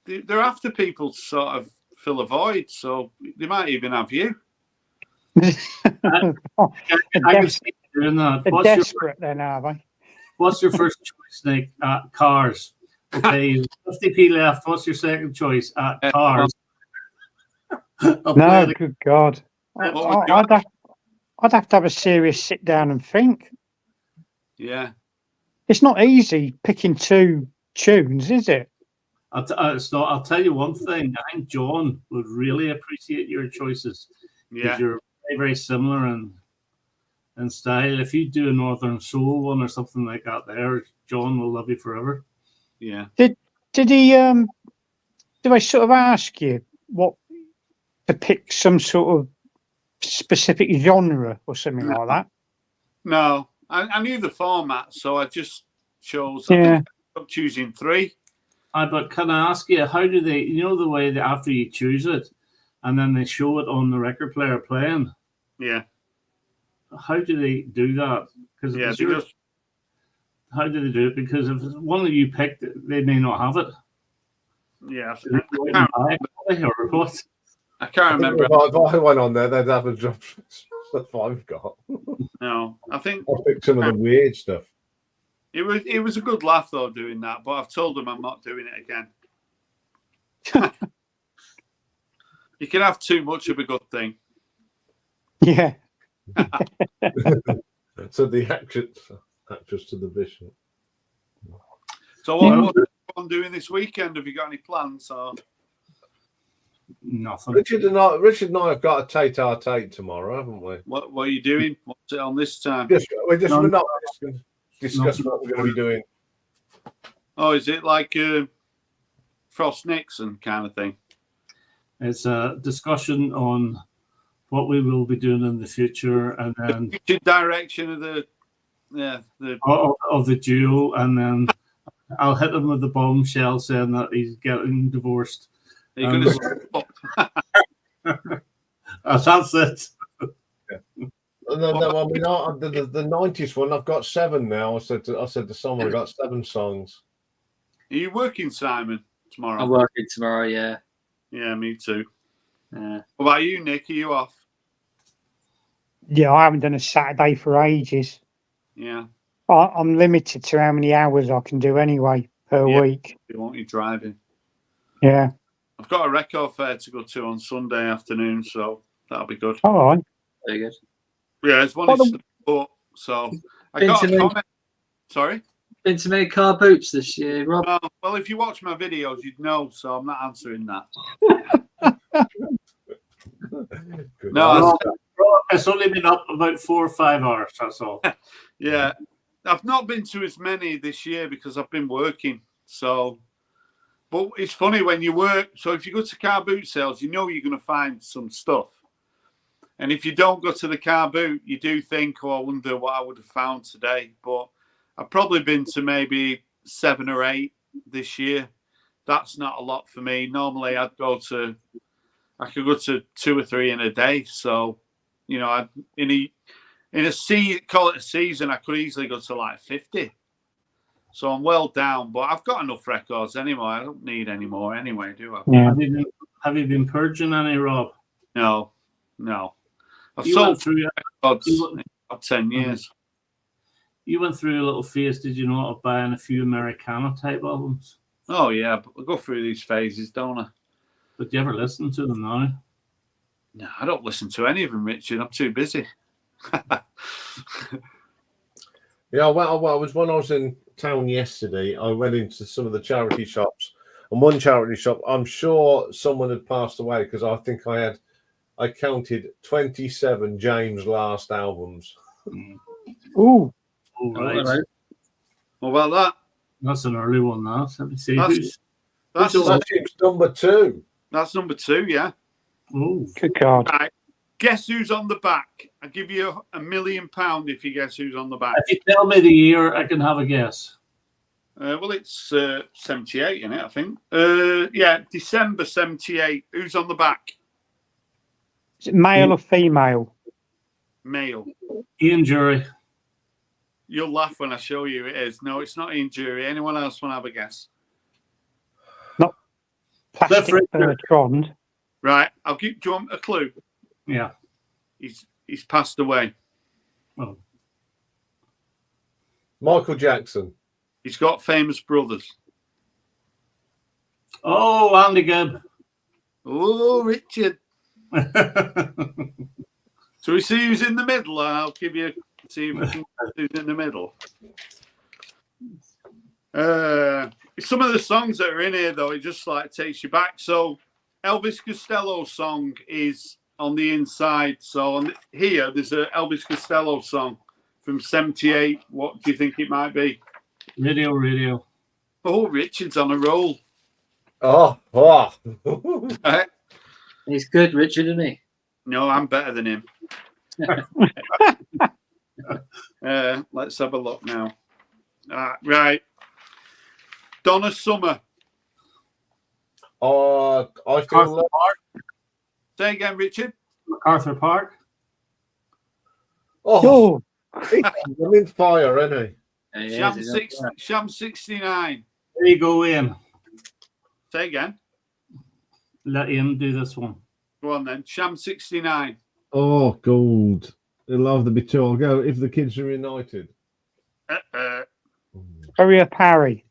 they're after people to sort of fill a void, so they might even have you. They're I can see you doing that. desperate then, are they? What's your first choice, Nick? Cars. Okay, 50p left. What's your second choice? Cars. No, good God. What would I'd have to have a serious sit down and think. Yeah. It's not easy picking two tunes, is it? It's not. I'll tell you one thing. I think John would really appreciate your choices Yeah. because you're very, very similar in style. If you do a Northern Soul one or something like that, there, John will love you forever. Yeah. Did he? Do I sort of ask you what to pick some sort of specific genre or something like that? No, I knew the format, so I just chose. Yeah. I think I'm choosing 3. But can I ask you, how do they, you know, the way that after you choose it and then they show it on the record player playing? Yeah. How do they do that? Because Yeah. how do they do it? Because if it's one that you picked, they may not have it. Yeah. Or what? I can't remember. If I went on there, they'd have a job. That's what I've got. No, I think I picked some of the weird stuff. it was a good laugh though doing that, but I've told them I'm not doing it again. You can have too much of a good thing. Yeah. So the actress to the bishop. So what are you doing this weekend? Have you got any plans? Or Nothing. Richard and I have got a tete-a-tete tomorrow, haven't we? what are you doing? What's it on this time? We're not discussing what we're going to be doing. Oh, is it like Frost Nixon kind of thing? It's a discussion on what we will be doing in the future, and then The direction of the of the duo, and then I'll hit him with the bombshell saying that he's getting divorced. Are you going to stop? That's it. No, I mean the 90s one. I've got 7 now. I said to someone, I got 7 songs. Are you working, Simon, tomorrow? I'm working tomorrow, yeah. Yeah, me too. Yeah. What about you, Nick? Are you off? Yeah, I haven't done a Saturday for ages. Yeah. I'm limited to how many hours I can do anyway per week. You won't be driving. Yeah. I've got a record fair to go to on Sunday afternoon, so that'll be good. All right. Very good. Yeah, it's one in Stockport, so I got a comment. Sorry? Been to many car boots this year, Rob? Well, if you watch my videos, you'd know, so I'm not answering that. No, It's only been up about 4 or 5 hours, that's all. Yeah. I've not been to as many this year because I've been working. So, but it's funny when you work. So if you go to car boot sales, you know you're going to find some stuff. And if you don't go to the car boot, you do think, oh, I wonder what I would have found today. But I've probably been to maybe 7 or 8 this year. That's not a lot for me. Normally I could go to 2 or 3 in a day. So, you know, call it a season, I could easily go to like 50. So I'm well down, but I've got enough records anyway. I don't need any more anyway, do I? Yeah. Have you been purging any, Rob? No. I've You sold went through records in about 10 years. You went through a little phase, did you not, of buying a few Americana type albums? Oh, yeah, but I go through these phases, don't I? But do you ever listen to them now? No, I don't listen to any of them, Richard. I'm too busy. Yeah, when I was in town yesterday, I went into some of the charity shops, and one charity shop, I'm sure someone had passed away because I think I counted 27 James Last albums. Ooh. Oh, right. What about that? That's an early one, that. Let me see. That's number 2. That's number 2, yeah. Oh, Good God. Right. Guess who's on the back? I'll give you £1 million if you guess who's on the back. if you tell me the year, I can have a guess. Well, it's 78, isn't it, I think? Yeah, December 78. Who's on the back? Is it male or female? Male. Ian Jury. You'll laugh when I show you it is. No, it's not Ian Jury. Anyone else want to have a guess? Plastic Bertrand. Right. Do you want a clue? Yeah. He's passed away. Oh. Michael Jackson. He's got famous brothers. Oh, Andy Gibb. Oh, Richard. So we see who's in the middle. I'll give you see if we can who's in the middle. Some of the songs that are in here, though, it just like takes you back. So Elvis Costello's song is on the inside. So here, there's an Elvis Costello song from '78. What do you think it might be? Radio. Oh, Richard's on a roll. Oh. Right? He's good, Richard, isn't he? No, I'm better than him. Let's have a look now. Right. Donna Summer. I MacArthur feel Park. Say again, Richard. MacArthur Park. I'm in fire, isn't he? Sham 69. There you go, Ian. Say again. Let Ian do this one. Go on then. Sham 69. Oh, gold. It'll either be two. I'll go if the kids are united. Hurry up, Harry.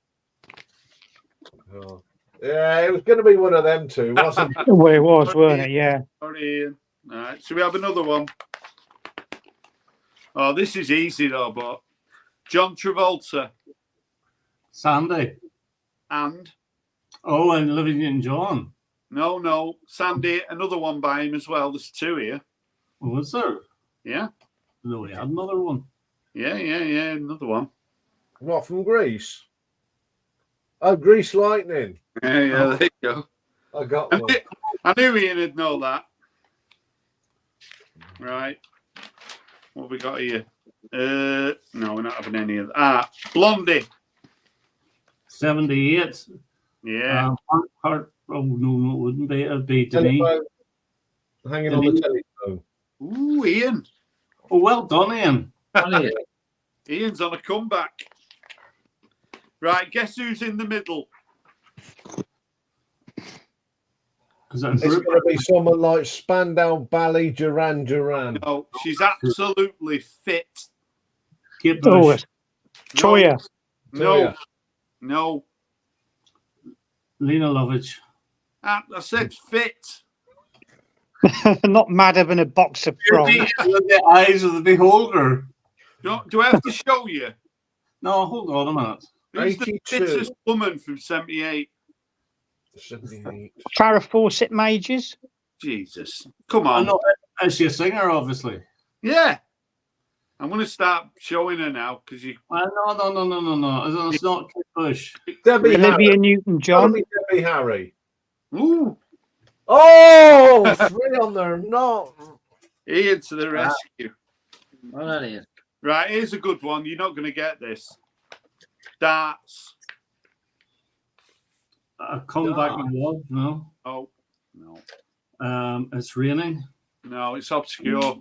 Oh. Yeah, it was going to be one of them two, wasn't it? Well, it was, weren't it? Yeah. Sorry, Ian. All right. So we have another one. Oh, this is easy though, but John Travolta Sandy. and And Living John. no, Sandy, another one by him as well. There's two here. Was there? Yeah. No, we had another one. Yeah, another one. What, from Greece? Oh, Grease Lightning. Yeah, there you go. I got one. I knew Ian would know that. Right. What have we got here? No, we're not having any of that. Blondie. 78. Yeah. Oh, no, it wouldn't be. It'd be to me. Telephone. Hanging on the telephone. Ooh, Ian. Oh, well done, Ian. Ian's on a comeback. Right, guess who's in the middle? Is that a It's group? going to be someone like Spandau Ballet Duran Duran. No, she's absolutely fit. Kate Oh, Bush. Toya. No. Lena Lovitch. I said fit. Not madder than a box of You're frogs. the eyes of the beholder. Do I have to show you? No, hold on a minute. Who's the 82. fittest woman from '78? 78. Farrah Fawcett Majors. Jesus. Come I on. know. Is she a singer, obviously? Yeah. I'm going to start showing her now because you. No. It's not Kate Bush. Debbie Olivia Harry. Newton-John. Debbie Harry. Ooh. Oh, three on there. No. Ian to the rescue. Well done, Ian. Right, here's a good one. You're not going to get this. Darts. A comeback in love? No. Oh, no. It's raining. No, it's obscure.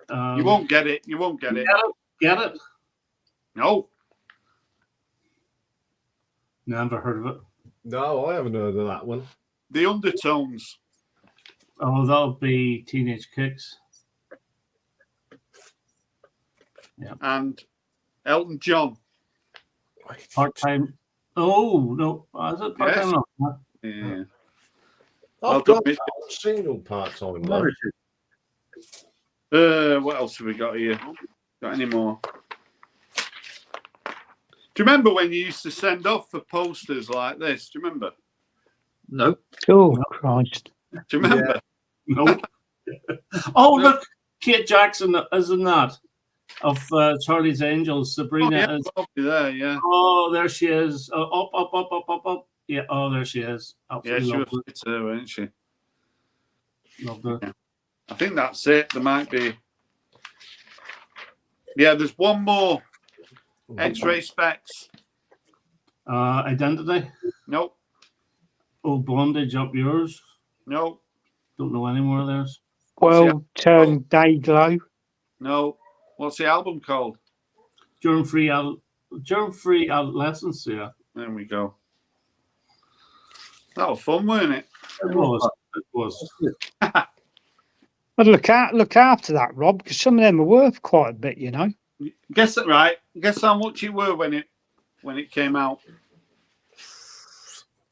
Um, You won't get it. You won't get it. Get it? No. Never heard of it. No, I haven't heard of that one. The Undertones. Oh, that'll be Teenage Kicks. And Elton John. Part time. Oh no, is it part time? Yes. No. Yeah. I've got that single part time. What else have we got here? Got any more? Do you remember when you used to send off for posters like this? Do you remember? No. Oh, Christ. Do you remember? No. Oh look, Kate Jackson is in that of Charlie's Angels. Sabrina yeah, is. probably there, yeah. Oh, there she is. Up. Yeah. Oh, there she is. Yeah, Absolutely she was lovely. fit too, wasn't she? Loved her. Yeah. I think that's it. There might be. Yeah, there's one more. X-ray specs. Identity. Nope. Oh, bondage up yours. Nope. Don't know any more of theirs. Well, turn day glow. No. What's the album called? Germ-free adolescence. Yeah, There we go. That was fun, weren't it? it was. It was. But look after that, Rob, because some of them are worth quite a bit, you know. Guess that right. Guess how much it were when it came out.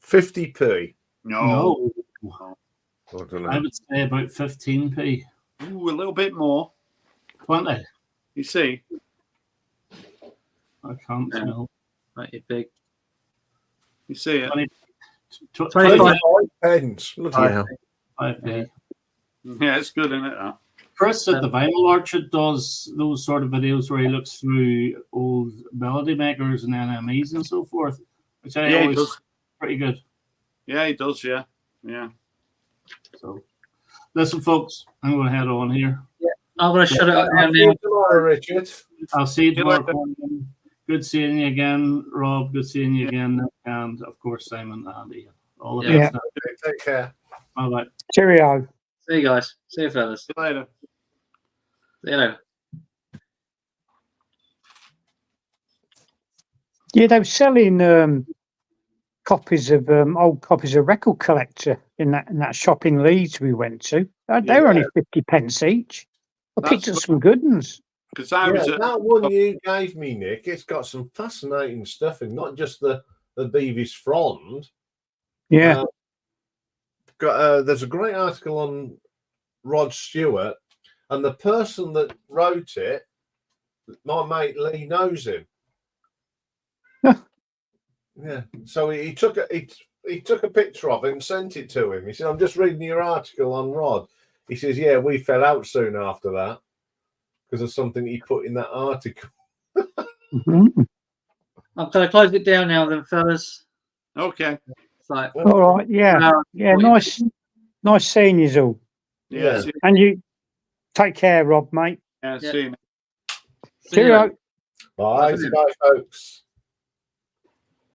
50p. No. I don't I know. would say about 15p. Ooh, a little bit more. 20. You see? I can't Yeah. tell. Mighty big. You see it? 25p. 25. Pence. Bloody hell. Yeah. Yeah, it's good, isn't it? That? Chris at the Vinyl Orchard does those sort of videos where he looks through old melody makers and NMEs and so forth, which I Yeah, he always does. pretty good. Yeah, he does. Yeah. Yeah. So, listen, folks, I'm going to head on here. I'm going to shut it up now. See you tomorrow, Richard. I'll see you tomorrow. later. Morning. Good seeing you again, Rob. Good seeing you again, Nick, and of course Simon and Ian. All the Yeah. best. Take care. Bye bye. Cheerio. See you guys. See you, fellas. See you later. See you later. Yeah, they were selling copies of old copies of Record Collector in that shop in Leeds we went to. They were only 50 pence each. I picked up That's some good ones. Because I was Yeah, at, that one you gave me, Nick, it's got some fascinating stuff in, not just the Beavis Frond. Yeah. There's a great article on Rod Stewart, and the person that wrote it, my mate Lee, knows him. Yeah, so he took a picture of it and sent it to him. He said, "I'm just reading your article on Rod." He says, "Yeah, we fell out soon after that because of something he put in that article." Mhm. I'm going to close it down now, then, fellas. okay. It's like, All right. Yeah. Yeah. Nice seeing you all. Yeah. Yeah. See, And you take care, Rob, mate. yeah, Yeah. see you. see you later. Cheerio. Bye, bye, folks.